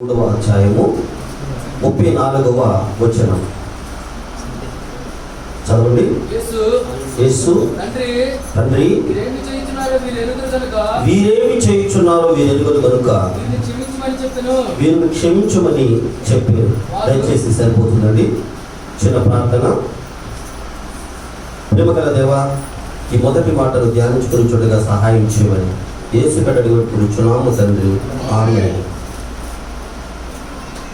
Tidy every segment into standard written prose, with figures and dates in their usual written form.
3వ అధ్యాయము 34వ వచనం చదవండి. యేసు తండ్రి వీరేమి చేయుచున్నారో వీరెరుగరు కనుక వీరిని క్షమించమని చెప్పారు. దయచేసి సరిపోతుందండి. చిన్న ప్రార్థన. ప్రేమగల దేవా, ఈ మొదటి మాటను ధ్యానించుకుని చూడగా సహాయం చేయమని యేసు కడడి కూర్చున్నాము తండ్రి. ఆమేన్.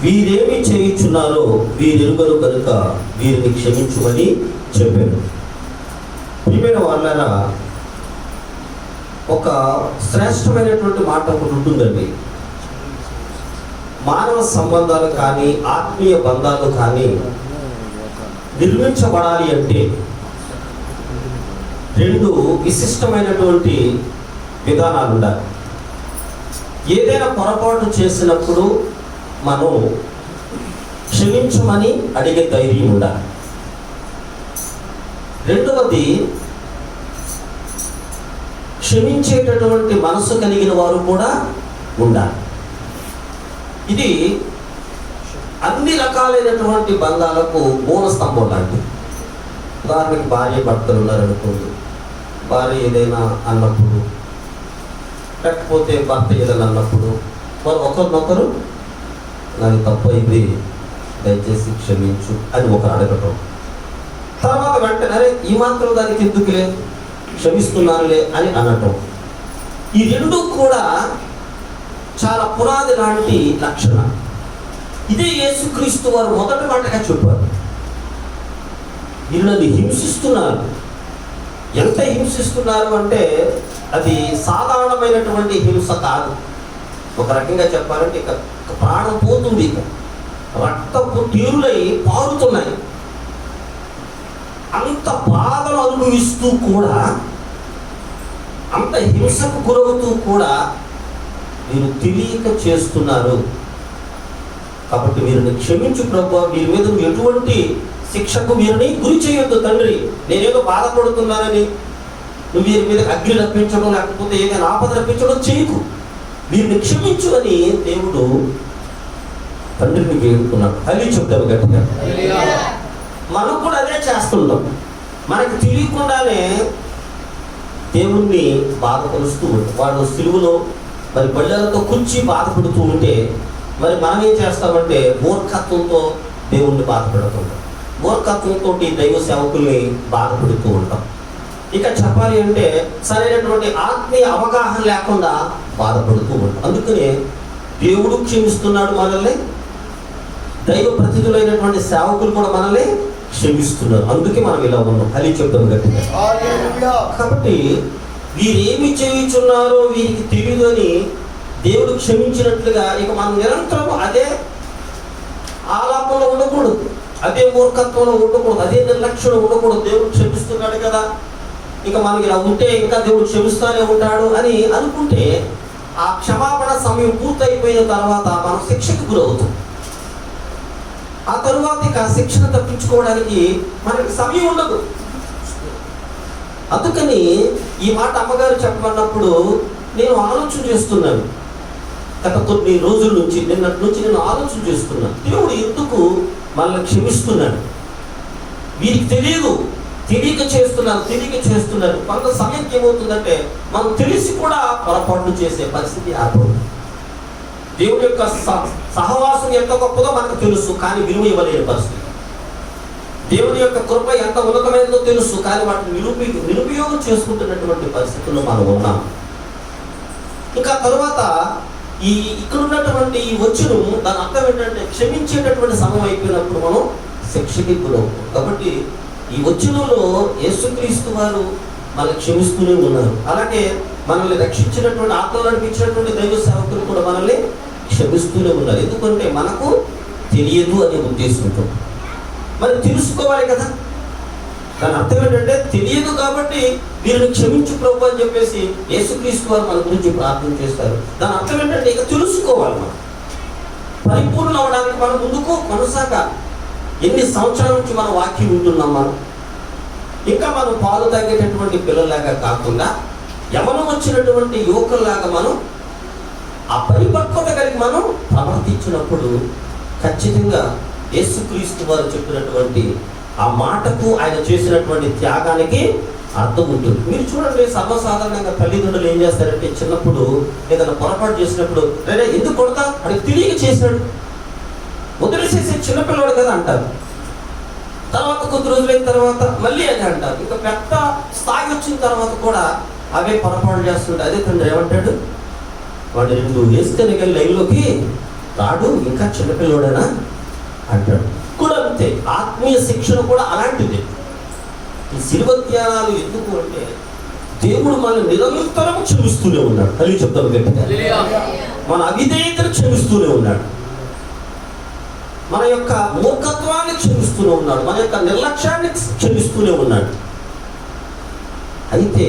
వీరేమి చేయుచున్నారో వీరెరుగరు కనుక వీరిని క్షమించుమని చెప్పారు. ప్రియమైన వాళ్ళారా, ఒక శ్రేష్టమైనటువంటి మాట ఒకటి ఉంటుందండి. మానవ సంబంధాలు కానీ ఆత్మీయ బంధాలు కానీ నిర్మించబడాలి అంటే రెండు విశిష్టమైనటువంటి విధానాలు ఉండాలి. ఏదైనా పొరపాటు చేసినప్పుడు మనం క్షమించమని అడిగే ధైర్యం ఉండాలి. రెండవది, క్షమించేటటువంటి మనసు కలిగిన వారు కూడా ఉండాలి. ఇది అన్ని రకాలైనటువంటి బంధాలకు మూల స్తంభం లాంటిది. ఉదాహరణకి భార్య భర్తలు ఉన్నారనుకోండి. భార్య ఏదైనా అన్నప్పుడు, లేకపోతే భర్త ఏదైనా అన్నప్పుడు వారు ఒకరినొకరు నాకు తప్పైంది, దయచేసి క్షమించు అని ఒకరు అడగటం. తర్వాత వెంటనే అరే ఈ మాత్రం దానికి ఎందుకులే, క్షమిస్తున్నానులే అని అనటం. ఈ రెండు కూడా చాలా పునాది లాంటి లక్షణం. ఇదే యేసుక్రీస్తు వారు మొదటి మాటగా చెప్పారు. వీళ్ళు నన్ను హింసిస్తున్నారు. ఎంత హింసిస్తున్నారు అంటే అది సాధారణమైనటువంటి హింస కాదు. ఒక రకంగా చెప్పాలంటే ఇక ప్రాణం పోతుంది, ఇక రక్తపు తీరులై పారుతున్నాయి. అంత బాధలు అనుభవిస్తూ కూడా, అంత హింసకు గురవుతూ కూడా మీరు తెలియక చేస్తున్నారు. కాబట్టి వీరిని క్షమించు ప్రభువా, వీరి మీద ఎటువంటి శిక్షకు వీరిని గురి చేయొద్దు తండ్రి. నేనేదో బాధపడుతున్నానని నువ్వు వీరి మీద అగ్ని రప్పించడం లేకపోతే ఏదైనా ఆపద రప్పించడం చేయకు. వీరిని క్షమించు అని దేవుడు తండ్రిని వేడుకున్నాడు. అది చెప్తారు గట్టిగా. మనం కూడా అదే చేస్తుంటాం. మనకు తెలియకుండానే దేవుణ్ణి బాధపరుస్తూ ఉంటాం. వాడు సిలువలో మరి బళ్ళతో కూర్చి బాధపడుతూ ఉంటే మరి మనం ఏం చేస్తామంటే మూర్ఖత్వంతో దేవుణ్ణి బాధపడుతుంటాం. మూర్ఖత్వంతో దైవ సేవకుల్ని బాధపడుతూ ఉంటాం. ఇక చెప్పాలి అంటే సరైనటువంటి ఆత్మీయ అవగాహన లేకుండా బాధపడుతూ ఉంటాం. అందుకనే దేవుడు క్షమిస్తున్నాడు మనల్ని, దైవ ప్రతినిధులైనటువంటి సేవకులు కూడా మనల్ని క్షమిస్తున్నారు. అందుకే మనం ఇలా ఉన్నాం. అది చెప్తాం గట్టిగా. కాబట్టి వీరేమి చేయుచున్నారో వీరికి తెలియదు అని దేవుడు క్షమించినట్లుగా ఇక మనం నిరంతరం అదే ఆలాపంలో ఉండకూడదు, అదే మూర్ఖత్వంలో ఉండకూడదు, అదే నిర్లక్ష్యంలో ఉండకూడదు. దేవుడు క్షమిస్తున్నాడు కదా, ఇక మనకి ఇలా ఉంటే ఇంకా దేవుడు క్షమిస్తానే ఉంటాడు అని అనుకుంటే ఆ క్షమాపణ సమయం పూర్తయిపోయిన తర్వాత మనం శిక్షకు గురవుతాం. ఆ తరువాత ఇక శిక్షను తప్పించుకోవడానికి మనకి సమయం ఉండదు. అందుకని ఈ మాట అమ్మగారు చెప్పమన్నప్పుడు నేను ఆలోచన చేస్తున్నాను. గత కొన్ని రోజుల నుంచి, నిన్నటి నుంచి నేను ఆలోచన చేస్తున్నాను, దేవుడు ఎందుకు మనల్ని క్షమిస్తున్నాడు. వీరికి తెలియదు, తెలియక చేస్తున్నారు. కొంత సమయంకి ఏమవుతుందంటే మనం తెలిసి కూడా పొరపాట్లు చేసే పరిస్థితి ఏర్పడుతుంది. దేవుడి యొక్క సహవాసం ఎంత గొప్పదో మనకు తెలుసు, కానీ విలువ ఇవ్వలేని పరిస్థితి. దేవుడి యొక్క కృప ఎంత ఉన్నతమైనదో తెలుసు, కానీ వాటిని నిరుపయోగం చేసుకుంటున్నటువంటి పరిస్థితుల్లో మనం ఉన్నాం. ఇంకా తరువాత ఇక్కడ ఉన్నటువంటి ఈ వచ్చును దాని అర్థం ఏంటంటే క్షమించేటటువంటి సమయం అయిపోయినప్పుడు మనం శిక్షకి గురవుతాం. కాబట్టి ఈ వచనంలో యేసుక్రీస్తు వారు మనల్ని క్షమిస్తూనే ఉన్నారు. అలాగే మనల్ని రక్షించినటువంటి ఆత్మలు నడిపించినటువంటి దైవ సేవకులు కూడా మనల్ని క్షమిస్తూనే ఉన్నారు. ఎందుకంటే మనకు తెలియదు అనే ఉద్దేశంతో. మరి తెలుసుకోవాలి కదా. దాని అర్థం ఏంటంటే తెలియదు కాబట్టి వీరిని క్షమించు ప్రభు అని చెప్పేసి యేసుక్రీస్తు వారు మన గురించి ప్రార్థన చేస్తారు. దాని అర్థం ఏంటంటే ఇక తెలుసుకోవాలి. మనం పరిపూర్ణ అవ్వడానికి మనం ముందుకు కొనసాగాలి. ఎన్ని సంవత్సరాల నుంచి మనం వాక్యం ఉంటున్నాం. మనం ఇంకా మనం పాలు తాగేటటువంటి పిల్లలాగా కాకుండా యవనం వచ్చినటువంటి యువకుల్లాగా మనం ఆ పరిపక్వత కలిగి మనం ప్రవర్తించినప్పుడు ఖచ్చితంగా యేసుక్రీస్తు వారు చెప్పినటువంటి ఆ మాటకు ఆయన చేసినటువంటి త్యాగానికి అర్థం ఉంటుంది. మీరు చూడండి, సర్వసాధారణంగా తల్లిదండ్రులు ఏం చేస్తారంటే చిన్నప్పుడు ఏదైనా పొరపాటు చేసినప్పుడు లేదా ఎందుకు కొడతా అని తెలియక చేశాడు వదిలేసేసి చిన్నపిల్లవాడు కదా అంటారు. తర్వాత కొద్ది రోజులైన తర్వాత మళ్ళీ అదే అంటారు. ఇంకా పెద్ద స్థాయి వచ్చిన తర్వాత కూడా అవే పొరపాటు చేస్తుంటే అదే తండ్రి ఏమంటాడు, వాడు నువ్వు వేసుకొని వెళ్ళి లైన్లోకి రాడు, ఇంకా చిన్నపిల్లవాడేనా అంటాడు. కూడా అంతే, ఆత్మీయ శిక్షణ కూడా అలాంటిది. ఈ శిలువ ధ్యానాలు ఎందుకు అంటే దేవుడు మనల్ని నిరంతరం క్షమిస్తూనే ఉన్నాడు. కలిగి చెప్తాను గట్టిగా, మన అవిధేయతను క్షమిస్తూనే ఉన్నాడు, మన యొక్క మూర్ఖత్వాన్ని క్షమిస్తూనే ఉన్నాడు, మన యొక్క నిర్లక్ష్యాన్ని క్షమిస్తూనే ఉన్నాడు. అయితే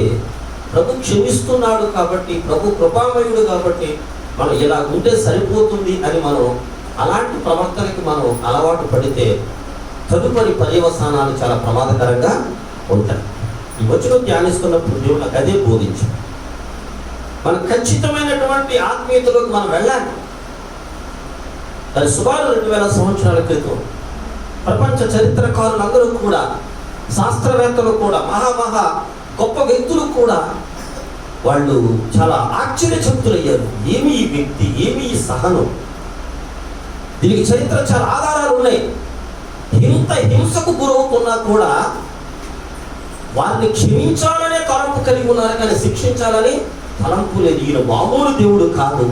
ప్రభు క్షమిస్తున్నాడు కాబట్టి, ప్రభు కృపామయుడు కాబట్టి మనం ఇలా ఉంటే సరిపోతుంది అని మనం అలాంటి ప్రవర్తనకి మనం అలవాటు పడితే తదుపరి పర్యవసానాలు చాలా ప్రమాదకరంగా ఉంటాయి. ఈ వచనం ధ్యానిస్తున్నప్పుడు దేవుడు నాకు అదే బోధించాడు. మన ఖచ్చితమైనటువంటి ఆత్మీయతలోకి మనం వెళ్ళాలి. అది సుమారు 2000 సంవత్సరాల క్రితం ప్రపంచ చరిత్రకారులందరూ కూడా, శాస్త్రవేత్తలు కూడా, మహా గొప్ప వ్యక్తులు కూడా వాళ్ళు చాలా ఆశ్చర్యచకితులయ్యారు. ఏమి ఈ వ్యక్తి, ఏమి ఈ సహనం, దీనికి చరిత్ర చాలా ఆధారాలు ఉన్నాయి. ఇంత హింసకు గురవుతున్నా కూడా వారిని క్షమించాలనే తలంపు కలిగి ఉన్నారు, కానీ శిక్షించాలని తలంపు లేదు. ఈయన మామూలు దేవుడు కాదు.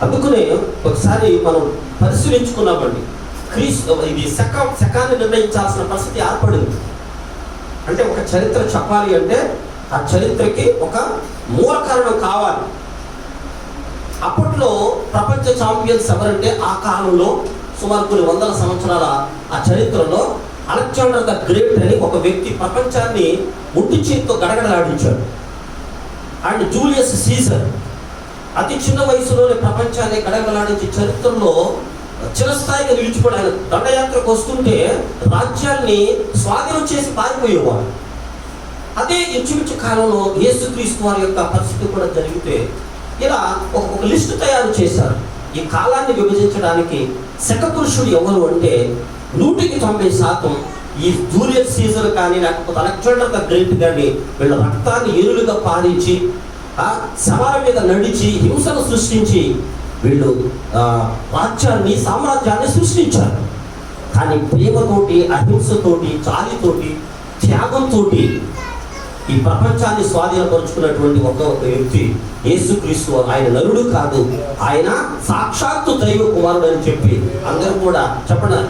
అందుకనే ఒకసారి మనం పరిశీలించుకున్నామండి, ఇది శకాన్ని నిర్ణయించాల్సిన పరిస్థితి ఏర్పడింది. అంటే ఒక చరిత్ర చెప్పాలి అంటే ఆ చరిత్రకి ఒక మూల కారణం కావాలి. అప్పట్లో ప్రపంచ ఛాంపియన్స్ ఎవరంటే ఆ కాలంలో సుమారు కొన్ని వందల సంవత్సరాల ఆ చరిత్రలో అలెగ్జాండర్ ద గ్రేట్ అని ఒక వ్యక్తి ప్రపంచాన్ని ముట్టి చేతితో గడగడలాడించాడు. అండ్ జూలియస్ సీజర్ అతి చిన్న వయసులోనే ప్రపంచాన్ని గడగడలాడించి చరిత్రలో చిరస్థాయిగా నిలిచిపోయి ఆయన దండయాత్రకు వస్తుంటే రాజ్యాన్ని స్వాధీనం చేసి పారిపోయేవాడు. అదే ఇంచుమించు కాలంలో యేసుక్రీస్తు వారి యొక్క పరిస్థితి కూడా జరిగితే ఇలా ఒక లిస్టు తయారు చేశారు. ఈ కాలాన్ని విభజించడానికి శకపురుషుడు ఎవరు అంటే 190% ఈ జూలియస్ సీజర్ కానీ లేకపోతే అలెగ్జాండర్ ద గ్రేట్ కానీ వీళ్ళ రక్తాన్ని ఏరులుగా పారించి శవాల మీద నడిచి హింసను సృష్టించి వీళ్ళు రాజ్యాన్ని, సామ్రాజ్యాన్ని సృష్టించారు. కానీ ప్రేమతోటి, అహింసతోటి, జాలితోటి, త్యాగంతో ఈ ప్రపంచాన్ని స్వాధీనపరుచుకున్నటువంటి ఒక వ్యక్తి యేసుక్రీస్తు. ఆయన నరుడు కాదు, ఆయన సాక్షాత్తు దైవ కుమారుడు అని చెప్పి అందరూ కూడా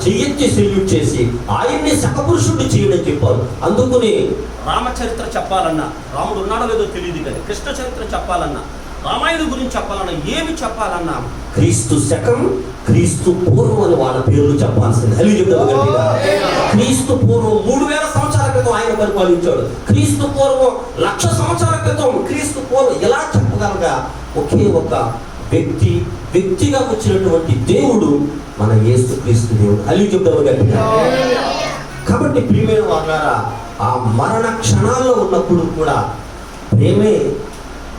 చెయ్యెత్తి సెల్యూట్ చేసి ఆయన్ని శకపురుషుడిని చేయడని చెప్పారు. అందుకని రామచరిత్ర చెప్పాలన్నా, రాముడు ఉన్నాడో లేదో తెలియదు కానీ కృష్ణ చరిత్ర చెప్పాలన్నా, రామాయణం గురించి చెప్పాలన్నా, ఏమి చెప్పాలన్నా క్రీస్తు శకం, క్రీస్తు పూర్వం అని వాళ్ళ పేర్లు చెప్పాల్సింది. క్రీస్తు పూర్వం 3000 సంవత్సరాల క్రితం ఆయన పరిపాలించాడు. క్రీస్తు పూర్వం 1,00,000 సంవత్సరాల క్రితం క్రీస్తు పూర్వం ఎలా చెప్పగలగా ఒకే ఒక వ్యక్తిగా వచ్చినటువంటి దేవుడు మన యేసుక్రీస్తు దేవుడు. అలి చెప్తాము గట్టిగా. కాబట్టి ప్రియమైన వాళ్ళారా, ఆ మరణ క్షణాల్లో ఉన్నప్పుడు కూడా ప్రేమే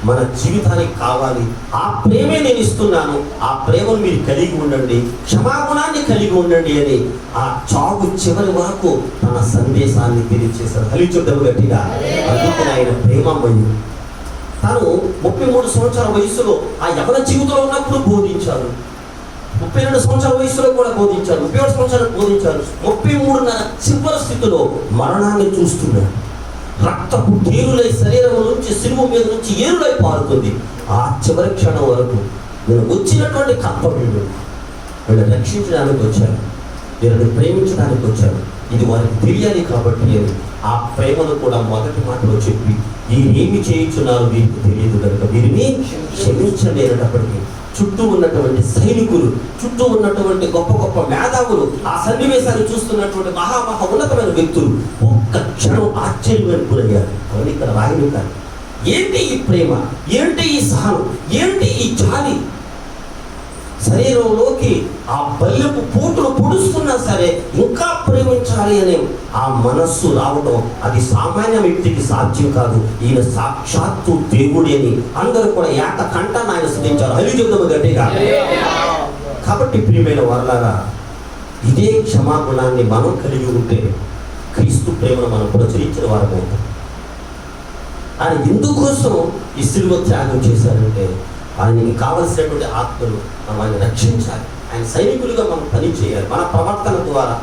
మన జీవితానికి కావాలి. ఆ ప్రేమే నేను ఇస్తున్నాను, ఆ ప్రేమను మీరు కలిగి ఉండండి, క్షమాగుణాన్ని కలిగి ఉండండి అని ఆ చావు చివరి వరకు తన సందేశాన్ని తెలియజేశారు. హలిచుడ్డము గట్టిగా. అందుకని ఆయన ప్రేమమయుడు. తను 33 సంవత్సరాల వయసులో ఆ యవన జీవితంలో ఉన్నప్పుడు బోధించారు. 32 సంవత్సరాల వయసులో కూడా బోధించారు. 37 సంవత్సరాలు బోధించారు. 33 చివరి స్థితిలో మరణాన్ని చూస్తున్నాడు. రక్తపు ఏరులై శరీరం నుంచి, శిలువ మీద నుంచి ఏరులై పారుతుంది. ఆ చివరి క్షణం వరకు నేను వచ్చినటువంటి కర్తవ్యుడు వీళ్ళని రక్షించడానికి వచ్చాను, వీళ్ళని ప్రేమించడానికి వచ్చాను, ఇది వారికి తెలియాలి కాబట్టి అని ఆ ప్రేమను కూడా మొదటి మాటలో చెప్పి వీరేమి చేయించున్నారు వీరికి తెలియదు కనుక వీరిని క్షమించలేనప్పటికీ చుట్టూ ఉన్నటువంటి సైనికులు, చుట్టూ ఉన్నటువంటి గొప్ప గొప్ప మేధావులు, ఆ సన్నివేశాన్ని చూస్తున్నటువంటి మహా ఉన్నతమైన వ్యక్తులు ఒక్క క్షణం ఆశ్చర్యమైన గురయ్యారు. అవన్నీ ఇక్కడ రాయలు కాదు. ఏంటి ఈ ప్రేమ, ఏంటి ఈ సహనం, ఏంటి ఈ జాలి? శరీరంలోకి ఆ బల్లెపు పోటులు పొడుస్తున్నా సరే ఇంకా ప్రేమించాలి అనే ఆ మనస్సు రావడం అది సామాన్య వ్యక్తికి సాధ్యం కాదు. ఈయన సాక్షాత్తు దేవుడి అని అందరూ కూడా ఏకకంఠాన్ని ఆయన స్తుతించారు. హల్లెలూయా గట్టిగా. కాబట్టి ప్రియమైన వారలారా, ఇదే క్షమాగుణాన్ని మనం కలిగి ఉంటే క్రీస్తు ప్రేమను మనం ప్రచురించిన వారం అవుతాం. ఆయన ఎందుకోసం ఈ సిలువ త్యాగం చేశారంటే ఆయనకి కావలసినటువంటి ఆత్మలు మనం ఆయన రక్షించాలి. ఆయన సైనికులుగా మనం పని చేయాలి. మన ప్రవర్తన ద్వారా,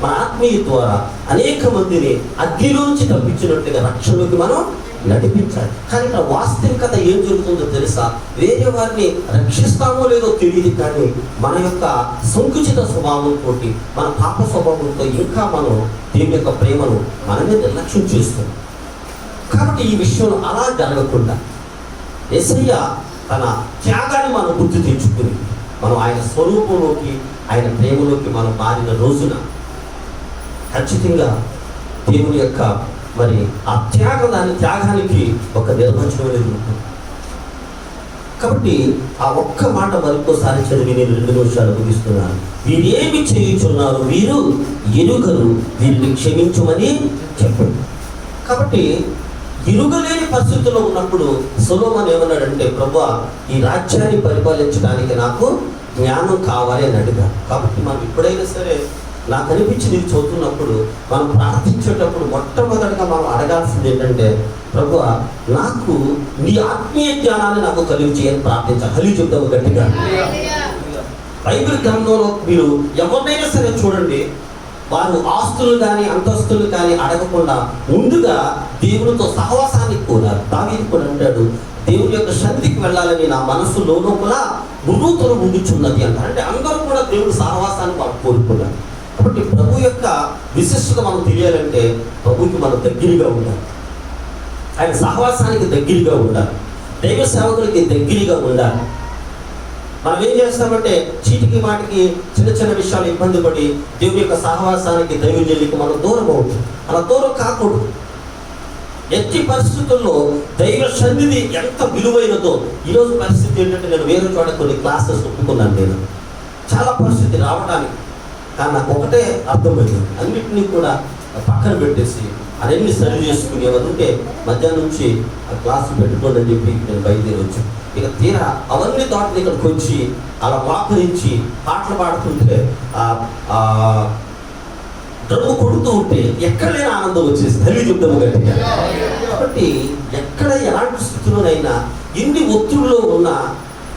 మన ఆత్మీయ ద్వారా అనేక మందిని అగ్నిలోంచి తప్పించినట్టుగా రక్షణలోకి మనం నడిపించాలి. కానీ ఇక్కడ వాస్తవికత ఏం జరుగుతుందో తెలుసా? వేరే వారిని రక్షిస్తామో లేదో తెలియదు, కానీ మన యొక్క సంకుచిత స్వభావంతో, మన పాప స్వభావంతో ఇంకా మనం దేవుని యొక్క ప్రేమను మనమే నిర్లక్ష్యం చేస్తున్నాం. కాబట్టి ఈ విషయంలో అలా జరగకుండా యేసయ్య తన త్యాగాన్ని మనం గుర్తు తెచ్చుకుని మనం ఆయన స్వరూపంలోకి, ఆయన ప్రేమలోకి మనం మారిన రోజున ఖచ్చితంగా దేవుని యొక్క మరి ఆ త్యాగానికి ఒక నిర్వచనం అనేది ఉంటుంది. కాబట్టి ఆ ఒక్క మాట మరొకసారి చదివి నేను 2 నిమిషాలు ముగిస్తున్నాను. వీరేమి చేయుచున్నారు, వీరు ఎరుగరు, వీరిని క్షమించమని చెప్పండి. కాబట్టి ఎరుగలేని పరిస్థితుల్లో ఉన్నప్పుడు సొలొమోను ఏమన్నాడంటే, ప్రభువా ఈ రాజ్యాన్ని పరిపాలించడానికి నాకు జ్ఞానం కావాలి అని అడిగాడు. కాబట్టి మనం ఎప్పుడైనా సరే నాకు అనిపించింది చదువుతున్నప్పుడు మనం ప్రార్థించేటప్పుడు మొట్టమొదటిగా మనం అడగాల్సింది ఏంటంటే, ప్రభువా నాకు నీ ఆత్మీయ జ్ఞానాన్ని నాకు కలిగి చేయని ప్రార్థించాలి. హలి చెప్తాము గట్టిగా. బైబిల్ గ్రంథంలో మీరు ఎవరినైనా సరే చూడండి, వారు ఆస్తులు కానీ అంతస్తులు కానీ అడగకుండా ముందుగా దేవునితో సహవాసాన్ని కోరారు. దావీదు కూడా అంటాడు, దేవుని యొక్క సన్నిధికి వెళ్ళాలని నా మనస్సు లోపల మురుగుతలు ఉండుచున్నది అంటారు. అంటే అందరూ కూడా దేవుని సహవాసాన్ని వాళ్ళు కోరుకున్నారు. కాబట్టి ప్రభు యొక్క విశిష్టత మనం తెలియాలంటే ప్రభుకి మనం దగ్గరగా ఉండాలి, ఆయన సహవాసానికి దగ్గరగా ఉండాలి, దైవ సేవకులకి దగ్గరగా ఉండాలి. మనం ఏం చేస్తామంటే చీటికి మాటికి చిన్న చిన్న విషయాలు ఇబ్బంది పడి దేవుని యొక్క సహవాసానికి, దైవజనులకు మనం దూరం అవుతుంది. అలా దూరం కాకూడదు. ఎట్టి పరిస్థితుల్లో దైవ సన్నిధి ఎంత విలువైనదో. ఈరోజు పరిస్థితి ఏంటంటే, నేను వేరే చోట కొన్ని క్లాసెస్ ఒప్పుకున్నాను. నేను చాలా పరిస్థితి రావడానికి, కానీ నాకు ఒకటే అర్థమైంది, అన్నింటినీ కూడా పక్కన పెట్టేసి అవన్నీ సరి చేసుకుని ఏమంటే మధ్యాహ్నం నుంచి ఆ క్లాసు పెట్టుకోండి అని చెప్పి నేను బయలుదేరి వచ్చాను. ఇక తీరా అవన్నీ దాటి ఇక్కడికి వచ్చి అలా వాకరించి పాటలు పాడుతుంటే డ్రమ్ము కొడుతూ ఉంటే ఎక్కడ లేని ఆనందం వచ్చేసి తల్లి చెప్తాము గట్టిగా. కాబట్టి ఎక్కడ ఎలాంటి స్థితిలోనైనా ఎన్ని ఒత్తిడిలో ఉన్నా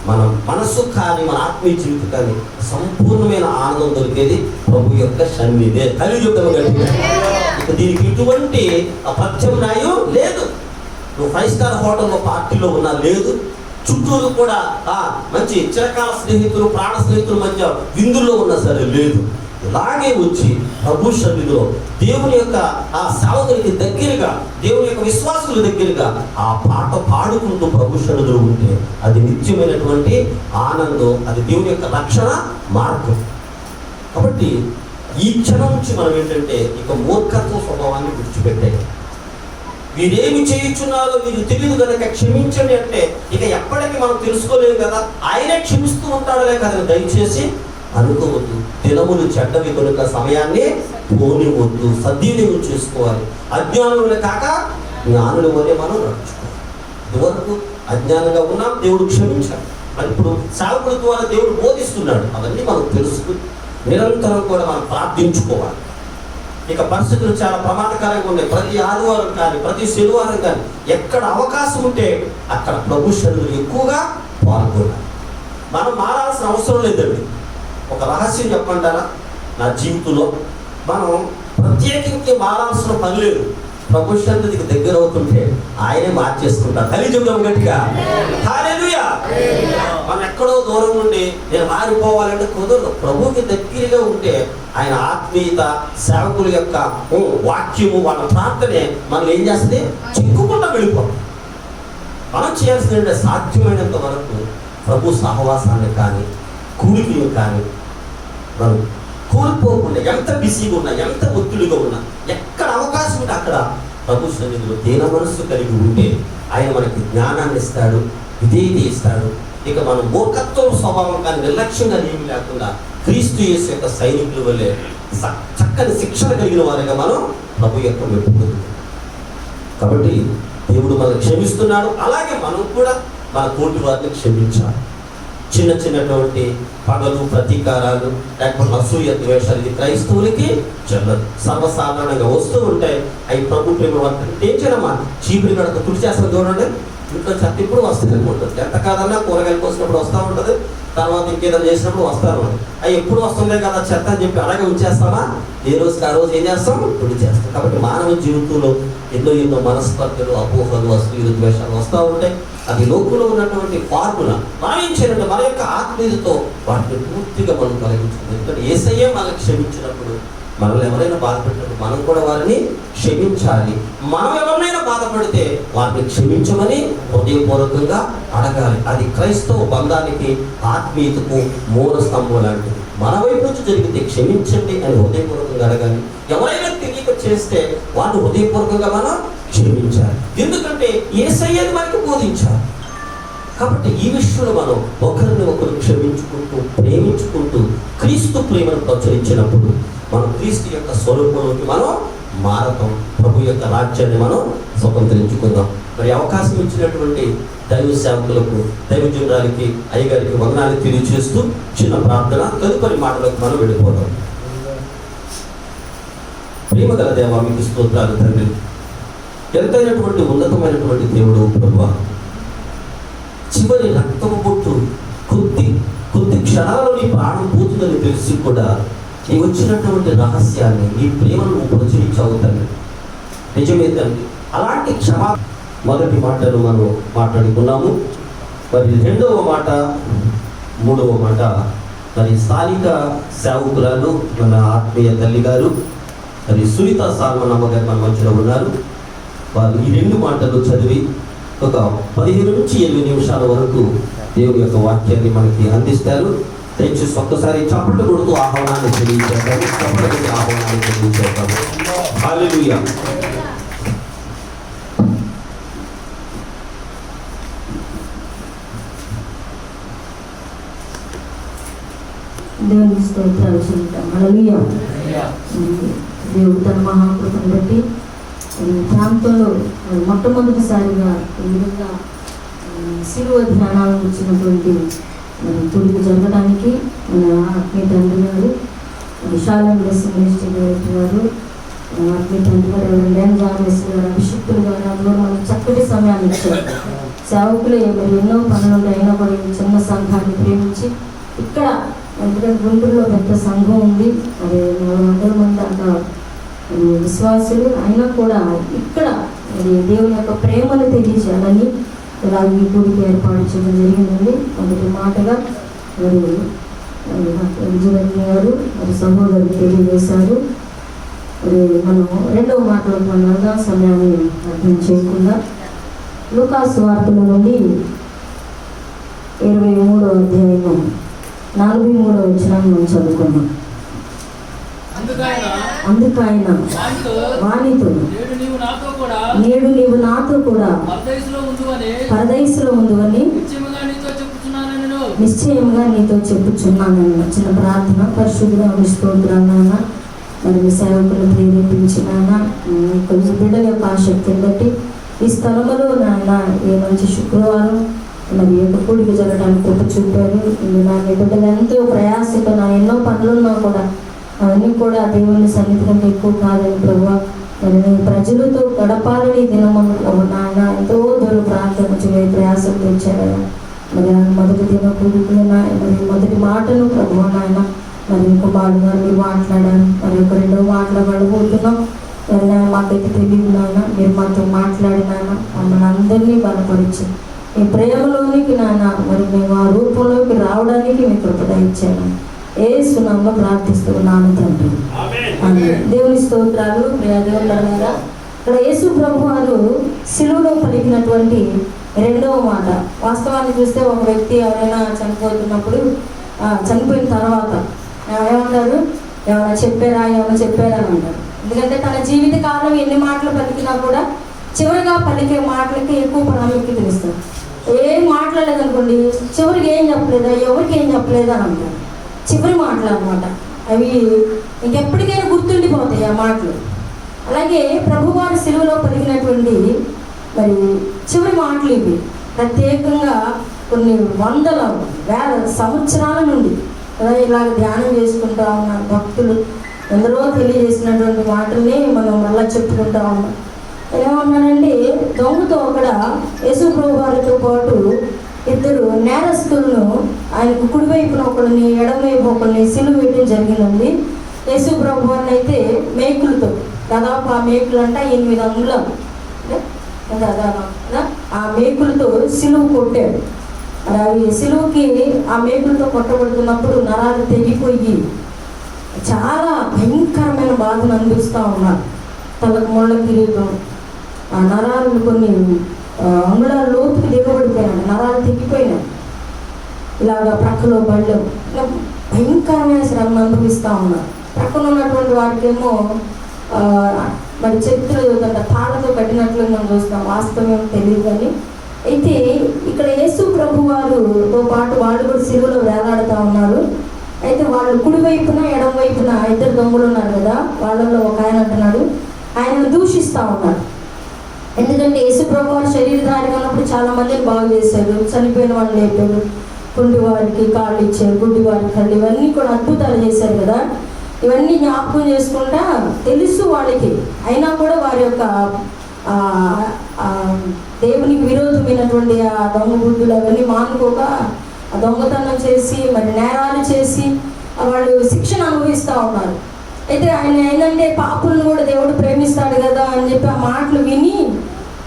మన మనస్సు కానీ మన ఆత్మీయ జీవితం కానీ సంపూర్ణమైన ఆనందం దొరికేది ప్రభు యొక్క సన్నిధే. తల్లి చెప్తాము గట్టిగా. ఇక దీనికి ఎటువంటి ప్రత్యామ్నాయం లేదు. నువ్వు 5 స్టార్ హోటల్లో పార్టీలో ఉన్నా లేదు, చుట్టూరు కూడా మంచి చిరకాల స్నేహితులు, ప్రాణ స్నేహితుల మధ్య విందుల్లో ఉన్నా సరే లేదు. ఇలాగే వచ్చి ప్రభు సన్నిధిలో దేవుని యొక్క ఆ సేవకులకి దగ్గరగా, దేవుని యొక్క విశ్వాసుల దగ్గరగా ఆ పాట పాడుకుంటూ ప్రభు సన్నిధిలో ఉంటే అది నిత్యమైనటువంటి ఆనందం, అది దేవుని యొక్క రక్షణ మార్గం. కాబట్టి ఈ క్షణం నుంచి మనం ఏంటంటే ఇక మూర్ఖత్వ స్వభావాన్ని విడిచిపెట్టాయి. వీరేమి చేయించున్నారో వీరు తెలియదు కనుక క్షమించండి అంటే ఇక ఎప్పటికీ మనం తెలుసుకోలేము కదా. ఆయనే క్షమిస్తూ ఉంటాడలే కదా, దయచేసి అనుకోవద్దు. దినములు చెడ్డవి కనుక సమయాన్ని పోనివద్దు, సద్వినియోగం చేసుకోవాలి. అజ్ఞానులు కాక జ్ఞానుల వరే మనం నడుచుకోవాలి. ఇదివరకు అజ్ఞానంగా ఉన్నాం, దేవుడు క్షమించాడు. మరి ఇప్పుడు సేవకుల ద్వారా దేవుడు బోధిస్తున్నాడు. అవన్నీ మనం తెలుసుకుని నిరంతరం కూడా మనం ప్రార్థించుకోవాలి. ఇక పరిస్థితులు చాలా ప్రమాదకరంగా ఉన్నాయి. ప్రతి ఆదివారం కానీ ప్రతి శనివారం కానీ ఎక్కడ అవకాశం ఉంటే అక్కడ ప్రభు సన్నిధిలో ఎక్కువగా పాల్గొనాలి. మనం మారాల్సిన అవసరం లేదండి. ఒక రహస్యం చెప్పంటారా, నా జీవితంలో మనం ప్రత్యేకించి మారాల్సిన పని లేదు. ప్రభు సన్నిధికి దగ్గర అవుతుంటే ఆయనే మార్చేసుకుంటారు. హల్లెలూయా గట్టిగా. హల్లెలూయా. మనం ఎక్కడో దూరం నుండి నేను మారిపోవాలంటే కుదరదు. ప్రభువుకి దగ్గరగా ఉంటే ఆయన ఆత్మీయత, సేవకుల యొక్క వాక్యము, వాళ్ళ ప్రార్థనే మనం ఏం చేస్తుంది, చిక్కుకుండా వెళ్ళిపోతాం. మనం చేయాల్సిందంటే సాధ్యమైనంత వరకు ప్రభు సహవాసాన్ని కానీ కూలికలు కానీ మనం కోల్పోకుండా, ఎంత బిజీగా ఉన్నా, ఎంత ఒత్తిడిగా ఉన్నా, ఎక్కడ అవకాశం ఉంటే అక్కడ ప్రభు సన్నిధిలో దీన మనస్సు కలిగి ఉంటే ఆయన మనకి జ్ఞానాన్ని ఇస్తాడు, విధేయత ఇస్తాడు, ఇక మనం మూర్ఖత్వం స్వభావం కానీ నిర్లక్ష్యంగా ఏమి లేకుండా క్రీస్తు యేసు యొక్క సైనికుల వల్లే చక్కని శిక్షణ కలిగిన వారిగా మనం ప్రభు యొక్క మెప్పు పొందుతాం. కాబట్టి దేవుడు మనల్ని క్షమిస్తున్నాడు. అలాగే మనం కూడా మన తోటి వారిని క్షమించాలి. చిన్న చిన్నటువంటి పగలు, ప్రతీకారాలు, లేకపోతే అసూయ, ద్వేషాలు ఇది క్రైస్తవులకి చెల్లదు. సర్వసాధారణంగా వస్తూ ఉంటాయి. అవి ప్రభు ప్రేమ వర్తన ఏం చేయడమ్మా, చీపురి గడక తుడి చేస్తాం చూడండి. ఇంట్లో చెత్త ఇప్పుడు వస్తూనే ఉంటుంది. ఎంత కాదన్నా కూరగాయలు కోసినప్పుడు వస్తూ ఉంటుంది, తర్వాత ఇంకేదైనా చేసినప్పుడు వస్తాను. అవి ఎప్పుడు వస్తుందే కదా చెత్త అని చెప్పి అలాగే ఉంచేస్తామా? ఏ రోజుకి ఆ రోజు ఏం చేస్తాం, తుడి చేస్తాం. కాబట్టి మానవ జీవితంలో ఎన్నో మనస్పర్ధలు, అపోహలు, అసూయలు, ద్వేషాలు వస్తూ ఉంటాయి. అది లోకంలో ఉన్నటువంటి ఫార్ములా. మనం ఏం చేయాలంటే మన యొక్క ఆత్మీయతతో వాటిని పూర్తిగా మనం కలిగించుకుంటాం. ఎందుకంటే యేసయ్యే మనల్ని క్షమించినప్పుడు మనల్ని ఎవరైనా బాధపెట్టినప్పుడు మనం కూడా వారిని క్షమించాలి. మనం ఎవరినైనా బాధపడితే వారిని క్షమించమని హృదయపూర్వకంగా అడగాలి. అది క్రైస్తవ బంధానికి, ఆత్మీయతకు మూల స్తంభం లాంటిది. మన వైపు నుంచి జరిగితే క్షమించండి అని హృదయపూర్వకంగా అడగాలి. ఎవరైనా తెలియక చేస్తే వారిని హృదయపూర్వకంగా మనం క్షమించాలి. ఎందుకంటే యేసయ్యని మనకి బోధించాలి. కాబట్టి ఈ విషయంలో మనం ఒకరిని ఒకరు క్షమించుకుంటూ, ప్రేమించుకుంటూ క్రీస్తు ప్రేమను ప్రచురించినప్పుడు మనం క్రీస్తు యొక్క స్వరూపంలోకి మనం మారతాం. ప్రభు యొక్క రాజ్యాన్ని మనం స్వతంత్రించుకుందాం. మరి అవకాశం ఇచ్చినటువంటి దైవ సేవకులకు, దైవజనురాలికి, అయ్యగారికి వందనాలు తెలియజేస్తూ చిన్న ప్రార్థన, తదుపరి మాటలకు మనం వెళ్ళిపోతాం. ప్రేమ గల దేవా, మీకు స్తోత్రాలు తండ్రి. ఎంతైనటువంటి ఉన్నతమైనటువంటి దేవుడు ప్రభువా, చివరి రక్తము బొట్టు కొద్ది క్షణాలలో నీ ప్రాణం పోతుందని తెలిసి కూడా నీ వచ్చినటువంటి రహస్యాన్ని, నీ ప్రేమను నువ్వు ప్రచురించావు తండ్రి. నిజమే తండ్రి. అలాంటి మొదటి మాటను మనం మాట్లాడుకున్నాము. మరి రెండవ మాట, మూడవ మాట, మరి స్థానిక సేవకురాలు మన ఆత్మీయ తల్లి గారు మరి సునీత సాల్మన్ అమ్మగారు మన మధ్యలో ఉన్నారు. వారు ఈ రెండు మాటలు చదివి ఒక 15 నుంచి 20 నిమిషాల వరకు దేవుని యొక్క వాక్యాన్ని మనకి అందిస్తారు. దయచేసి ఒక్కసారి చప్పట్లు కొడుతూ ఆహ్వానాన్ని తెలియజేస్తాము. చప్పట్లకి ఆహ్వానాన్ని తెలియజేస్తాము. హల్లెలూయా. దేవుని స్తోత్రాలు చెల్లిద్దాం. హల్లెలూయా. దేవుడు తన మహాకృపను బట్టి ప్రాంతంలో మొట్టమొదటిసారిగా ఈ విధంగా శిలువ ధ్యానాలను వచ్చినటువంటి తొలికి జరగడానికి మన ఆత్మీయ తండ్రి గారు, శాలం మినిస్ట్రీ డైరెక్టర్ గారు, ఆత్మీయ తండ్రి గారు ఎవరైనా జాన్వేస్ గారు, అభిషిక్తులు గారు అందరూ మనకు చక్కటి సమయాన్ని ఇచ్చారు. సేవకులు మరి ఎన్నో పనులు అయినా కూడా చిన్న సంఘాన్ని ప్రేమించి ఇక్కడ, ఎందుకంటే గుంటూరులో పెద్ద సంఘం ఉంది, అది 400 మంది అంత విశ్వాసులు అయినా కూడా ఇక్కడ దేవుని యొక్క ప్రేమను తెలియజేయాలని ఇలాగే ఈ గుడికి ఏర్పాటు చేయడం జరిగిందండి. మొదటి మాటగా మరి విజయలక్ష్మి గారు మరి సహోదరులు తెలియజేశారు. మరి మనం రెండవ మాటలో మన సమయాన్ని అర్థం చేయకుండా లూకాసు వార్తల నుండి 23వ అధ్యాయం 43వ వచనాన్ని మనం చదువుకున్నాం. అందుకైన వానితో నేడు నీవు నాతో కూడా పరదైసులో ఉందువని నిశ్చయముగా నీతో చెప్పుచున్నానన్న చిన్న ప్రార్థన. పరిశుద్ధుడా స్తోత్రాలన్నా, మరి మీ సేవకులు ప్రేరేపించిన కొంచెం బిడ్డల యొక్క ఆసక్తిని బట్టి ఈ స్థలంలో నాన్న ఏ మంచి శుక్రవారం మరి యొక్క కూడికి జరగడానికి కృప చూపారు. నా బిడ్డలు ఎంతో ప్రయాసతో నా ఎన్నో పనులున్నా కూడా అవన్నీ కూడా దేవుని సన్నిధి కంటే ఎక్కువ కాదని ప్రభువా, మరి నీ ప్రజలతో గడపాలని దినము నాయన ఎంతో దూరం ప్రాంతం నుంచి ప్రయాసం తెచ్చారు. మరి మొదటి దిన కూడుకులు మరి మొదటి మాటను ప్రభువా నాయన మరి కుమారుడు గారు మీరు మాట్లాడారు. మరి ఒక రెండవ మాట్లాడబోతున్నాం. మరి మాకైతే తెలియదు నాయన, మీరు మాతో మాట్లాడినాయన మమ్మల్ని అందరినీ బలపరిచి మీ ప్రేమలోనికి నాయన మరి మేము ఆ రూపంలోకి రావడానికి మీ కృపద ఇచ్చాను. యేసునామములో ప్రార్థిస్తున్నాను తండ్రి. దేవుని స్తోత్రాలు. ప్రియ దేవుళ్ళారా, ఇక్కడ యేసు ప్రభు వారు శిలువలో పలికినటువంటి రెండవ మాట. వాస్తవాన్ని చూస్తే ఒక వ్యక్తి ఎవరైనా చనిపోతున్నప్పుడు, చనిపోయిన తర్వాత ఏమంటారు, ఏమైనా చెప్పారా అని అంటారు. ఎందుకంటే తన జీవిత కాలం ఎన్ని మాటలు పలికినా కూడా చివరిగా పలికే మాటలకి ఎక్కువ ప్రాముఖ్యత ఇస్తారు. ఏం మాట్లాడలేదనుకోండి, చివరికి ఏం చెప్పలేదా, ఎవరికి ఏం చెప్పలేదా అని అంటారు. చివరి మాటలు అనమాట అవి, ఇంకెప్పటికైనా గుర్తుండిపోతాయి ఆ మాటలు. అలాగే ప్రభువారి సిలువలో పలికినటువంటి మరి చివరి మాటలు ఇవి. ప్రత్యేకంగా కొన్ని వందల వేల సంవత్సరాల నుండి ఇలాగ ధ్యానం చేసుకుంటా ఉన్నారు భక్తులు. ఎందరో తెలియజేసినటువంటి మాటల్ని మనం మళ్ళా చెప్పుకుంటా ఉన్నాం. ఏమన్నానండి, దొంగతో అక్కడ యేసు ప్రభు వారితో పాటు ఇద్దరు నేరస్తులను ఆయనకు కుడివైపున ఒకరిని ఎడమవైపు ఒకరిని సిలువ వేయడం జరిగిందండి. యేసు ప్రభు వారిని అయితే మేకులతో, దాదాపు ఆ మేకులు అంటే 8 అంగుళాలు ఆ మేకులతో సిలువ కొట్టాడు. మరి అవి సిలువకి ఆ మేకులతో కొట్టబడుతున్నప్పుడు నరాలు తెగిపోయి చాలా భయంకరమైన బాధను అనిపిస్తూ ఉన్నారు. తలకు ముళ్ళ కిరీటం, ఆ నరాలు కొన్ని అంగుళాల లోతుకి దిగబడిపోయాడు, నరాలు తెగిపోయినాయి. ఇలాగ ప్రక్కలో బళ్ళు ఇలా భయంకరమైన శ్రమను అనుభవిస్తూ ఉన్నారు. ప్రక్కన ఉన్నటువంటి వారికేమో మరి చేతులు తాళతో కట్టినట్లు మనం చూస్తాం, వాస్తవం తెలియదు. కానీ అయితే ఇక్కడ యేసు ప్రభు వారితో పాటు వాళ్ళు కూడా సిలువలో వేలాడుతూ ఉన్నారు. అయితే వాళ్ళు కుడివైపున ఎడమ వైపున ఇద్దరు దొంగలు ఉన్నారు కదా, వాళ్ళల్లో ఒక ఆయన అంటున్నాడు, ఆయనను దూషిస్తూ ఉన్నారు. ఎందుకంటే యేసు ప్రభు వారు శరీరధారిగా ఉన్నప్పుడు చాలా మందిని బాగు చేశారు, చనిపోయిన వాళ్ళు లేపారు, కుంటి వారికి కాళ్ళు ఇచ్చారు, గుడ్డి వారికి కళ్ళు, ఇవన్నీ కూడా అద్భుతాలు చేశారు కదా. ఇవన్నీ జ్ఞాపకం చేసుకుంటా తెలుసు వాళ్ళకి, అయినా కూడా వారి యొక్క దేవునికి విరోధమైనటువంటి ఆ దొంగ బుద్ధులు అవన్నీ మానుకోక ఆ దొంగతనం చేసి మరి నేరాలు చేసి వాళ్ళు శిక్షను అనుభవిస్తూ ఉన్నారు. అయితే ఆయన ఏంటంటే పాపులను కూడా దేవుడు ప్రేమిస్తాడు కదా అని చెప్పి ఆ మాటలు విని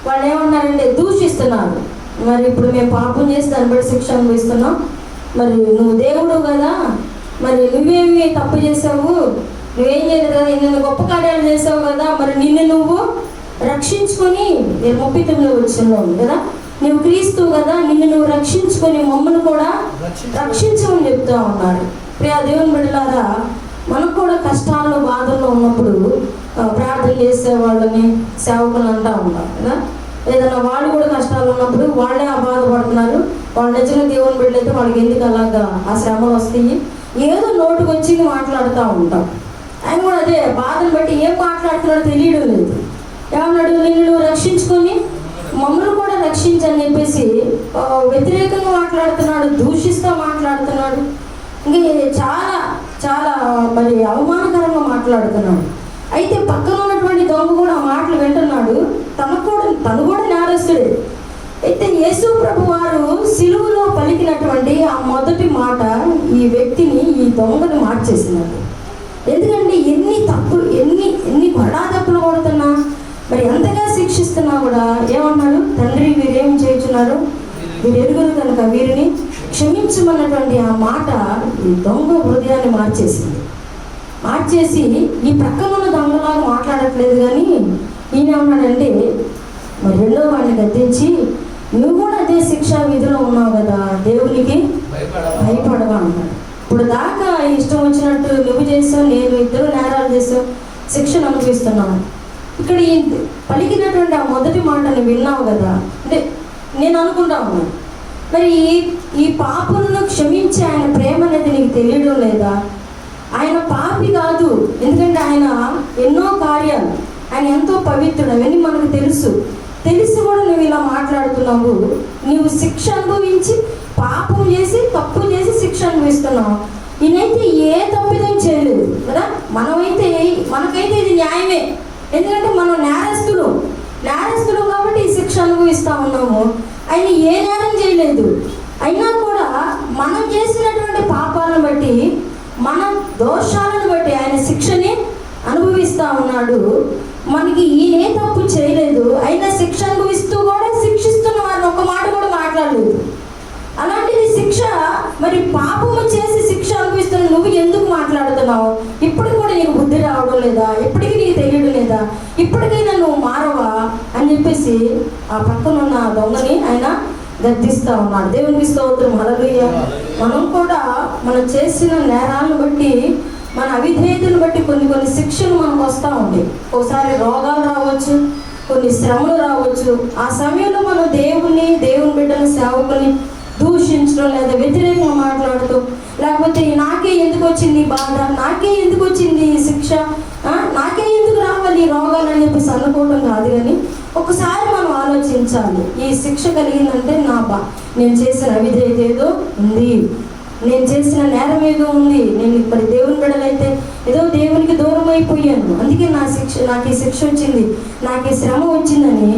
వాళ్ళు ఏమన్నారంటే దూషిస్తున్నారు. మరి ఇప్పుడు మేము పాపం చేసి దాన్ని బట్టి శిక్ష అనుభవిస్తున్నాం, మరి నువ్వు దేవుడు కదా, మరి నువ్వేమి తప్పు చేసావు, నువ్వేం చేయలేదు కదా, నిన్ను గొప్ప కార్యాలు చేసావు కదా, మరి నిన్ను నువ్వు రక్షించుకొని 39 వచ్చిన కదా, నువ్వు క్రీస్తు కదా, నిన్ను నువ్వు రక్షించుకొని మమ్మల్ని కూడా రక్షించమని చెప్తా ఉన్నారు. ప్రియా దేవుని బిడ్డలారా, మనకు కూడా కష్టాల్లో బాధల్లో ఉన్నప్పుడు ప్రార్థన చేసే వాళ్ళని సేవకులు అంటూ ఉంటారు కదా. ఏదైనా వాళ్ళు కూడా కష్టాలు ఉన్నప్పుడు వాళ్ళే ఆ బాధపడుతున్నారు, వాళ్ళు నిజంగా దేవుని బిడ్డలైతే వాళ్ళకి ఎందుకు అలాగా ఆ శ్రమలు వస్తాయి, ఏదో నోటుకు వచ్చింది మాట్లాడుతూ ఉంటాం. ఆయన కూడా అదే బాధను బట్టి ఏం మాట్లాడుతున్నాడో తెలియడం లేదు. ఏమన్నాడు, నిన్ను రక్షించుకొని మమ్మల్ని కూడా రక్షించని చెప్పేసి వ్యతిరేకంగా మాట్లాడుతున్నాడు, దూషిస్తూ మాట్లాడుతున్నాడు, ఇంకా చాలా చాలా మరి అవమానకరంగా మాట్లాడుతున్నాడు. అయితే పక్కన ఉన్నటువంటి దొంగ కూడా ఆ మాటలు వింటున్నాడు, తను కూడా నేరస్తుడే. అయితే యేసు ప్రభు వారు సిలువలో పలికినటువంటి ఆ మొదటి మాట ఈ వ్యక్తిని, ఈ దొంగని మార్చేసినాడు. ఎందుకంటే ఎన్ని బడా తప్పులు కొడుతున్నా, మరి ఎంతగా శిక్షిస్తున్నా కూడా ఏమన్నాడు, తండ్రి వీరేం చేస్తున్నారు, వీరు ఎరుగురు కనుక వీరిని క్షమించమన్నటువంటి ఆ మాట ఈ దొంగ హృదయాన్ని మార్చేసి ఈ ప్రక్కన ఉన్న దొంగలాగా మాట్లాడట్లేదు. కానీ ఈయన ఏమన్నాడంటే, మరి రెండో వాడిని గద్దించి, నువ్వు కూడా అదే శిక్షా విధిలో ఉన్నావు కదా, దేవునికి భయపడవా అన్నాడు. ఇప్పుడు దాకా ఇష్టం వచ్చినట్టు నువ్వు చేసావు, నేను ఇద్దరు నేరాలు చేసావు, శిక్షను అనుభవిస్తున్నాను. ఇక్కడ ఈ పలికినటువంటి ఆ మొదటి మాటను విన్నావు కదా, అంటే నేను అనుకుంటా ఉన్నాను, మరి ఈ పాపులను క్షమించి ఆయన ప్రేమ అనేది నీకు తెలియడం లేదా? ఆయన పాపి కాదు, ఎందుకంటే ఆయన ఎన్నో కార్యాలు, ఆయన ఎంతో పవిత్రుడు, అవన్నీ మనకు తెలిసి కూడా నువ్వు ఇలా మాట్లాడుతున్నావు. నువ్వు శిక్ష అనుభవించి పాపం చేసి తప్పు చేసి శిక్ష అనుభవిస్తున్నావు. ఈయనైతే ఏ తప్పిదం చేయలేదు కదా. మనకైతే ఇది న్యాయమే, ఎందుకంటే మనం నేరస్తులు కాబట్టి ఈ శిక్ష అనుభవిస్తూ ఉన్నాము. ఆయన ఏ నేరం చేయలేదు, అయినా కూడా మనం చేసినటువంటి పాపాలను బట్టి, మన దోషాలను బట్టి ఆయన శిక్షని అనుభవిస్తూ ఉన్నాడు. మనకి ఈయనే తప్పు చేయలేదు, అయినా శిక్ష అనుభవిస్తూ కూడా శిక్షిస్తున్న వారిని ఒక మాట కూడా మాట్లాడలేదు. అలాంటిది శిక్ష, మరి పాపము చేసి శిక్ష అనుభవిస్తున్న నువ్వు ఎందుకు మాట్లాడుతున్నావు? ఇప్పటికి కూడా నీకు బుద్ధి రావడం లేదా? ఇప్పటికీ నీకు తెలియడం లేదా? ఇప్పటికైనా నువ్వు మారవా అని చెప్పేసి ఆ పక్కన ఉన్న దొంగని ఆయన గద్దిస్తూ ఉన్నాడు. దేవునికి స్తోత్రం, హల్లెలూయా. మనం కూడా మనం చేసిన నేరాలను బట్టి, మన అవిధేయతను బట్టి కొన్ని శిక్షలు మనకు వస్తూ ఉంటాయి. ఒకసారి రోగాలు రావచ్చు, కొన్ని శ్రమలు రావచ్చు. ఆ సమయంలో మనం దేవుని బిడ్డల సేవకుని దూషించడం, లేదా వ్యతిరేకంగా మాట్లాడుతూ, లేకపోతే నాకే ఎందుకు వచ్చింది బాధ, నాకే ఎందుకు వచ్చింది ఈ శిక్ష, నాకే ఎందుకు రావాలి ఈ రోగాలు అని చెప్పేసి అనుకోవడం కాదు. కానీ ఒకసారి మనం ఆలోచించాలి, ఈ శిక్ష కలిగిందంటే నేను చేసిన అవిధేయత ఏదో ఉంది, నేను చేసిన నేరం ఏదో ఉంది, నేను మరి దేవుని బిడ్డలైతే ఏదో దేవునికి దూరం అయిపోయాను, అందుకే నాకు ఈ శిక్ష వచ్చింది, నాకు ఈ శ్రమ వచ్చిందని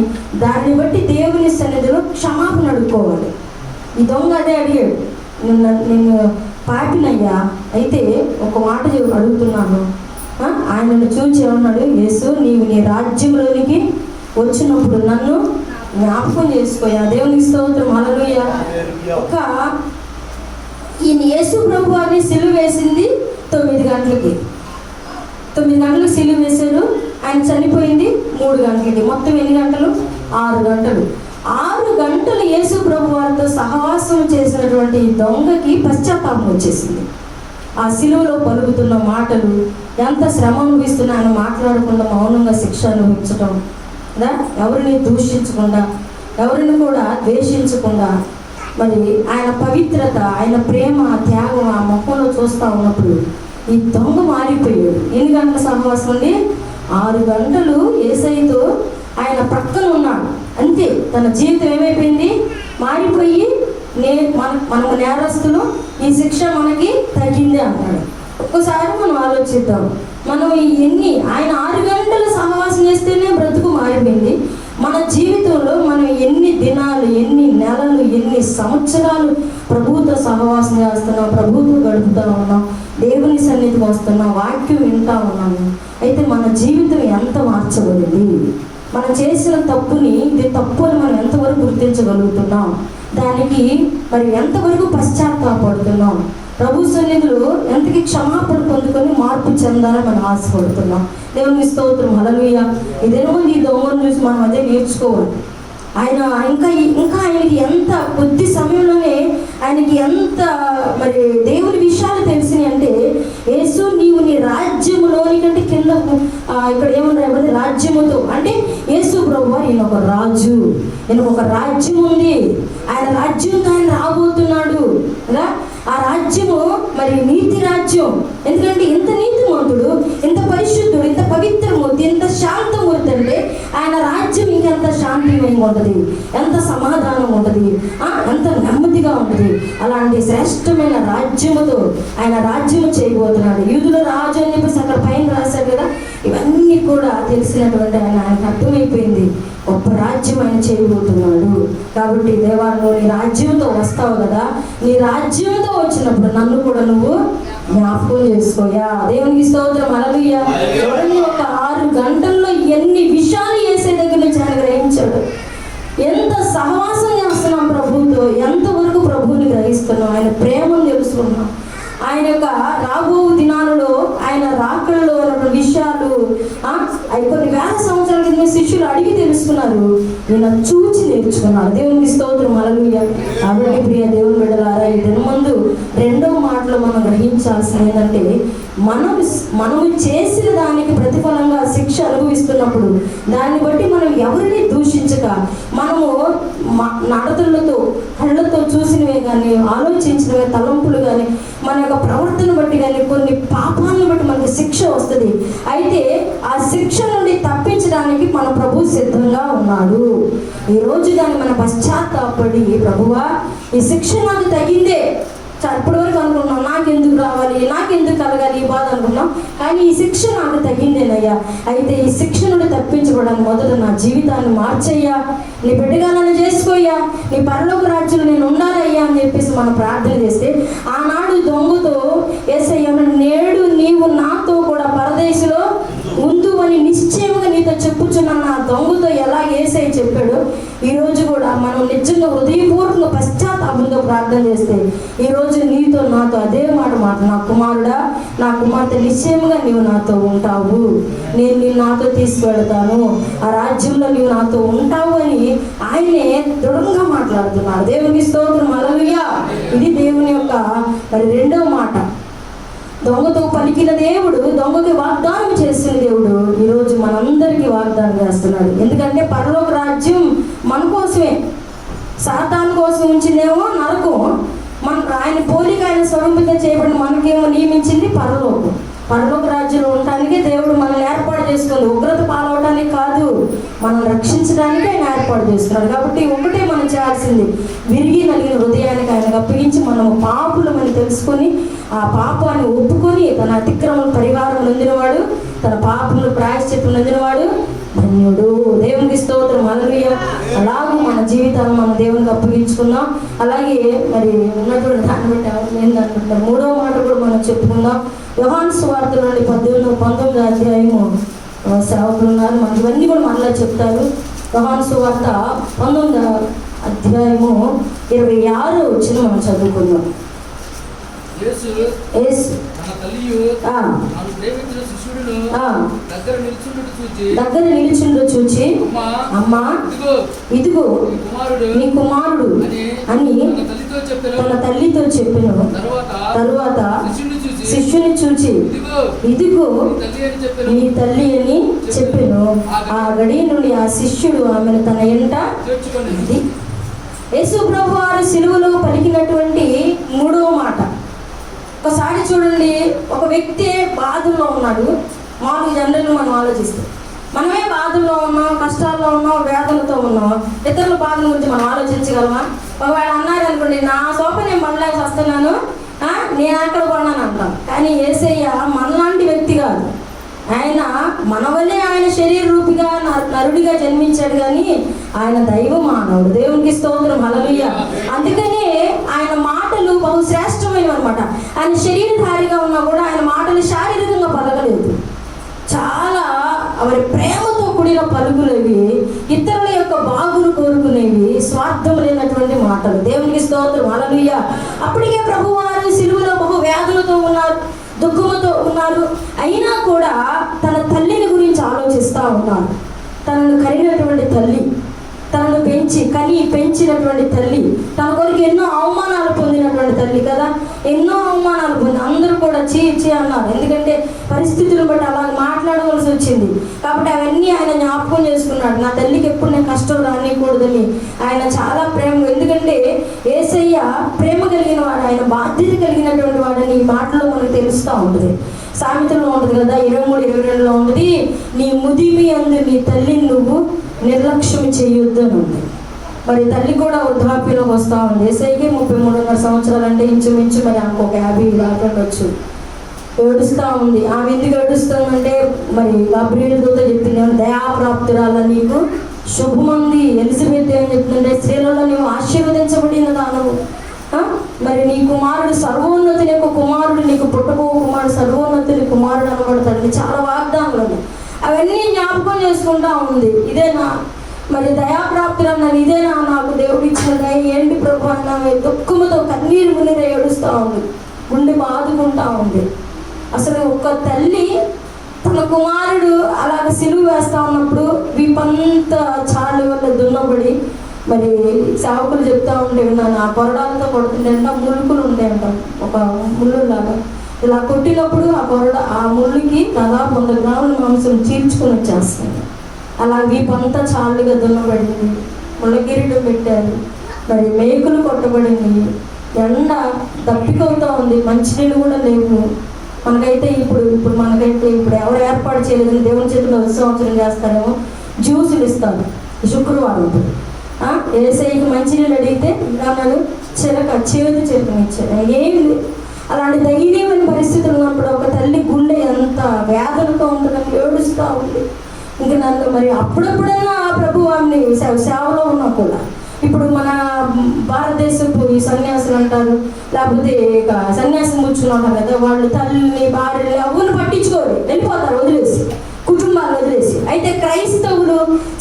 దాన్ని బట్టి దేవుని సన్నిధిలో క్షమాపణ అడుక్కోవాలి. ఈ దొంగ అదే అడిగాడు, నేను పాపినయ్యా, అయితే ఒక మాట అడుగుతున్నాను, ఆయనను చూచి ఏమన్నాడు, యేసు నీవు నీ రాజ్యంలోనికి వచ్చినప్పుడు నన్ను జ్ఞాపకం చేసుకోయా. దేవునికి స్తోత్రం, హల్లెలూయా. ఈయన యేసు ప్రభు వారిని సిలువ వేసింది 9 గంటలకి. 9 గంటలకు సిలువ వేశారు, ఆయన చనిపోయింది 3 గంటలకి. మొత్తం ఎన్ని గంటలు? 6 గంటలు. 6 గంటలు యేసు ప్రభు వారితో సహవాసం చేసినటువంటి ఈ దొంగకి పశ్చాత్తాపం వచ్చేసింది. ఆ సిలువలో పలుకుతున్న మాటలు, ఎంత శ్రమ అనుభవిస్తున్నా ఆయన మాట్లాడకుండా మౌనంగా శిక్ష అనుభవించడం, ఎవరిని దూషించకుండా, ఎవరిని కూడా ద్వేషించకుండా, మరి ఆయన పవిత్రత, ఆయన ప్రేమ, త్యాగం ఆ మొక్కలో చూస్తూ ఉన్నప్పుడు ఈ దొంగ మారిపోయాడు. ఎన్ని గంటల సహవాసం అండి? 6 గంటలు యేసయ్యతో ఆయన పక్కన ఉన్నాడు. అంతే, తన జీవితం ఏమైపోయింది? మారిపోయి మనము నేరస్తులు, ఈ శిక్ష మనకి తగ్గింది అన్నాడు. ఒక్కసారి మనం ఆలోచిద్దాం, మనం ఆయన 6 గంటలు సహవాసం చేస్తేనే బ్రతుకు మారిపోయింది. మన జీవితంలో మనం ఎన్ని దినాలు, ఎన్ని నెలలు, ఎన్ని సంవత్సరాలు ప్రభువుతో సహవాసం చేస్తున్నాం, ప్రభువుతో గడుపుతూ ఉన్నాం, దేవుని సన్నిధికి వస్తున్నాం, వాక్యం వింటూ ఉన్నాము. అయితే మన జీవితం ఎంత మార్చబడింది? మనం చేసిన తప్పుని ఇది తప్పు అని మనం ఎంతవరకు గుర్తించగలుగుతున్నాం? దానికి మరి ఎంతవరకు పశ్చాత్తాపడుతున్నాం? ప్రభు సన్నిధిలో ఎంతకి క్షమాపణ పొందుకొని మార్పు చెందాలని మనం ఆశపడుతున్నాం. దేవుని స్తోత్రం, హల్లెలూయా. ఇదేమో ఈ దొంగను చూసి మనం అదే నేర్చుకోవాలి. ఆయన ఇంకా ఆయనకి ఎంత కొద్ది సమయంలోనే ఆయనకి ఎంత మరి దేవుని విషయాలు తెలిసినాయి అంటే, యేసు నీవు నీ రాజ్యములోని కంటే కింద ఇక్కడ ఏమన్నా రాజ్యముతో అంటే యేసు ప్రభువు ఈయన ఒక రాజు, ఈయనకు ఒక రాజ్యం ఉంది, ఆయన రాజ్యంతో ఆయన రాబోతున్నాడు కదా. ఆ రాజ్యము మరి నీతి రాజ్యం. ఎందుకంటే ఇంత నీతిమంతుడు, ఇంత పరిశుద్ధుడు, ఇంత పవిత్రమూర్తి, ఇంత శాంతమూర్తి అంటే ఆయన రాజ్యం ఇంకెంత శాంతిమయంగా ఉంటుంది, ఎంత సమాధానం ఉంటుంది, ఎంత నెమ్మదిగా ఉంటుంది. అలాంటి శ్రేష్టమైన రాజ్యముతో ఆయన రాజ్యము చేయబోతున్నాడు. యూదుల రాజు అని చెప్పేసి అక్కడ పైన రాశాడు కదా. ఇవన్నీ కూడా తెలిసినటువంటి ఆయనకు అర్థమైపోయింది, గొప్ప రాజ్యం ఆయన చేయబోతున్నాడు. కాబట్టి దేవా, నువ్వు నీ రాజ్యంతో వస్తావు కదా, నీ రాజ్యంతో వచ్చినప్పుడు నన్ను కూడా నువ్వు జ్ఞాపకం చేసుకోయా. దేవునికి స్తోత్రం, హల్లెలూయా. ఒక 6 గంటల్లో ఎన్ని విషయాలు యేసయ్య దగ్గర నుంచి ఆయన గ్రహించాడు. ఎంత సహవాసం చేస్తున్నాం ప్రభువుతో, ఎంతవరకు ప్రభువుని గ్రహిస్తున్నాం, ఆయన ప్రేమను తెలుసుకున్నాం. ఆయన యొక్క రాబో దినాలలో ఆయన రాకడలో ఉన్నటువంటి విషయాలు కొన్ని వేల సంవత్సరాల కింద శిష్యులు అడిగి తెలుసుకున్నారు, ఈయన చూచి నేర్చుకున్నారు. దేవునికి స్తోత్రం, హల్లెలూయా. కాబట్టి ప్రియ దేవుని బిడ్డలారా, ఈ దినమందు 2వ మాటలో మనం గ్రహించాల్సింది ఏంటంటే, మనము చేసిన దానికి ప్రతిఫలంగా శిక్ష అనుభవిస్తున్నప్పుడు దాన్ని బట్టి మనం ఎవరిని దూషించక, మనము నడతలతో, కళ్ళతో చూసినవే కానీ, ఆలోచించినవే తలంపులు కానీ, మన యొక్క ప్రవర్తన బట్టి కానీ, కొన్ని పాపాలను బట్టి మనకు శిక్ష వస్తుంది. అయితే ఆ శిక్ష నుండి తప్పించడానికి మన ప్రభు సిద్ధంగా ఉన్నాడు. ఈరోజు దాన్ని మన పశ్చాత్తాపడి, ప్రభువా ఈ శిక్ష నాకు తగిందే, ఇప్పటి వరకు అనుకున్నాం నాకెందుకు రావాలి, నాకెందుకు కలగాలి ఈ బాధ అనుకున్నాం, కానీ ఈ శిక్ష నాకు తగ్గిందేనయ్యా. అయితే ఈ శిక్ష నుండి తప్పించుకోవడానికి మొదట నా జీవితాన్ని మార్చయ్యా, నీ బిడ్డగా నన్ను చేసుకోయ్యా, నీ పరలోక రాజ్యంలో నేను ఉండాలయ్యా అని చెప్పేసి మనం ప్రార్థన చేస్తే, ఆనాడు దొంగతో యేసయ్య నేడు నీవు నాతో కూడా పరదేశంలో ఉందు అని నిశ్చయంగా నీతో చెప్పుచున్నాను ఆ దొంగతో ఎలా యేసయ్య చెప్పాడు. ఈరోజు కూడా మనం నిజంగా హృదయపూర్వకంగా పశ్చాత్తాపంతో ప్రార్థన చేస్తే, ఈరోజు నీతో నాతో అదే మాట, నా కుమారుడా, నా కుమార్తె, నిశ్చయంగా నీవు నాతో ఉంటావు, నేను నాతో తీసుకువెళ్తాను, ఆ రాజ్యంలో నీవు నాతో ఉంటావు అని ఆయనే దృఢంగా మాట్లాడుతున్నారు. దేవునికి స్తోత్రం, హల్లెలూయా. ఇది దేవుని యొక్క మరి 2వ మాట. దొంగతో పలికిన దేవుడు దొంగకి వాగ్దానం చేసిన దేవుడు ఈరోజు మనందరికీ వాగ్దానం చేస్తున్నాడు. ఎందుకంటే పరలోక రాజ్యం మన కోసమే. సాతాను కోసం ఉంచిందేమో నరకం, ఆయన పోలిక ఆయన స్వరూపంగా చేయబడిన మనకేమో నియమించింది పరలోకం. పరలోక రాజ్యంలో ఉండటానికి దేవుడు మనల్ని ఏర్పాటు చేసుకుంది. ఉగ్రత పాలవడానికి కాదు, మనం రక్షించడానికి ఆయన ఏర్పాటు చేస్తున్నాడు. కాబట్టి ఒకటే మనం చేయాల్సింది, విరిగి నలిగిన హృదయానికి ఆయనకు అప్పగించి మనము పాపులమని తెలుసుకొని ఆ పాపాన్ని ఒప్పుకొని తన అతిక్రమం పరిహారం నొందినవాడు, తన పాపములు ప్రాయశ్చిత్తం నొందినవాడు ధన్యుడు. దేవునికి స్తోత్రం, హల్లెలూయా. అలాగే మన జీవితాలను మనం దేవునికి అప్పగించుకుందాం. అలాగే మరి ఉన్నటువంటి దాన్ని బట్టి ఎవరు ఏంటంటున్నారు, 3వ మాట కూడా మనం చెప్పుకుందాం. యోహాను సువార్త నుండి 19వ అధ్యాయము సేవకులు ఉన్నారు, మనకి ఇవన్నీ కూడా మళ్ళీ చెప్తారు. యోహాను సువార్త 19వ అధ్యాయము 26వ వచనం మనం చదువుకుందాం. దగ్గర నిలుచుండు చూచి, అమ్మా ఇదిగో నీ కుమారుడు అని తన తల్లితో చెప్పెను. తరువాత శిష్యుని చూచి, ఇదిగో నీ తల్లి అని చెప్పెను. ఆ గడియ నుండి ఆ శిష్యుడు ఆమెను తన ఎంట. యేసు ప్రభు వారు సిలువలో పలికినటువంటి 3వ మాట. ఒకసారి చూడండి, ఒక వ్యక్తి బాధల్లో ఉన్నాడు. మామూలు జనరల్గా మనం ఆలోచిస్తాం, మనమే బాధల్లో ఉన్నాం, కష్టాల్లో ఉన్నాం, వేదనతో ఉన్నాం, ఇతరుల బాధల గురించి మనం ఆలోచించగలమా? ఒకవేళ అన్నారు అనుకోండి, నా సోప నేను బండ్లాగా వస్తున్నాను, నేను అక్కడ కొన్నాను అంటాం. కానీ యేసయ్య మనలాంటి వ్యక్తి కాదు. ఆయన మన వల్లే ఆయన శరీర రూపిగా నరుడిగా జన్మించాడు, కానీ ఆయన దైవ మానవుడు. దేవునికి స్తోత్రం, హల్లెలూయా. అందుకనే ఆయన మాటలు బహుశ్రేష్టమైనవి అనమాట. ఆయన శరీరధారిగా ఉన్నా కూడా ఆయన మాటలు శారీరకంగా పలకలేదు, చాలా అవరి ప్రేమతో కూడిన పలుకులేవి, ఇతరుల యొక్క బాగును కోరుకునేవి, స్వార్థం లేనటువంటి మాటలు. దేవునికి స్తోత్రం, హల్లెలూయా. అప్పటికే ప్రభువారు సిలువలో బహు వ్యాధులతో ఉన్నారు, దుఃఖముతో ఉన్నారు. అయినా కూడా తన తల్లిని గురించి ఆలోచిస్తూ ఉన్నారు. తనను కరిగినటువంటి తల్లి, తనను పెంచినటువంటి తల్లి, తన కొరకు ఎన్నో అవమానాలు పొందినటువంటి తల్లి కదా, ఎన్నో అవమానాలు పొంది అందరూ కూడా చీ అన్నారు. ఎందుకంటే పరిస్థితులను బట్టి అలా మాట్లాడవలసి వచ్చింది. కాబట్టి అవన్నీ ఆయన జ్ఞాపకం చేసుకున్నాడు. నా తల్లికి ఎప్పుడు నేను కష్టం రానికూడదని ఆయన చాలా ప్రేమ. ఎందుకంటే యేసయ్య ప్రేమ కలిగిన వాడు, ఆయన బాధ్యత కలిగినటువంటి వాడని ఈ మాటలో మనకు తెలుస్తూ ఉంటుంది. సామెతలో ఉంటుంది కదా, 23-22లో ఉంటుంది, నీ ముదిమి అందు నీ తల్లిని నువ్వు నిర్లక్ష్యం చేయొద్దు అని ఉంది. మరి తల్లి కూడా వృద్ధాప్యంలోకి వస్తూ ఉంది. యేసయ్యకి 33.5 సంవత్సరాలు, అంటే ఇంచుమించు మరి ఆమెకు ఒక 50 దాకా ఉండొచ్చు. ఏడుస్తూ ఉంది. ఆమె ఎందుకు ఏడుస్తుందంటే మరి గబ్రియేలు దూత చెప్పింది, దయాప్రాప్తురాల నీకు శుభమంది. ఎలిజబెత్ ఏం చెప్తుందంటే, స్త్రీలలో నీవు ఆశీర్వదించబడిన దానవు, మరి నీ కుమారుడు సర్వోన్నతుని యొక్క కుమారుడు, నీకు పుట్టబో కుమారుడు సర్వోన్నతుని కుమారుడు అనబడతాడు. చాలా వాగ్దానాలు ఉన్నాయి. అవన్నీ జ్ఞాపకం చేసుకుంటా ఉంది. ఇదేనా మరి దయాప్రాప్తులన్నాను, ఇదేనా నాకు దేవుడు ఇచ్చిన దయ? ఏంటి ప్రభు అన్న దుఃఖముతో కన్నీరు మున్నీరు ఏడుస్తూ ఉంది, గుండె బాదుకుంటా ఉంది. అసలు ఒక తల్లి తన కుమారుడు అలాగ సిలువ వేస్తా ఉన్నప్పుడు వీపంతా చాలు వల్ల దున్నబడి, మరి సేవకులు చెప్తా ఉంటే విన్నాను, ఆ కొరడాలతో కొడుతుంటే ములుకులు ఉంటాయంట, ఒక ముళ్ళులాగా ఇలా కొట్టినప్పుడు ఆ ముళ్ళుకి దాదాపు 100 గ్రాముల మాంసం చీల్చుకొని వచ్చేస్తాయి. అలా వీపంతా చాలుగా దున్నబడింది, ముళ్ళ కిరీటం పెట్టారు, మరి మేకులు కొట్టబడింది, ఎండ దప్పికవుతూ ఉంది, మంచినీళ్ళు కూడా లేవు. మనకైతే ఇప్పుడు ఎవరు ఏర్పాటు చేయలేదని దేవుని చేతిలో సంవత్సరం చేస్తారేమో, జ్యూసులు ఇస్తారు శుక్రవారం. యేసయ్యకి మంచినీళ్ళు అడిగితే అన్నాడు చేదు చెరుకునిచ్చాడు. ఏమి అలాంటి ధైర్యమైన పరిస్థితులు ఉన్నప్పుడు ఒక తల్లి గుండె ఎంత వేదనతో ఉంటుందని ఏడుస్తూ ఉంది. ఇంక నన్ను మరి అప్పుడప్పుడైనా ప్రభు వారిని సేవలో ఉన్నా కూడా, ఇప్పుడు మన భారతదేశపు ఈ సన్యాసులు అంటారు, లేకపోతే ఇక సన్యాసం కూర్చున్నారు కదా, వాళ్ళు తల్లిని భార్యని ఎవరిని పట్టించుకోరు, వెళ్ళిపోతారు వదిలేసి, కుటుంబాలు వదిలేసి. అయితే క్రైస్తవులు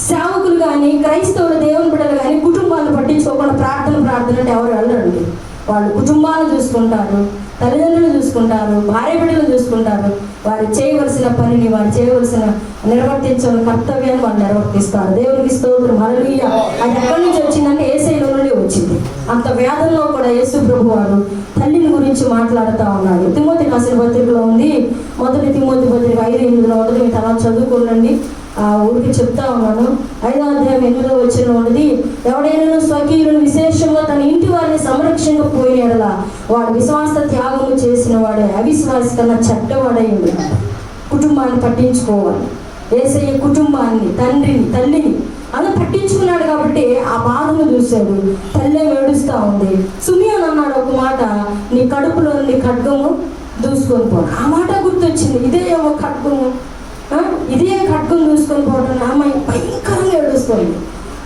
సేవకులు కానీ, క్రైస్తవులు దేవుని బిడ్డలు కానీ కుటుంబాలను పట్టించుకోకుండా ప్రార్థన అంటే ఎవరు వెళ్ళరండి. వాళ్ళు కుటుంబాలను చూసుకుంటారు, తల్లిదండ్రులు చూసుకుంటారు, భార్య బిడ్డలు చూసుకుంటారు. వారు చేయవలసిన పనిని, వారు చేయవలసిన నిర్వర్తించిన కర్తవ్యాన్ని వాళ్ళు నిర్వర్తిస్తారు. దేవునికి స్తోత్రం, హల్లెలూయా. అది ఎక్కడి నుంచి వచ్చిందంటే యేసయ్యలో నుండి వచ్చింది. అంత వేదంలో కూడా యేసు ప్రభు వారు తల్లిని గురించి మాట్లాడుతూ ఉన్నాడు. తిమోతి రాసిన పత్రికలో ఉంది, మొదటి తిమోతి పత్రిక 5:8 ఉంటుంది. మీ తర్వాత చదువుకోండి. ఊరికి చెప్తా ఉన్నాను. 5వ అధ్యాయం 8వ వచనంలో ఉన్నది, ఎవడైనా స్వకీయులను విశేషంగా తన ఇంటి వారిని సంరక్షణగా పోయిన ఎడల వాడు విశ్వాస త్యాగము చేసిన వాడే అవిశ్వాసి కన్నా చెడ్డవాడై ఉండాలి. కుటుంబాన్ని పట్టించుకోవాలి. యేసయ్య కుటుంబాన్ని, తండ్రిని, తల్లిని అలా పట్టించుకున్నాడు కాబట్టి ఆ బాధను చూశాడు. తల్లి ఏడుస్తూ ఉంది. సుమియోన్ అన్నాడు ఒక మాట, నీ కడుపులో నీ ఖడ్గము దూసుకొని పో. ఆ మాట గుర్తొచ్చింది. ఇదే ఏమో ఖడ్గము, ఇదే ఖడ్గం చూసుకొని పోవడం. అమ్మాయి భయంకరంగా ఏడుస్తుంది.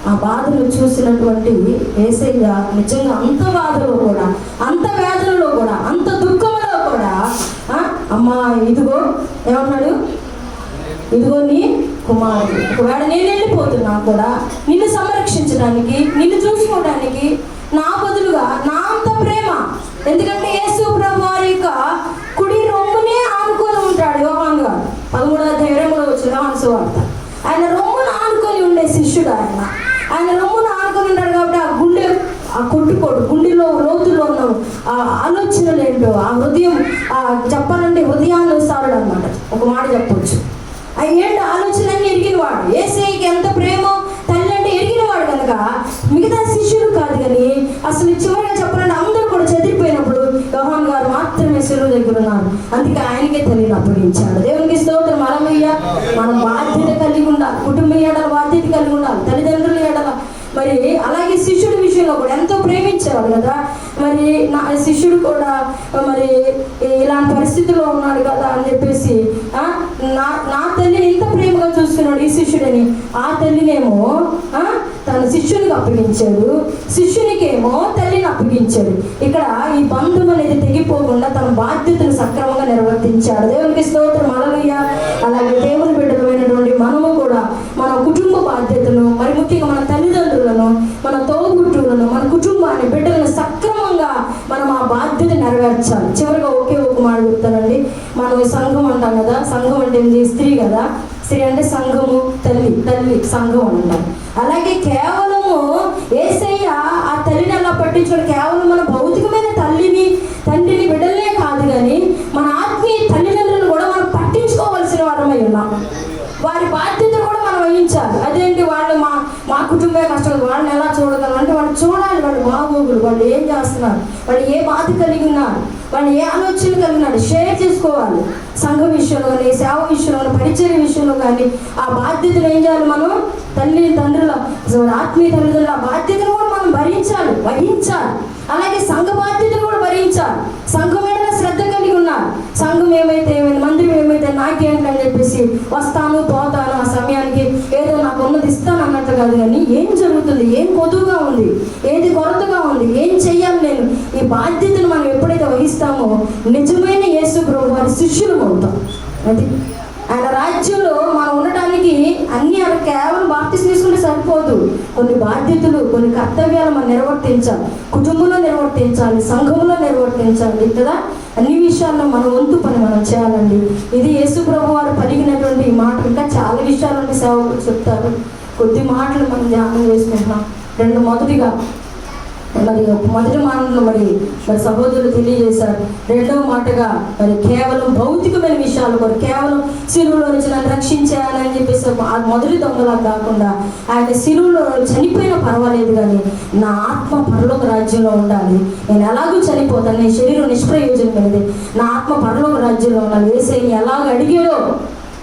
ఆ బాధను చూసినటువంటి యేసయ్య నిజంగా అంత బాధలో కూడా, అంత వేదనలో కూడా, అంత దుఃఖంలో కూడా అమ్మా ఇదిగో ఏమన్నాడు, ఇదిగో నీ కుమారుడు. ఒకవేళ నేను వెళ్ళిపోతున్నా కూడా నిన్ను సంరక్షించడానికి, నిన్ను చూసుకోవడానికి నా బదులుగా నా అంత ప్రేమ. ఎందుకంటే యేసు ప్రభు వారి యొక్క కుడి రొమ్మునే ఆనుకొని ఉంటాడు. యోహాను గారు 13వ అధ్యాయం 23వ వచనం యోహాను సువార్త. ఆయన రొమ్మును ఆనుకొని ఉండే శిష్యుడు. ఆయన రొమ్మును ఆనుకొని ఉంటాడు కాబట్టి ఆ గుండె కొట్టుకోడు. గుండెలో లోతులో ఉన్న ఆ ఆలోచనలు ఏంటో, ఆ హృదయం చెప్పాలంటే హృదయానుసారుడు అన్నమాట. ఒక మాట చెప్పొచ్చు. ఆ ఏంటి ఆలోచనలన్నీ ఎరిగినవాడు. యేసయ్యకి ఎంత ప్రేమో తల్లి అంటే ఎరిగినవాడు కనుక మిగతా శిష్యులు కాదు. కానీ అసలు చివరిగా చెప్పాలంటే అందరూ కూడా చెదిరిపోయినప్పుడు యోహాను గారు మాత్రమే శిలువ దగ్గర ఉన్నారు. అందుకే ఆయనకే తల్లిని అప్పగించాడు. దేవునికి స్తోత్రం, హల్లెలూయా. మనం బాధ్యత కలిగి ఉండాలి. కుటుంబం ఎడల బాధ్యత కలిగి ఉండాలి. తల్లిదండ్రుల ఎడల మరి అలాగే శిష్యుడి విషయంలో కూడా ఎంతో ప్రేమించేవాడు కదా. మరి నా శిష్యుడు కూడా మరి ఇలాంటి పరిస్థితిలో ఉన్నాడు కదా అని చెప్పేసి నా తల్లిని ఇంత ప్రేమగా చూస్తున్నాడు ఈ శిష్యుడిని. ఆ తల్లినేమో తన శిష్యునికి అప్పగించాడు, శిష్యునికేమో తల్లిని అప్పగించాడు. ఇక్కడ ఈ బంధం అనేది తెగిపోకుండా తన బాధ్యతను సక్రమంగా నిర్వర్తించాడు. దేవునికి స్తోత్రం, హల్లెలూయా. అలాగే దేవుని బిడ్డలమైనటువంటి మనము కూడా మన కుటుంబ బాధ్యతను, మరి ముఖ్యంగా మన తల్లిదండ్రులను, మన తోబుట్టువులను, మన కుటుంబాన్ని, బిడ్డలను సక్రమంగా మనం ఆ బాధ్యత నెరవేర్చాలి. చివరిగా ఒకే ఒక మాట చెప్తానండి. మనం సంఘం అంటాం కదా. సంఘం అంటే ఏంటి? స్త్రీ కదా. స్త్రీ అంటే సంఘము, తల్లి సంఘం అంటారు. అలాగే కేవలము యేసయ్య ఆ తల్లిని అలా పట్టించుకోవడం కేవలం మన భౌతికమైన తల్లిని, తండ్రిని, బిడ్డలనే కాదు, కానీ మన ఆత్మీయ తల్లిదండ్రులను కూడా మనం పట్టించుకోవాల్సిన వారమై ఉన్నాం. వారి బాధ్యతను కూడా మనం వహించాలి. అదేంటి, వాళ్ళు మా కుటుంబమే కష్టం, వాళ్ళని ఎలా చూడగలం అంటే వాళ్ళు చూడాలి. వాళ్ళు బాగోగులు, వాళ్ళు ఏం చేస్తున్నారు, వాళ్ళు ఏ బాధ కలిగి ఉన్నారు, వాళ్ళు ఏ ఆలోచన కలిగినాడు షేర్ చేసుకోవాలి. సంఘం విషయంలో కానీ, సేవ విషయంలో, పరిచర్య విషయంలో కానీ ఆ బాధ్యతను ఏం చేయాలి? మనం తల్లి తండ్రుల, ఆత్మీయ తల్లిదండ్రుల బాధ్యతను కూడా మనం వహించాలి. అలాగే సంఘ బాధ్యతను కూడా భరించాలి. సంఘం ఏదైనా శ్రద్ధ కలిగి ఉన్నారు. సంఘం ఏమైతే మందిరం ఏమైతే నాకేంటి అని చెప్పేసి వస్తాను పోతాను, ఆ సమయానికి ఏదో నాకు ఉన్నది ఇస్తాను అన్నట్టు కాదు. కానీ ఏం జరుగుతుంది, ఏం కొదువుగా ఉంది, ఏది కొరతగా ఉంది, ఏం చెయ్యాలి నేను, ఈ బాధ్యతను మనం ఎప్పుడైతే వహిస్తామో నిజమైన యేసు ప్రభు వారి శిష్యులు అవుతాం. అది ఆయన రాజ్యంలో మనం ఉండటానికి అన్ని కేవలం బాప్తిసం తీసుకుంటే సరిపోదు. కొన్ని బాధ్యతలు, కొన్ని కర్తవ్యాలు మనం నిర్వర్తించాలి. కుటుంబంలో నిర్వర్తించాలి, సంఘంలో నిర్వర్తించాలి కదా. అన్ని విషయాల్లో మన వంతు పని మనం చేయాలండి. ఇది యేసు ప్రభు వారు పలికినటువంటి ఈ మాట. ఇంకా చాలా విషయాలంటే సేవకులు చెప్తారు. కొద్ది మాటలు మనం ధ్యానం చేసుకుంటున్నాం. మొదటిగా మొదటి మాటలు మరి సహోదరులు తెలియజేశారు. రెండవ మాటగా మరి కేవలం భౌతికమైన విషయాలు కూడా, కేవలం సిలువలో నుంచి నన్ను రక్షించాలని చెప్పేసి ఆ మొదటి దొంగలా కాకుండా ఆయన సిలువలో చనిపోయినా పర్వాలేదు, కానీ నా ఆత్మ పరలోక రాజ్యంలో ఉండాలి. నేను ఎలాగూ చనిపోతాను, నీ శరీరం నిష్ప్రయోజనమైనది, నా ఆత్మ పరలోక రాజ్యంలో ఉండాలి. యేసయ్యని ఎలాగ అడిగాడో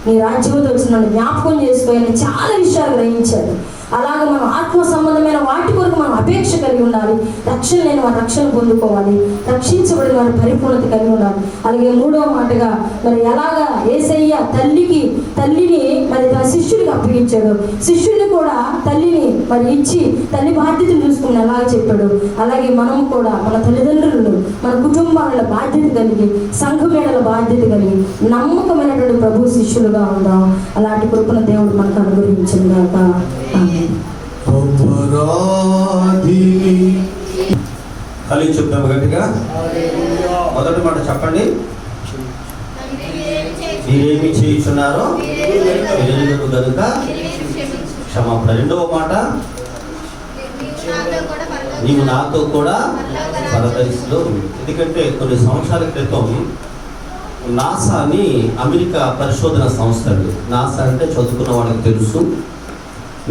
నీ రాజ్యంతో వచ్చి నన్ను జ్ఞాపకం చేసుకోవాలని చాలా విషయాలు గ్రహించాడు. అలాగే మనం ఆత్మ సంబంధమైన వాటి కొరకు మనం అపేక్ష కలిగి ఉండాలి. రక్షణ లేని వారి రక్షణ పొందుకోవాలి, రక్షించబడిన వారి పరిపూర్ణత కలిగి ఉండాలి. అలాగే మూడవ మాటగా మరి ఎలాగా యేసయ్య తల్లిని మరి తన శిష్యుడికి అప్పగించాడు, శిష్యుడిని కూడా తల్లిని మరి ఇచ్చి తల్లి బాధ్యతను చూసుకుని ఎలాగ చెప్పాడు. అలాగే మనం కూడా మన తల్లిదండ్రులను, మన కుటుంబాల బాధ్యత కలిగి, సంఘమేళల బాధ్యత కలిగి నమ్మకమైనటువంటి ప్రభు శిష్యులుగా ఉందాం. అలాంటి కృపను దేవుడు మనకు అనుగ్రహించింది కాక. కలిగి చెప్తాము గట్టిగా. మొదటి మాట చెప్పండి. మీరేమి చేయుచున్నారో ఎరుగరు గనుక క్షమాపణ. రెండవ మాట, నీవు నాతో కూడా పరదైస్లో ఉంది. ఎందుకంటే కొన్ని సంవత్సరాల క్రితం నాసా అని అమెరికా పరిశోధన సంస్థ అండి. నాసా అంటే చదువుకున్న వాళ్ళకి తెలుసు,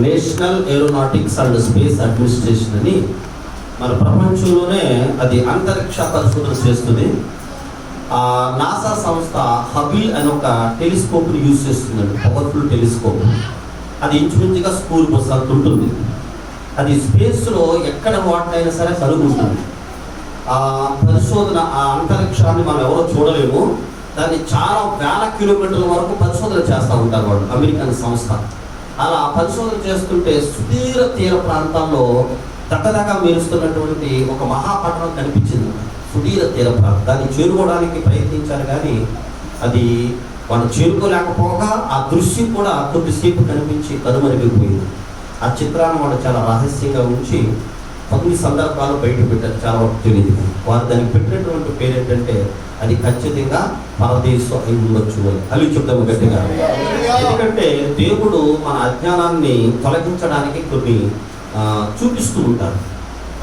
national aeronautics and space administration అని మన ప్రపంచంలోనే అది అంతరిక్ష పరిశోధన చేస్తుంది. ఆ నాసా సంస్థ హబిల్ అని ఒక టెలిస్కోప్ని యూజ్ చేస్తుందండి, పవర్ఫుల్ టెలిస్కోప్. అది ఇంచుమించుగా స్కూల్ బస్ అంత ఉంటుంది. అది స్పేస్లో ఎక్కడ వాటినైనా సరే కనుగొంటుంది. ఆ పరిశోధన, ఆ అంతరిక్షాన్ని మనం ఎవరో చూడలేము, దాన్ని చాలా వేల కిలోమీటర్ల వరకు పరిశోధన చేస్తూ ఉంటారు వాళ్ళు, అమెరికన్ సంస్థ. అలా పరిశోధన చేస్తుంటే సుదీర తీర ప్రాంతాల్లో దట్టదగా మెరుస్తున్నటువంటి ఒక మహాపట్టణం కనిపించింది. సుదీర తీర ప్రాంతం, దాన్ని చేరుకోవడానికి ప్రయత్నించారు కానీ అది వాళ్ళు చేరుకోలేకపోగా ఆ దృశ్యం కూడా కొద్దిసేపు కనిపించి కనుమరిగిపోయింది. ఆ చిత్రాన్ని వాళ్ళు చాలా రహస్యంగా ఉంచి కొన్ని సందర్భాలు బయట పెట్టారు, చాలా వరకు తెలియదు. వారు దానికి పెట్టినటువంటి పేరు ఏంటంటే అది ఖచ్చితంగా పరదేశం అయి ఉండొచ్చు అని. అవి చెప్తాము గట్టిగా. ఎందుకంటే దేవుడు మన అజ్ఞానాన్ని తొలగించడానికి కొన్ని చూపిస్తూ ఉంటారు.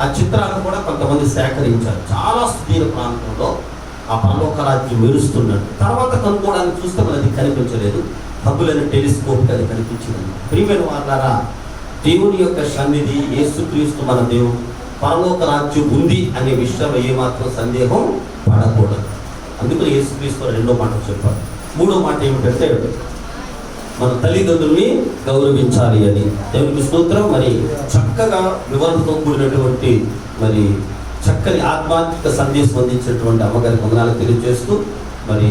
ఆ చిత్రాలను కూడా కొంతమంది సేకరించారు. చాలా సుదీర ప్రాంతంలో ఆ పరలోక రాజ్యం మెరుస్తున్నట్టు. తర్వాత కనుక్కోవడానికి చూస్తే మనది కనిపించలేదు. హబ్బులైన టెలిస్కోప్కి అది కనిపించింది. ప్రియమైన వారులారా, దేవుని యొక్క సన్నిధి, యేసుక్రీస్తు మన దేవుడు, పరలోక రాజ్యం ఉంది అనే విషయంలో ఏమాత్రం సందేహం పడకూడదు. అందుకని యేసుక్రీస్తు రెండో మాట చెప్పారు. మూడో మాట ఏమిటంటే మన తల్లిదండ్రుల్ని గౌరవించాలి అని. దేవునికి స్తోత్రం. మరి చక్కగా వివరణతో కూడినటువంటి మరి చక్కని ఆధ్యాత్మిక సందేశం అందించినటువంటి అమ్మగారి వందనాలు తెలియజేస్తూ, మరి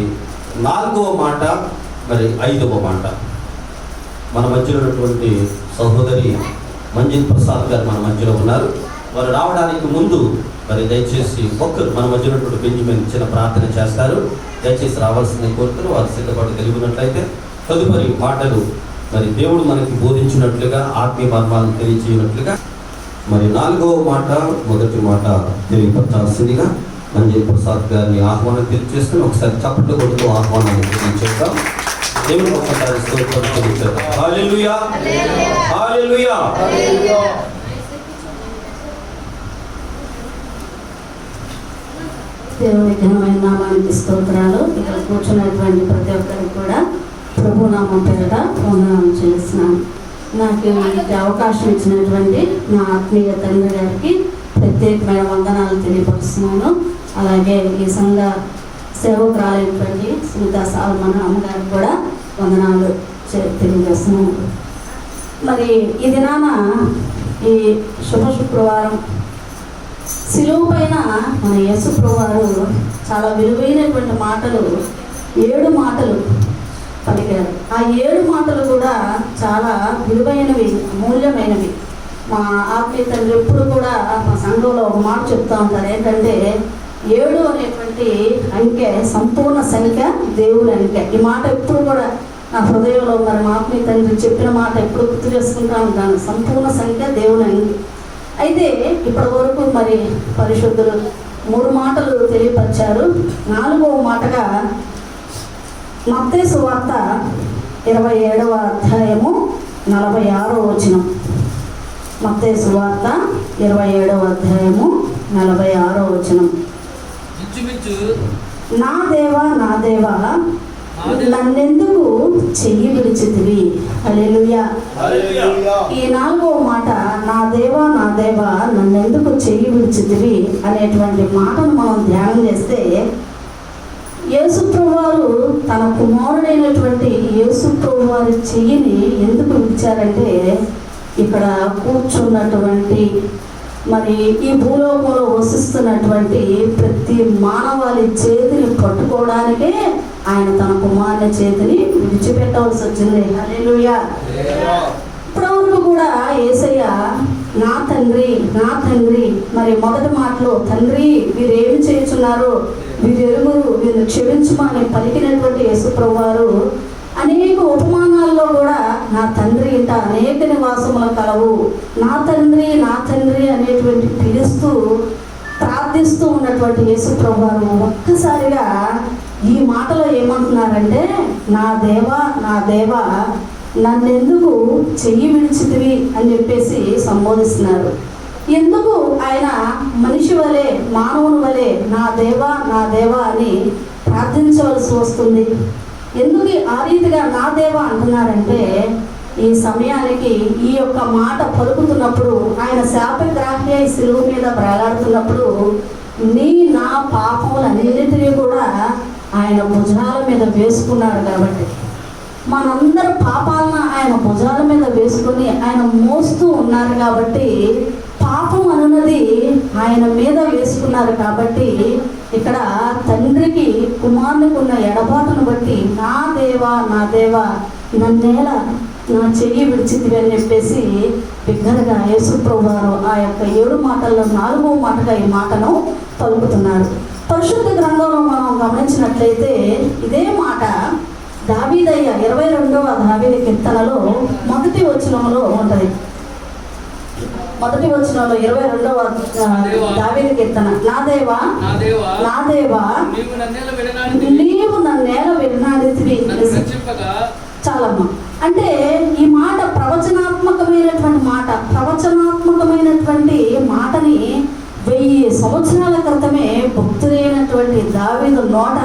4వ మాట, మరి 5వ మాట, మన మధ్యలో ఉన్నటువంటి సహోదరి మంజిల్ ప్రసాద్ గారు మన మధ్యలో ఉన్నారు. వారు రావడానికి ముందు మరి దయచేసి ఒక్కరు మన మధ్య ఉన్నటువంటి బెంజమిన్ చిన్న ప్రార్థన చేస్తారు. దయచేసి రావాల్సిందని కోరుతున్నారు. వారు సిద్ధపాటు కలిగి ఉన్నట్లయితే తదుపరి మాటలు మరి దేవుడు మనకి బోధించినట్లుగా, ఆత్మీయ మర్మాలను తెలియజేయనట్లుగా మరి 4వ మాట, మొదటి మాట తెలియపరచాల్సిందిగా మంజిల్ ప్రసాద్ గారిని ఆహ్వానం తెలియజేస్తూ ఒకసారి చప్పట్లు కొడుతూ ఆహ్వానాన్ని తెలియజేద్దాం. దేవుడు ఒకసారి స్తోత్రం తెలియజేద్దాం. హల్లెలూయా, హల్లెలూయా. దేవుని ఘనమైన నామానికి స్తోత్రాలు. ఇక్కడ కూర్చున్నటువంటి ప్రతి ఒక్కరికి కూడా ప్రభు నామం పేరట వందనాలు చేస్తున్నాను. నాకు ఈ అవకాశం ఇచ్చినటువంటి నా ఆత్మీయ తండ్రి గారికి ప్రత్యేకమైన వందనాలు తెలియపరుస్తున్నాను. అలాగే ఈ సంఘ సేవకురాలైనటువంటి సునీత సాల్మన్ అమ్మగారికి కూడా వందనాలు తెలియజేస్తున్నాను. మరి ఈ దినాన ఈ శుక్రవారం శిలువ పైన మన యేసు ప్రభువారు చాలా విలువైనటువంటి మాటలు, 7 మాటలు పలికారు. ఆ 7 మాటలు కూడా చాలా విలువైనవి, అమూల్యమైనవి. మా ఆత్మీయ తండ్రి ఎప్పుడు కూడా మా సంఘంలో ఒక మాట చెప్తూ ఉంటారు. ఏంటంటే 7 అనేటువంటి అంకె సంపూర్ణ సంఖ్య, దేవుని అంకె. ఈ మాట ఎప్పుడు కూడా నా హృదయంలో మరి మా ఆత్మీయ తండ్రి చెప్పిన మాట ఎప్పుడు గుర్తు చేసుకుంటూ ఉంటాను. సంపూర్ణ సంఖ్య, దేవుని అంకె. అయితే ఇప్పటి వరకు మరి పరిశుద్ధులు 3 మాటలు తెలియపరిచారు. 4వ మాటగా మత్తయి సువార్త 27వ అధ్యాయము 46వ వచనం. మత్తయి సువార్త 27వ అధ్యాయము 46వ వచనం. నా దేవా, నా దేవా, నన్నెందుకు చెయ్యి విడిచితివి? హల్లెలూయా. ఈ 4వ మాట, నా దేవా, నా దేవా, నన్నెందుకు చెయ్యి విడిచితివి అనేటువంటి మాటను మనం ధ్యానం చేస్తే, యేసు ప్రభువారు తన కుమారుడైనటువంటి యేసు ప్రభువారి చెయ్యిని ఎందుకు విడిచారంటే, ఇక్కడ కూర్చున్నటువంటి మరి ఈ భూలోకంలో వసిస్తున్నటువంటి ప్రతి మానవాళి చేతిని పట్టుకోవడానికే ఆయన తన కుమారుని చేతిని విడిచిపెట్టవలసి వచ్చింది. హల్లెలూయా. ఇప్పటివరకు కూడా యేసయ్య నా తండ్రి, నా తండ్రి, మరి మొదటి మాటలో తండ్రి వీరేమి చేస్తున్నారు, వీరు ఎరుగురు, వీరిని క్షమించమని పలికినటువంటి యేసు ప్రభువారు అనేక ఉపమానాల్లో కూడా నా తండ్రి ఇంట అనేక నివాసములు కలవు, నా తండ్రి, నా తండ్రి అనేటువంటి పిలుస్తూ ప్రార్థన ప్రార్థిస్తూ ఉన్నటువంటి యేసుప్రభు వారు ఒక్కసారిగా ఈ మాటలో ఏమంటున్నారంటే, నా దేవా నా దేవా నన్నెందుకు చెయ్యి విడిచితివి అని చెప్పేసి సంబోధిస్తున్నారు. ఎందుకు ఆయన మనిషి వలె మానవుని వలె నా దేవా అని ప్రార్థించవలసి వస్తుంది? ఎందుకు ఆ రీతిగా నా దేవా అంటున్నారంటే, ఈ సమయానికి ఈ యొక్క మాట పలుకుతున్నప్పుడు ఆయన శాపగ్రాహ్య శిలువ మీద వేలాడుతున్నప్పుడు నా పాపములన్నిటినీ కూడా ఆయన భుజాల మీద వేసుకున్నాడు. కాబట్టి మనందరి పాపాలను ఆయన భుజాల మీద వేసుకొని ఆయన మోస్తూ ఉన్నారు. కాబట్టి పాపం అనున్నది ఆయన మీద వేసుకున్నారు. కాబట్టి ఇక్కడ తండ్రికి కుమారునికి ఉన్న ఎడబాటును బట్టి నా దేవా నన్నేలా నా చెయ్యి విడిచితివి అని చెప్పేసి బిగ్గరగా యేసుప్రభు వారు ఆ యొక్క 7 మాటల్లో 4వ మాటగా ఈ మాటను పలుకుతున్నారు. పరిశుద్ధ గ్రంథంలో మనం గమనించినట్లయితే ఇదే మాట దావీదయ్య 22వ దావీదు కీర్తనలో మొదటి వచనంలో ఉంటుంది. మొదటి వచనంలో 22వ దావీదు కీర్తన, నా దేవా నీవు నన్నేల విడనాడితివి. చాలమ్మా. అంటే ఈ మాట ప్రవచనాత్మకమైనటువంటి మాటని 1000 సంవత్సరాల క్రితమే భక్తులైనటువంటి దావీదు నోట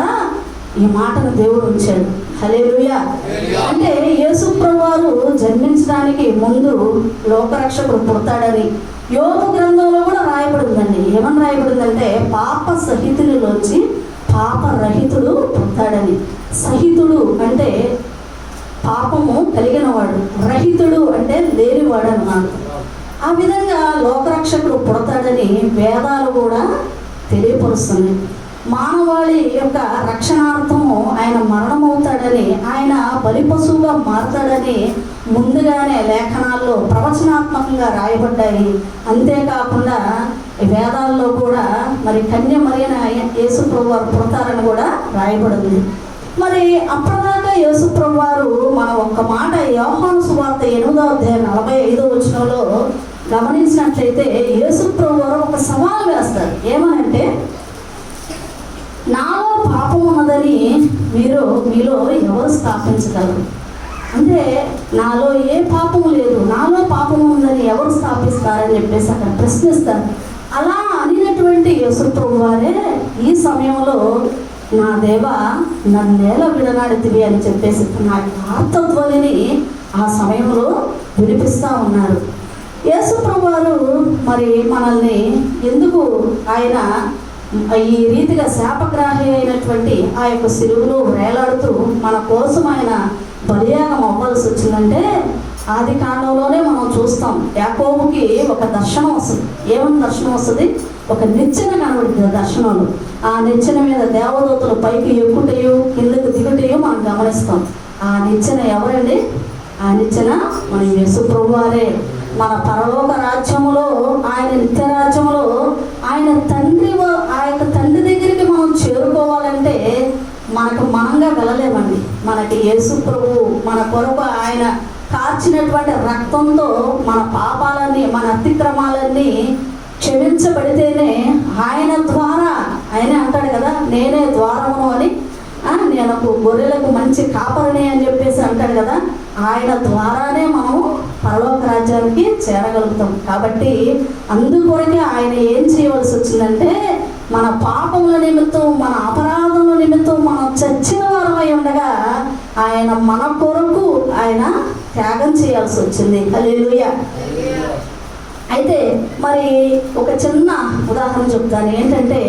ఈ మాటను దేవుడు ఉంచాడు. హల్లెలూయా. అంటే యేసుప్రభు వారు జన్మించడానికి ముందు లోకరక్షకుడు పుడతాడని యోబు గ్రంథంలో కూడా రాయబడిందండి. ఏమని రాయబడిందంటే, పాప సహితునిలోంచి పాపరహితుడు పుడతాడని. సహితుడు అంటే పాపము కలిగిన వాడు, రహితుడు అంటే లేనివాడు అన్నమాట. ఆ విధంగా లోకరక్షకుడు పుడతాడని వేదాలు కూడా తెలియపరుస్తుంది. మానవాళి యొక్క రక్షణార్థము ఆయన మరణమవుతాడని, ఆయన బలిపశువుగా మారుతాడని ముందుగానే లేఖనాల్లో ప్రవచనాత్మకంగా రాయబడ్డాయి. అంతేకాకుండా వేదాల్లో కూడా మరి కన్య మరియన యేసుప్రభు వారు పుడతారని కూడా రాయబడింది. మరి అప్పటిదాకా యేసుప్రభు వారు మనం ఒక్క మాట యోహాను సువార్త 8వ అధ్యాయం 45వ వచనంలో గమనించినట్లయితే యేసుప్రభు వారు ఒక సవాల్ వేస్తారు. ఏమనంటే, నాలో పాపం ఉన్నదని మీలో ఎవరు స్థాపించగలరు? అంటే నాలో ఏ పాపము లేదు, నాలో పాపము ఉందని ఎవరు స్థాపిస్తారని చెప్పేసి అక్కడ ప్రశ్నిస్తారు. అలా అనినటువంటి యేసుప్రభు వారే ఈ సమయంలో నా దేవా నన్నేల విడనాడితివి అని చెప్పేసి నా ఆర్తధ్వనిని ఆ సమయంలో వినిపిస్తూ ఉన్నారు. యేసుప్రభు వారు మరి మనల్ని ఎందుకు ఆయన ఈ రీతిగా శాపగ్రాహి అయినటువంటి ఆ యొక్క శిలువలో వేలాడుతూ మన కోసం ఆయన బలియాగం అవ్వాల్సి వచ్చిందంటే, ఆది కాండంలోనే మనం చూస్తాం. యాకోబుకి ఒక దర్శనం వస్తుంది. ఏమని దర్శనం వస్తుంది? ఒక నిచ్చెన కనబడుతుంది దర్శనంలో. ఆ నిచ్చెన మీద దేవదూతలు పైకి ఎక్కుటయో కిందకు దిగుటయో మనం గమనిస్తాం. ఆ నిచ్చెన ఎవరండి? ఆ నిచ్చెన మన యేసుప్రభు వారే. మన పరలోక రాజ్యములో, ఆయన నిత్య రాజ్యములో ఆయన ఆ యొక్క తండ్రి దగ్గరికి మనం చేరుకోవాలంటే మనకు మనంగా వెళ్ళలేమండి. మనకి యేసుప్రభు మన కొరకు ఆయన కార్చినటువంటి రక్తంతో మన పాపాలన్నీ, మన అతిక్రమాలన్నీ క్షమించబడితేనే ఆయన ద్వారా, ఆయన అంటాడు కదా, నేనే ద్వారమును అని, నేను గొర్రెలకు మంచి కాపరిని అని చెప్పేసి అంటాడు కదా, ఆయన ద్వారానే మనం పరలోక రాజ్యానికి చేరగలుగుతాం. కాబట్టి అందుకొరకే ఆయన ఏం చేయవలసి వచ్చిందంటే, మన పాపముల నిమిత్తం, మన అపరాధముల నిమిత్తం మనం చచ్చిన వారమై ఉండగా ఆయన మన కొరకు ఆయన త్యాగం చేయాల్సి వచ్చింది. హల్లెలూయా. అయితే మరి ఒక చిన్న ఉదాహరణ చెప్తాను. ఏంటంటే,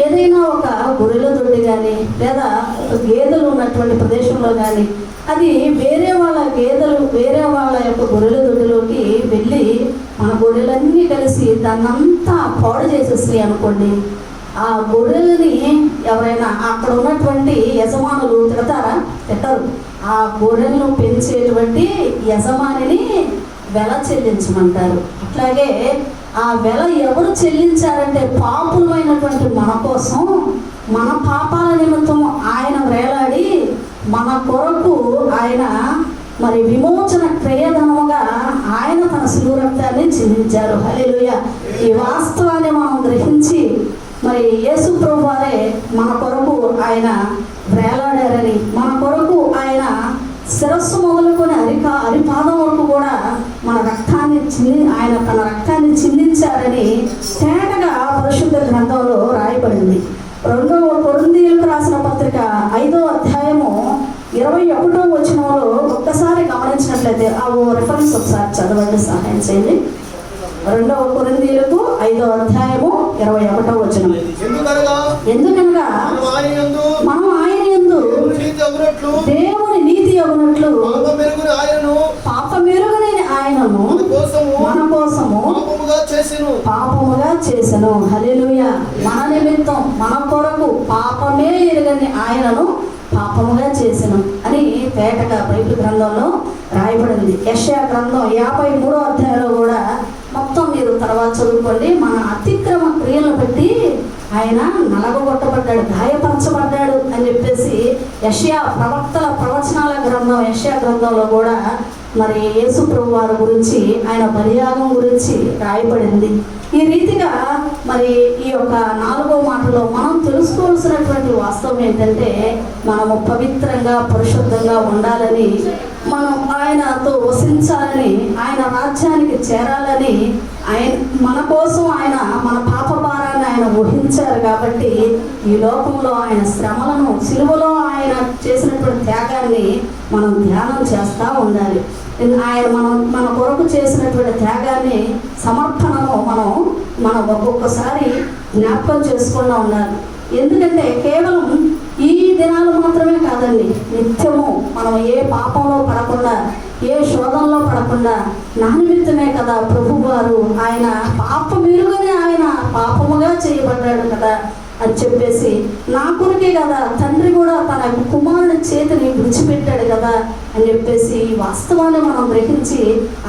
ఏదైనా ఒక గొర్రెల దొడ్డి కానీ లేదా ఒక గేదెలు ఉన్నటువంటి ప్రదేశంలో కానీ అది వేరే వాళ్ళ యొక్క గొర్రెల దొడ్డిలోకి వెళ్ళి మన గొర్రెలన్నీ కలిసి దాన్నంతా పాడు చేసేసి అనుకోండి, ఆ గొర్రెలని ఎవరైనా అక్కడ ఉన్నటువంటి యజమానులు తిడతారా? తిట్టరు. ఆ గొర్రెలను పెంచేటువంటి యజమానిని వెల చెల్లించమంటారు. అట్లాగే ఆ వెల ఎవరు చెల్లించారంటే, పాపులమైనటువంటి మన కోసం, మన పాపాల నిమిత్తం ఆయన వేలాడి మన కొరకు ఆయన మరి విమోచన క్రయధనముగా ఆయన తన శిలువ రక్తాన్ని చెల్లించారు. హల్లెలూయా. ఈ వాస్తవాన్ని మనం గ్రహించి మరి యేసు ప్రభు వారే మన కొరకు ఆయన వేలాడారని, మన కొరకు ఆయన శిరస్సు మొదలుకొని అరిపాదం వరకు కూడా మన ఆయన తన రక్తాన్ని చిందించారని తేటగా పరిశుద్ధ గ్రంథంలో రాయబడింది. 2వ కొరింథీయులకు రాసిన పత్రిక 5వ అధ్యాయము 21వ వచనంలో ఒక్కసారి గమనించినట్లయితే ఆ రిఫరెన్స్ ఒకసారి చదవండి, సహాయం చేయండి. 2వ కొరింథీయులకు 5వ అధ్యాయము 21వ వచనం. ఎందుకనగా మనం ఆయన యందు దేవుని నీతి అగునట్లు పాపమెరుగని ఆయనను మన కోసము పాపముగా చేసెను. హల్లెలూయా. మన నిమిత్తం మన కొరకు పాపమే ఎరుగని ఆయనను పాపముగా చేసెను అని తేటగా బైబిల్ గ్రంథంలో రాయబడింది. యెషయా గ్రంథం 53వ అధ్యాయంలో కూడా మొత్తం మీరు తర్వాత చదువుకోండి. మన అతిక్రమ క్రియలను బట్టి ఆయన నలగొట్టబడ్డాడు, గాయపరచబడ్డాడు అని చెప్పేసి యెషయా ప్రవక్తల ప్రవచనాల గ్రంథం యెషయా గ్రంథంలో కూడా మరి యేసు ప్రభు వారి గురించి, ఆయన బలియాగం గురించి రాయబడింది. ఈ రీతిగా మరి ఈ యొక్క 4వ మాటలో మనం తెలుసుకోవాల్సినటువంటి వాస్తవం ఏంటంటే, మనము పవిత్రంగా పరిశుద్ధంగా ఉండాలని, మనం ఆయనతో వసించాలని, ఆయన రాజ్యానికి చేరాలని, మన కోసం ఆయన మన పాప భారాన్ని ఆయన వహించారు. కాబట్టి ఈ లోకంలో ఆయన శ్రమలను, సిలువలో ఆయన చేసినటువంటి త్యాగాన్ని మనం ధ్యానం చేస్తూ ఉండాలి. ఆయన మన కొరకు చేసినటువంటి త్యాగాన్ని, సమర్పణను మనం ఒక్కొక్కసారి జ్ఞాపకం చేసుకుంటూ ఉండాలి. ఎందుకంటే కేవలం ఈ దినాలు మాత్రమే కాదండి, నిత్యము మనం ఏ పాపంలో పడకుండా, ఏ శోధనలో పడకుండా నా నిమిత్తమే కదా ప్రభువారు ఆయన పాపమెరుగని ఆయన పాపముగా చేయబడ్డాడు కదా అని చెప్పేసి, నా కొరకే కదా తండ్రి కూడా తన కుమారుడి చేతిని విడిచిపెట్టాడు కదా అని చెప్పేసి వాస్తవాన్ని మనం గ్రహించి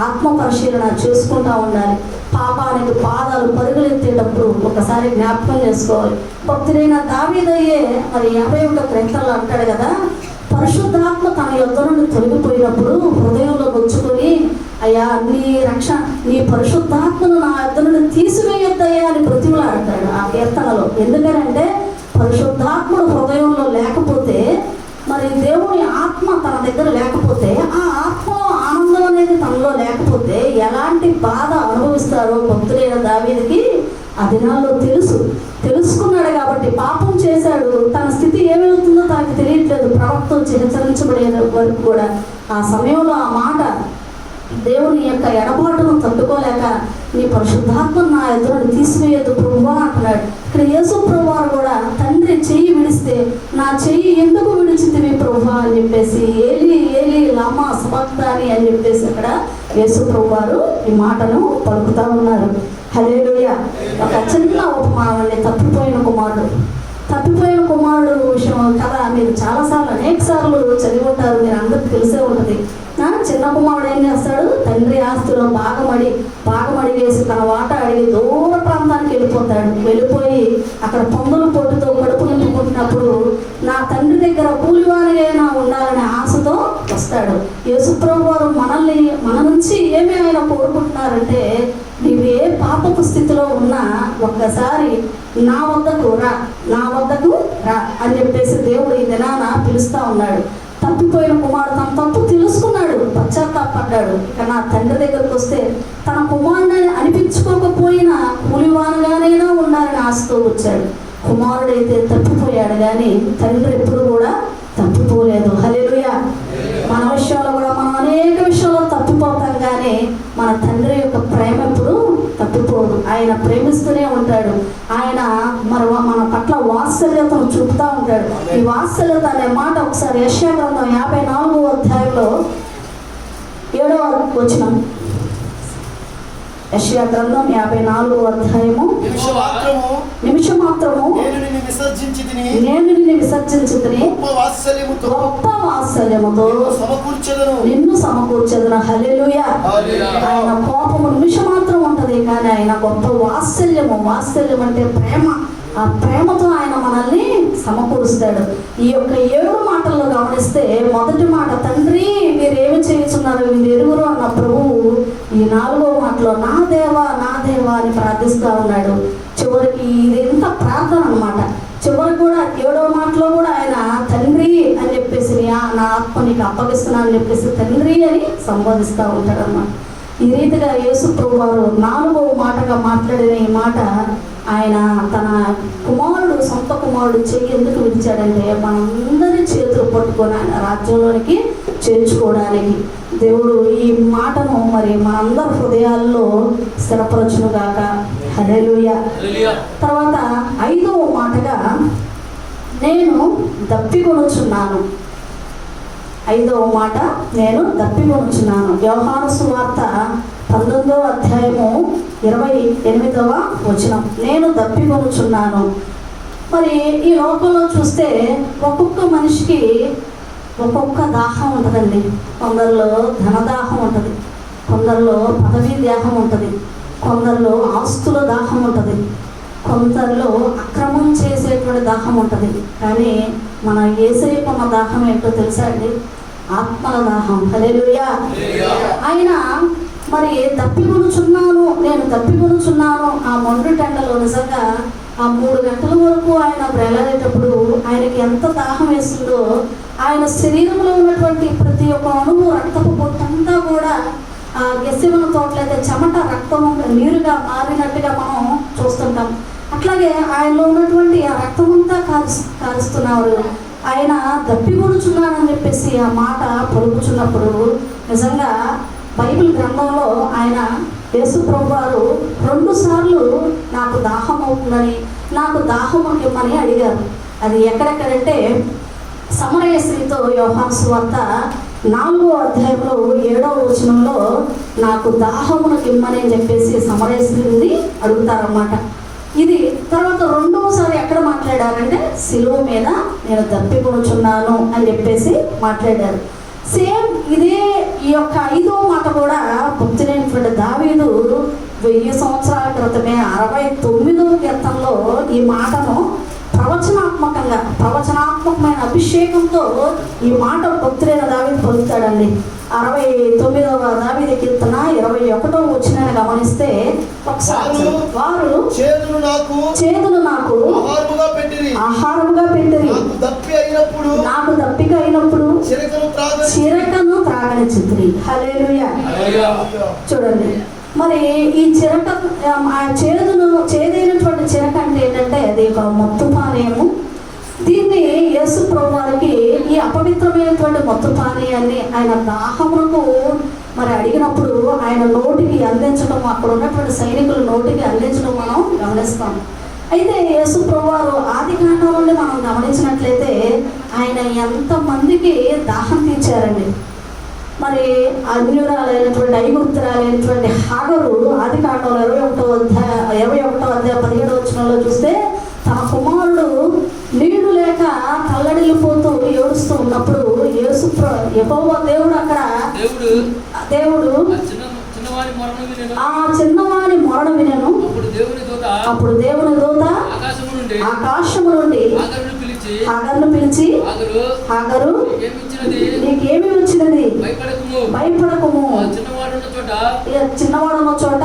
ఆత్మ పరిశీలన చేసుకుంటూ ఉండాలి. పాపానికి పాదాలు పరుగులెత్తేటప్పుడు ఒకసారి జ్ఞాపకం చేసుకోవాలి. భక్తుడైన దావీదయ్యే మరి 51వ కీర్తనలో అంటాడు కదా, పరిశుద్ధాత్మ తన యొద్ద నుండి తొలగిపోయినప్పుడు హృదయంలో గుచ్చుకొని, అయ్యా నీ పరిశుద్ధాత్మను నా యొద్ద నుండి తీసివేయొద్దయ్యా అని బ్రతిమలాడతాడు ఆ కీర్తనలో. ఎందుకంటే పరిశుద్ధాత్ముడు హృదయంలో లేకపోతే, మరి దేవుని ఆత్మ తన దగ్గర లేకపోతే, ఆ ఆత్మలో ఆనందం అనేది తనలో లేకపోతే ఎలాంటి బాధ అనుభవిస్తారో భక్తుడైన దావీదుకి ఆ దినాల్లో తెలుసుకున్నాడు. కాబట్టి పాపం చేశాడు, తన స్థితి ఏమవుతుందో తనకు తెలియట్లేదు. ప్రవక్త హెచ్చరించబడే వరకు కూడా ఆ సమయంలో ఆ మాట దేవుని యొక్క ఎడబాటును తట్టుకోలేక, నీ పరిశుద్ధాత్మ నా ఎదురుని తీసివేయద్దు ప్రభువా అంటున్నాడు. ఇక్కడ యేసు ప్రభువారు కూడా తండ్రి చెయ్యి విడిస్తే, నా చెయ్యి ఎందుకు విడిచింది ప్రభువా అని చెప్పేసి, ఏలి ఏలి లమ్మా సబక్తాని అని చెప్పేసి అక్కడ యేసు ప్రభువారు ఈ మాటను పలుకుతా ఉన్నారు. హల్లెలూయా. ఒక చిన్న ఉపమానం అండి, తప్పిపోయిన కుమారుడు విషయం కదా మీరు చాలాసార్లు అనేక సార్లు చదివి ఉంటారు, మీరు అందరికీ తెలిసే ఉంటుంది. చిన్న కుమారుడు ఏం చేస్తాడు, తండ్రి ఆస్తిలో భాగమడి వేసి తన వాట అడిగి దూర ప్రాంతానికి వెళ్ళిపోయి అక్కడ పందుల పొట్టుతో కడుపు నింపుకుంటున్నప్పుడు నా తండ్రి దగ్గర కూలివారిగా ఉండాలనే ఆశతో వస్తాడు. యేసుప్రభు వారు మన నుంచి ఏమి ఆయన కోరుకుంటున్నారంటే, నీవు ఏ పాపపు స్థితిలో ఉన్నా ఒక్కసారి నా వద్దకు రా అని చెప్పేసి దేవుడు ఈ దినాన పిలుస్తా ఉన్నాడు. తప్పిపోయిన కుమారుడు తన తప్పు తెలుసుకున్నాడు, పశ్చాత్తాపడ్డాడు. ఇక నా తండ్రి దగ్గరకు వస్తే తన కుమారుడిని అనిపించుకోకపోయినా కూలివానుగానైనా ఉండాలని ఆశతో వచ్చాడు. కుమారుడైతే తప్పిపోయాడు, కానీ తండ్రి ఎప్పుడు కూడా తప్పిపోలేదు. హల్లెలూయా. మన విషయంలో కూడా మనం అనేక విషయాల్లో తప్పిపోతాం, కానీ మన తండ్రి యొక్క ప్రేమ ఎప్పుడు తప్పిపోదు. ఆయన ప్రేమిస్తూనే ఉంటాడు. ఆయన మన పట్ల వాత్సల్యతను చూపుతూ ఉంటాడు. ఈ వాత్సల్యత అనే మాట ఒకసారి యెషయా గ్రంథం 54వ అధ్యాయంలో 7వ వచనం. యెషయా గ్రంథం 54వ అధ్యాయము, నిమిషం మాత్రము నేను నిన్ను విసర్జించితిని, గొప్ప వాత్సల్యముతో నిన్ను సమకూర్చెదను. హల్లెలూయా. ఆయన కోపము నిమిషం మాత్రం ఉంటది, కానీ ఆయన గొప్ప వాత్సల్యం అంటే ప్రేమ. ఆ ప్రేమతో ఆయన మనల్ని సమకూరుస్తాడు. ఈ యొక్క 7 మాటల్లో గమనిస్తే, మొదటి మాట తండ్రి మీరేమి చేస్తున్నారు మీరు ఎరుగురు అన్న ప్రభువు ఈ 4వ మాటలో నా దేవా అని ప్రార్థిస్తూ ఉన్నాడు. చివరికి ఇది ఎంత ప్రార్థన నా ఆత్మ నీకు అప్పగిస్తున్నాను అని చెప్పేసి తండ్రి అని సంబోధిస్తూ ఉంటాడన్నమాట. ఈ రీతిగా యేసు ప్రభు వారు 4వ మాటగా మాట్లాడిన ఈ మాట, ఆయన తన కుమారుడు, సొంత కుమారుడు చెయ్యి ఎందుకు విడిచాడంటే మనందరి చేతులు పట్టుకొని ఆయన రాజ్యంలోనికి చేర్చుకోవడానికి. దేవుడు ఈ మాటను మరి మనందరి హృదయాల్లో స్థిరపరచునుగాక. హల్లెలూయా. తర్వాత 5వ మాటగా నేను దప్పికొనుచున్నాను. 5వ మాట, నేను దప్పికొనుచున్నాను. యోహాను సువార్త 19వ అధ్యాయము 28వ వచనం, నేను దప్పికొనుచున్నాను. మరి ఈ లోకంలో చూస్తే ఒక్కొక్క మనిషికి ఒక్కొక్క దాహం ఉంటుందండి. కొందరిలో ధనదాహం ఉంటుంది, కొందరిలో పదవీ దాహం ఉంటుంది, కొందరిలో ఆస్తుల దాహం ఉంటుంది, కొందరిలో అక్రమం చేసేటువంటి దాహం ఉంటుంది. కానీ మన యేసయ్యకున్న దాహం ఏంటో తెలుసా అండి? ఆత్మల దాహం. హల్లెలూయా. ఆయన మరి దప్పికొనుచున్నాను, నేను దప్పికొనుచున్నాను. ఆ మొండు టెండలో నిజంగా ఆ 3 గంటల వరకు ఆయన బ్రేలాడేటప్పుడు ఆయనకి ఎంత దాహం వేస్తుందో, ఆయన శరీరంలో ఉన్నటువంటి ప్రతి ఒక్క అణువు, రక్తపు పొట్టంతా కూడా ఆ గెస్సిమన తోటలైతే చెమట రక్తం నీరుగా మారినట్టుగా మనం చూస్తుంటాం. అట్లాగే ఆయనలో ఉన్నటువంటి ఆ రక్తమంతా కారుస్తున్నారు. ఆయన దప్పికొనుచున్నాడని చెప్పేసి ఆ మాట పలుకుచున్నప్పుడు నిజంగా బైబిల్ గ్రంథంలో ఆయన యేసు ప్రభు వారు 2 సార్లు నాకు దాహం అవుతుందని, నాకు దాహం ఇవ్వమని అడిగారు. అది ఎక్కడెక్కడంటే సమరయ స్త్రీతో యోహాను సువార్త 4వ అధ్యాయంలో 7వ వచనంలో నాకు దాహమునకు ఇమ్మని అని చెప్పేసి సమరయ స్త్రీని అడుగుతారన్నమాట. ఇది తర్వాత 2వసారి ఎక్కడ మాట్లాడారంటే సిలువ మీద నేను దప్పికొనుచున్నాను అని చెప్పేసి మాట్లాడారు. సేమ్ ఇదే ఈ యొక్క 5వ మాట కూడా భక్తుడైనటువంటి దావీదు 1000 సంవత్సరాల క్రితమే 69వ కీర్తనలో ఈ మాటను ప్రవచనాత్మకమైన అభిషేకంతో ఈ మాట భక్తుడైన దావీదు పలుకుతాడండి. 69వ దావీదు కీర్తన 21వ వచనాన్ని గమనిస్తే ఒకసారి, వారు చేదును నాకు ఆహారముగా పెట్టిరి, నాకు దప్పిక అయినప్పుడు చిరకను త్రాగనిచ్చిరి. హల్లెలూయా. చూడండి, మరి ఈ చిరక, ఆ చేదైనటువంటి చిరక అంటే ఏంటంటే అది ఒక మత్తు పానీయము. దీన్ని యేసు ప్రభు వారికి ఈ అపవిత్రమైనటువంటి మత్తు పానీయాన్ని ఆయన దాహమునకు మరి అడిగినప్పుడు ఆయన నోటికి అందించడం, అక్కడ ఉన్నటువంటి సైనికుల నోటికి అందించడం మనం గమనిస్తాం. అయితే యేసు ప్రభు వారు ఆది కాండం నుండి మనం గమనించినట్లయితే ఆయన ఎంతమందికి దాహం తీర్చారండి. మరి అన్యురాలైనటువంటి ఐగుప్తురాలైనటువంటి హాగరు ఆది కాండంలో 21వ అధ్యాయం 17వ వచనంలో చూస్తే తన కుమారుడు నీళ్లు లేక తల్లడిల్లిపోతూ ఏడుస్తూ ఉన్నప్పుడు యెహోవా దేవుడు అక్కడ దేవుడు ఆ చిన్నవాని మొరను వినెను. అప్పుడు దేవుని దూత ఆకాశము నుండి హాగరును పిలిచి, హాగరు నీకేమి వచ్చినది, భయపడకుము, చిన్నవాడున్న చోట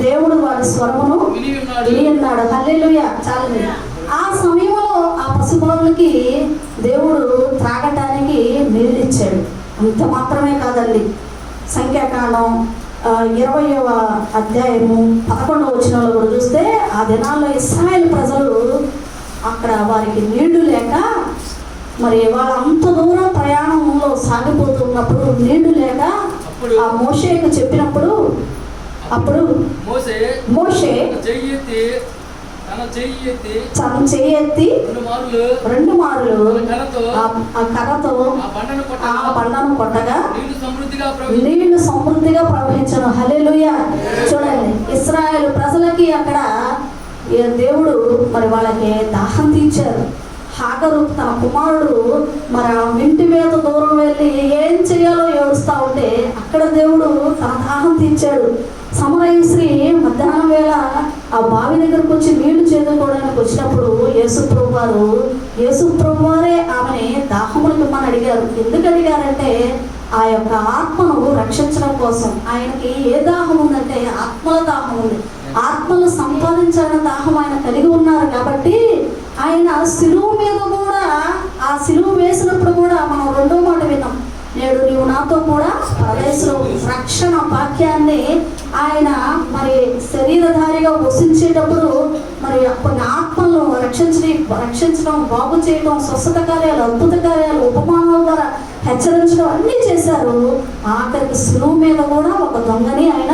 దేవుడు వాడి స్వరమును విని ఉన్నాడు. హల్లెలూయా. చాలండి. ఆ సమయంలో ఆ పసిబాలుకి దేవుడు త్రాగటానికి నీళ్ళు ఇచ్చాడు. అంత మాత్రమే కాదండి, సంఖ్యాకాండం 20వ అధ్యాయము 11వ వచనంలో కూడా చూస్తే ఆ దినాల్లో ఇశ్రాయేలు ప్రజలు అక్కడ వారికి నీళ్లు లేక మరి వాళ్ళు అంత దూరం ప్రయాణంలో సాగిపోతున్నప్పుడు నీళ్లు లేక ఆ మోషేకు చెప్పినప్పుడు అప్పుడు మోషే తన చెయ్యి ఎత్తి 2 మార్లు ఆ కర్రతో ఆ బండను కొట్టగా నీళ్లు సమృద్ధిగా ప్రవహించను. హల్లెలూయా. చూడండి, ఇశ్రాయేలు ప్రజలకి అక్కడ దేవుడు మరి వాళ్ళకి దాహం తీర్చారు. హాగరు తన కుమారుడు మరి ఆ ఇంటి మీద దూరం వెళ్ళి ఏం చేయాలో ఏడుస్తూ ఉంటే అక్కడ దేవుడు తన దాహం తీర్చాడు. సమరయ స్త్రీ మధ్యాహ్నం వేళ ఆ బావి దగ్గరకు వచ్చి నీళ్లు చేదుకోవడానికి వచ్చినప్పుడు యేసు ప్రభు వారే ఆమెని దాహములకు ఇమ్మని అడిగారు. ఎందుకు అడిగారంటే ఆ యొక్క ఆత్మను రక్షించడం కోసం. ఆయనకి ఏ దాహం ఉందంటే ఆత్మల దాహం ఉంది. ఆత్మలు సంపాదించాలన్న దాహం ఆయన కలిగి ఉన్నారు కాబట్టి ఆయన సిలువు మీద కూడా, ఆ సిలువు వేసినప్పుడు కూడా మనం రెండో మాట విన్నాం, నేడు నీవు నాతో కూడా పరదేశంలో రక్షణ వాక్యాన్ని ఆయన మరి శరీరధారిగా వసించేటప్పుడు మరి కొన్ని ఆత్మలను రక్షించడం, బాగు చేయడం, స్వస్థత కార్యాలు, అద్భుత కార్యాలు, ఉపమానాల ద్వారా హెచ్చరించడం అన్నీ చేశారు. ఆఖరికి సిలువు మీద కూడా ఒక దొంగని ఆయన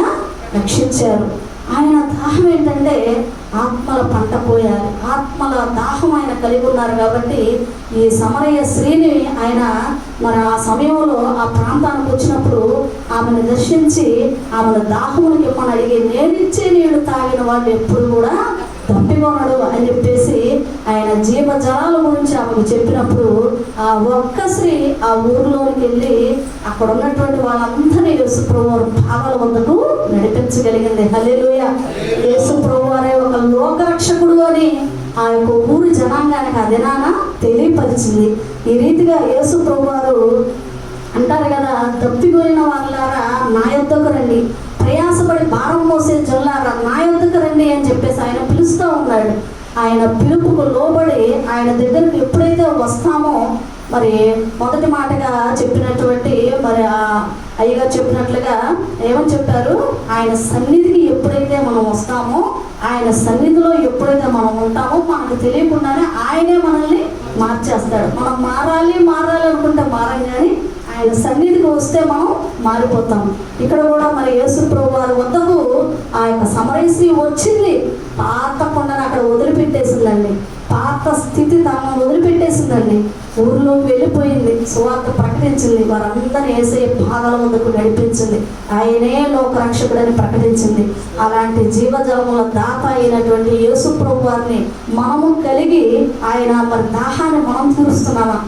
రక్షించారు. ఆయన దాహం ఏంటంటే ఆత్మల పంట పోయాలి, ఆత్మల దాహం ఆయన కలిగి ఉన్నారు. కాబట్టి ఈ సమరయ స్త్రీని ఆయన మరి ఆ సమయంలో ఆ ప్రాంతానికి వచ్చినప్పుడు ఆమెను దర్శించి ఆమెను దాహమునికి ఇమ్మని అడిగి, నేనిచ్చే నీళ్లు తాగిన వాళ్ళు ఎప్పుడు కూడా తప్పికొనడు అని చెప్పేసి ఆయన జీవజలాల గురించి ఆమెకు చెప్పినప్పుడు ఆ ఒక్క స్త్రీ ఆ ఊరిలోనికి వెళ్ళి అక్కడ ఉన్నటువంటి వాళ్ళందరినీ యేసు ప్రభువారు పాదాల వద్దకు నడిపించగలిగింది. హల్లెలూయా. యేసు ప్రభువారే ఒక లోకరక్షకుడు అని ఆ యొక్క ఊరి జనాంగానికి ఆ దినాన తెలియపరిచింది. ఈ రీతిగా యేసు ప్రభువారు అంటారు కదా, తప్పిపోయిన వాళ్ళారా నా యొద్దకు రండి, ప్రయాసపడి భారం మోసే జల్లారా నా యొద్దకు రండి అని చెప్పేసి ఆయన పిలుస్తూ ఉన్నాడు. ఆయన పిలుపుకు లోబడి ఆయన దగ్గరికి ఎప్పుడైతే వస్తామో, మరి మొదటి మాటగా చెప్పినటువంటి మరి ఆ అయ్యగారు చెప్పినట్లుగా ఏమని చెప్పారు, ఆయన సన్నిధికి ఎప్పుడైతే మనం వస్తామో, ఆయన సన్నిధిలో ఎప్పుడైతే మనం ఉంటామో మనకు తెలియకుండానే ఆయనే మనల్ని మార్చేస్తాడు. మనం మారాలి అనుకుంటే మారం, కానీ ఆయన సన్నిధికి వస్తే మనం మారిపోతాం. ఇక్కడ కూడా మరి యేసు ప్రభువారి వద్దకు ఆ యొక్క సమరయ స్త్రీ వచ్చింది, పాత కొండను అక్కడ వదిలిపెట్టేసిందండి, పాత స్థితి తనను వదిలిపెట్టేసిందండి, ఊరిలోకి వెళ్ళిపోయింది, సువార్త ప్రకటించింది, వారందరినీ యేసయ్య పాదాల వద్దకు నడిపించింది, ఆయనే లోకరక్షకుడని ప్రకటించింది. అలాంటి జీవజలముల దాత అయినటువంటి యేసు ప్రభువారిని మనము కలిగి ఆయన మరి దాహాన్ని మనం తీరుస్తున్నామా?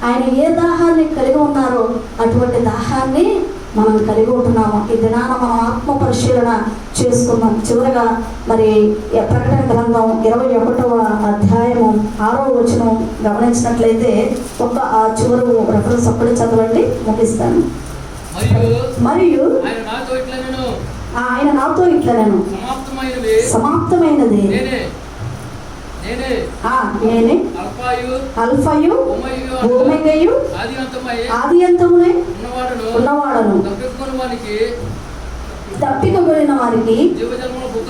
ఆయన ఏ దాహాన్ని కలిగి ఉన్నారో అటువంటి దాహాన్ని మనం కలిగి ఉంటున్నాము. ఈ దినాన మనం ఆత్మ పరిశీలన చేసుకున్నాం. చివరగా మరి ప్రకటన గ్రంథం 21వ అధ్యాయము 6వ వచనం గమనించినట్లయితే ఒక ఆ చివరి రెఫరెన్స్ ఒక్కడే చదవండి, ముగిస్తాను. మరియు ఆయన నాతో ఇట్లా నేను సమాప్తమైనది నేనే అల్ఫయు ఓమెగయు ఆది అంతమునే ఉన్నవాడను, తప్పికపోయిన వారికి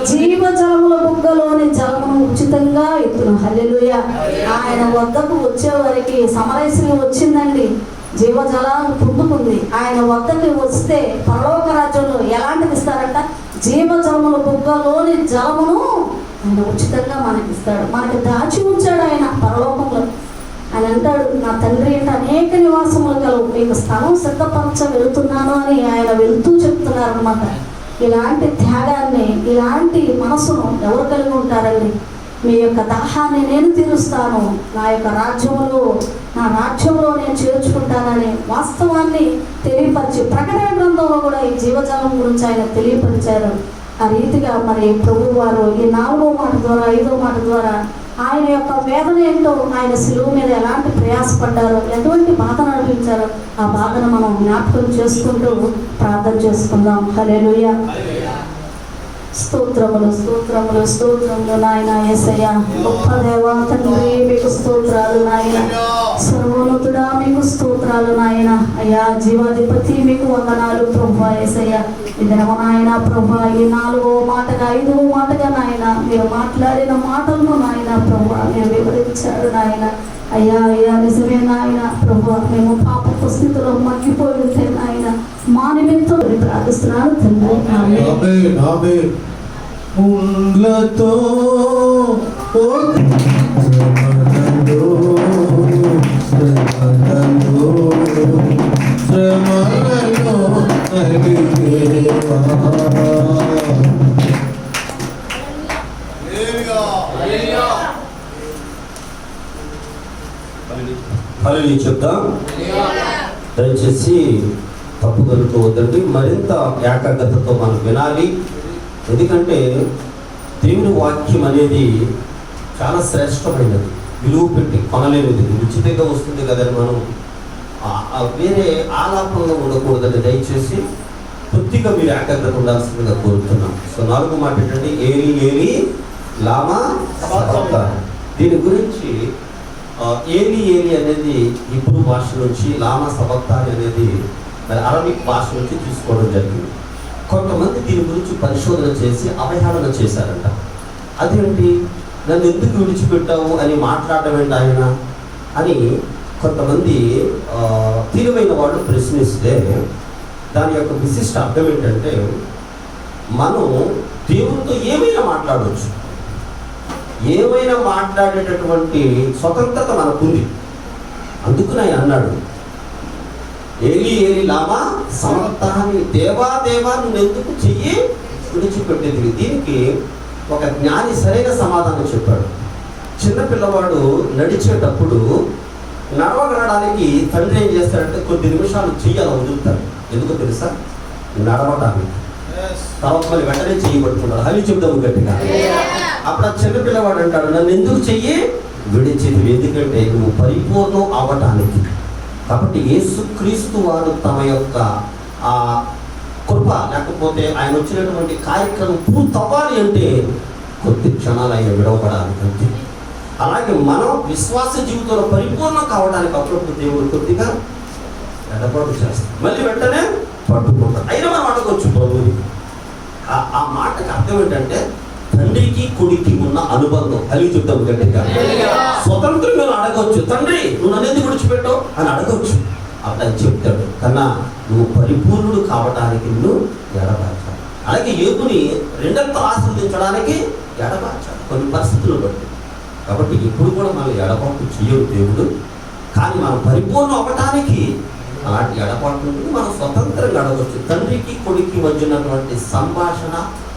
జీవజలముల బుగ్గలోని జలమును ఉచితంగా ఇత్తును. హల్లెలూయా. ఆయన వద్దకు వచ్చే వారికి సమరయ స్త్రీ వచ్చిందండి, జీవజలాలను పొందుకుంది. ఆయన వద్దకు వస్తే పరలోక రాజ్యంలో ఎలాంటిది ఇస్తారంట? జీవజలముల బుగ్గలోని జలమును ఆయన ఉచితంగా మనకి ఇస్తాడు. మనకి దాచి ఉంచాడు ఆయన పరలోకంలో. ఆయన అంటాడు, నా తండ్రి అంటే అనేక నివాసములు కలవు, మీకు స్థలం సిద్ధపరచ వెళుతున్నాను అని ఆయన వెళ్తూ చెప్తున్నారు అనమాట. ఇలాంటి త్యాగాన్ని, ఇలాంటి మనసును ఎవరు కలిగి ఉంటారండి? మీ యొక్క దాహాన్ని నేను తీరుస్తాను, నా యొక్క రాజ్యంలో నేను చేర్చుకుంటానని వాస్తవాన్ని తెలియపరిచి ప్రకటన గ్రంథంలో కూడా ఈ జీవజాలం గురించి ఆయన తెలియపరిచారు. ఆ రీతిగా మరి ప్రభు వారు ఈ 4వ మాట ద్వారా 5వ మాట ద్వారా ఆయన యొక్క వేదన ఏంటో, ఆయన సిలువ మీద ఎలాంటి ప్రయాసపడ్డారో, ఎటువంటి బాధను అనిపించారో ఆ బాధను మనం జ్ఞాపకం చేసుకుంటూ ప్రార్థన చేసుకుందాం. హల్లెలూయా. స్తోత్రములు స్తోత్రములు స్తోత్రములు నాయన యేసయ్య. గొప్ప దేవా తండ్రి, మీకు స్తోత్రాలు నాయన. సర్వోన్నతుడా మీకు స్తోత్రాలు నాయన. అయ్యా జీవాధిపతి మీకు వందనాలు ప్రభువా యేసయ్య. ఇదనమ నాయన ప్రభువా, ఈ 4వ మాటగా 5వ మాటగా నాయన మీరు మాట్లాడిన మాటలను నాయన ప్రభువా మీరు వివరించారు నాయన. అయ్యా నిజమే నాయన ప్రభువా, మేము పాపపు స్థితిలో మగ్గిపోయి ఉంటే నాయన మా నిమిత్తం ప్రార్థిస్తున్నాను తండ్రి. ఆమేన్. హల్లెలూయా చెప్తాం. దయచేసి తప్పుదలుతూ వద్దండి, మరింత ఏకాగ్రతతో మనం వినాలి. ఎందుకంటే దేవుని వాక్యం అనేది చాలా శ్రేష్టమైనది, విలువ పెట్టి కొనలేనిది, ఉచితంగా వస్తుంది కదని మనం వేరే ఆలాపంలో ఉండకూడదని దయచేసి కొద్దిగా మీరు ఏకాగ్రత ఉండాల్సిందిగా కోరుతున్నాం. సో 4వ మాట ఏంటంటే ఏలి ఏలి లామా సబక్తాని. దీని గురించి ఏలి ఏలి అనేది హిబ్రూ భాష నుంచి, లామా సబక్తాని అనేది మరి అరబిక్ భాష నుంచి తీసుకోవడం జరిగింది. కొంతమంది దీని గురించి పరిశోధన చేసి అవహేళన చేశారంట. అదేంటి, నన్ను ఎందుకు విడిచిపెట్టావు అని మాట్లాడడం ఏంటి ఆయన అని కొంతమంది తెలివైన వాళ్ళు ప్రశ్నిస్తే, దాని యొక్క విశిష్ట అర్థం ఏంటంటే, మనం దేవునితో ఏమైనా మాట్లాడవచ్చు, ఏమైనా మాట్లాడేటటువంటి స్వతంత్రత మనకుంది. అందుకని ఆయన అన్నాడు, ఏలి ఏలి లామా సమర్థాన్ని, దేవా దేవా నువ్వు ఎందుకు చెయ్యి విడిచిపెట్టేది. దీనికి ఒక జ్ఞాని సరైన సమాధానం చెప్పాడు. చిన్నపిల్లవాడు నడిచేటప్పుడు నడవగలడానికి తండ్రి ఏం చేస్తాడంటే కొద్ది నిమిషాలు చెయ్యాలి వదులుతాడు. ఎందుకో తెలుసా? నడవడానికి. తర్వాత మళ్ళీ వెంటనే చెయ్యి పట్టుకుంటాడు. హలి చెప్తాము గట్టిగా. అప్పుడు ఆ చిన్నపిల్లవాడు అంటాడు, నన్ను ఎందుకు చెయ్యి విడిచేది, ఎందుకంటే నువ్వు పరిపూర్ణం అవ్వటానికి. కాబట్టి యేసుక్రీస్తు వారు తమ యొక్క ఆ కృప, లేకపోతే ఆయన వచ్చినటువంటి కార్యక్రమం పూర్తవ్వాలి అంటే కొద్ది క్షణాలు ఆయన విడవబడాలి అంతే. అలాగే మనం విశ్వాస జీవితంలో పరిపూర్ణం కావడానికి అప్పుడప్పుడు దేవుడు కొద్దిగా ఎడబాటు చేస్తాం, మళ్ళీ వెంటనే పట్టుకుంటాం. అయినా మనం అడగవచ్చు ప్రభుని. ఆ మాటకి అర్థం ఏంటంటే తండ్రికి కొడుకి ఉన్న అనుబంధం. కలిగి చెప్తాం గట్టిగా. స్వతంత్రంగా అడగవచ్చు, తండ్రి నువ్వు నన్ను ఎందుకు విడిచిపెట్టావు అని అడగవచ్చు. అప్పుడు ఆయన చెప్తాడు, కన్నా నువ్వు పరిపూర్ణుడు కావడానికి నువ్వు ఎడబార్చాలి. అలాగే యోగుని రెండంతలు ఆశీర్వదించడానికి ఎడబార్చాలి కొన్ని పరిస్థితులు బట్టి. కాబట్టి ఎప్పుడు కూడా మనం ఎడబాటు చేయడు దేవుడు. కానీ మనం పరిపూర్ణం అవ్వటానికి అలాంటి ఎడబాటు నుండి మనం స్వతంత్రంగా అడగవచ్చు. తండ్రికి కొడుక్కి మధ్య ఉన్నటువంటి సంభాషణ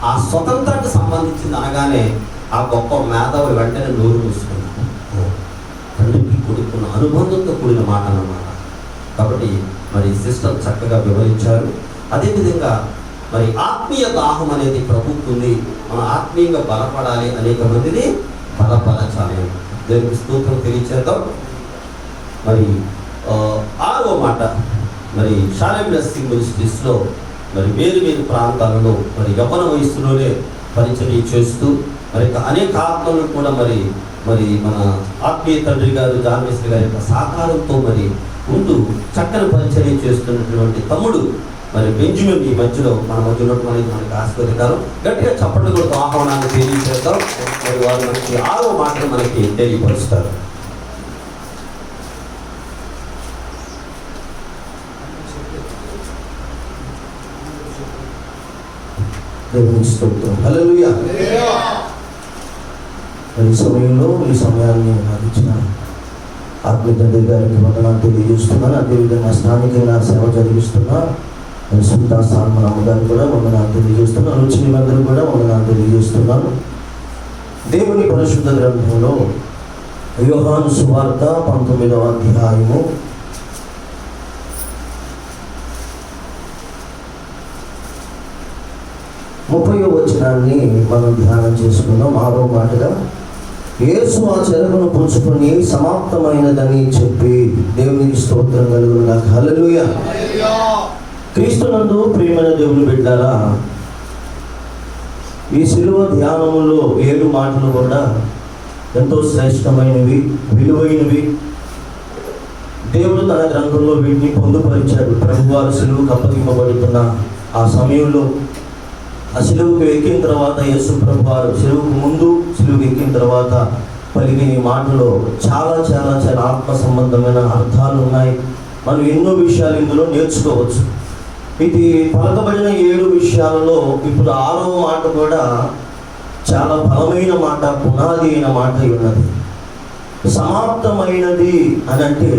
ఆ స్వతంత్రానికి సంబంధించింది అనగానే ఆ గొప్ప మేధావి వెంటనే నోరు మూసుకున్నాడు. తండ్రికి కొడుకున్న అనుబంధంతో కూడిన మాట అన్నమాట. కాబట్టి మరి సిస్టర్ చక్కగా వివరించారు. అదేవిధంగా మరి ఆత్మీయ దాహం అనేది ప్రభుత్వం. మనం ఆత్మీయంగా బలపడాలి, అనేక మందిని బలపరచాలి. దేవునికి స్తోత్రం తెలియచేద్దాం. మరి 6వ మాట, మరి షాలేం బ్లెస్సింగ్ మినిస్ట్రీస్లో మరి వేరు వేరు ప్రాంతాలలో మరి యవ్వన వయస్సులోనే పరిచర్య చేస్తూ మరి అనేక ఆత్మలను కూడా మరి మన ఆత్మీయ తండ్రి గారు జాన్వేశ్వరి గారి యొక్క సహకారంతో మరి ముందు చక్కని పరిచర్య చేస్తున్నటువంటి తమ్ముడు మరి బెంజమిన్ ఈ మధ్యలో మన మధ్య ఉన్నట్టు మనకి ఆశీర్వదించారు. గట్టిగా చప్పట్లు కూడా ఆహ్వానాన్ని తెలియజేద్దాం. మరి వారు మనకి 6వ మాటను మనకి తెలియపరుస్తారు. దేవునికి స్తోత్రం. హల్లెలూయా. ఈ సమయంలో ఈ సమయాన్ని నాకు ఇచ్చిన ఆత్మీయ తండ్రి గారికి వందనాలు తెలియజేస్తున్నాను. అదేవిధంగా స్థానికంగా సేవ జరిగిస్తున్నా సుంతా సాల్మన్ అమ్మగారికి కూడా వందనాలు తెలియజేస్తున్నాను. వచ్చిన అందరూ కూడా వందనాలు తెలియజేస్తున్నాను. దేవుని పరిశుద్ధ గ్రంథంలో యోహాను సువార్త 19వ అధ్యాయము 30వ వచనాన్ని మనం ధ్యానం చేసుకుందాం. 6వ మాటగా, యేసు ఆ చెరకును పుచ్చుకొని సమాప్తమైనదని చెప్పి, దేవునికి స్తోత్రం కలుగును గాక. హల్లెలూయా. క్రీస్తునందు ప్రియమైన దేవుని బిడ్డలారా, ఈ శిలువ ధ్యానములో 7 మాటలు కూడా ఎంతో శ్రేష్టమైనవి, విలువైనవి. దేవుడు తన గ్రంథంలో వీటిని పొందుపరిచాడు. ప్రభువారు శిలువకు అప్పగింపబడుతున్న ఆ సమయంలో, ఆ శిలువకు ఎక్కిన తర్వాత యేసు ప్రభువారు శిలువకు ముందు, శిలువకు ఎక్కిన తర్వాత పలికిన ఈ మాటలో చాలా చాలా చాలా ఆత్మ సంబంధమైన అర్థాలు ఉన్నాయి. మనం ఎన్నో విషయాలు ఇందులో నేర్చుకోవచ్చు. ఇది పలకబడిన 7 విషయాలలో ఇప్పుడు 6వ మాట కూడా చాలా బలమైన మాట, పునాది అయిన మాట ఉన్నది. సమాప్తమైనది అని అంటే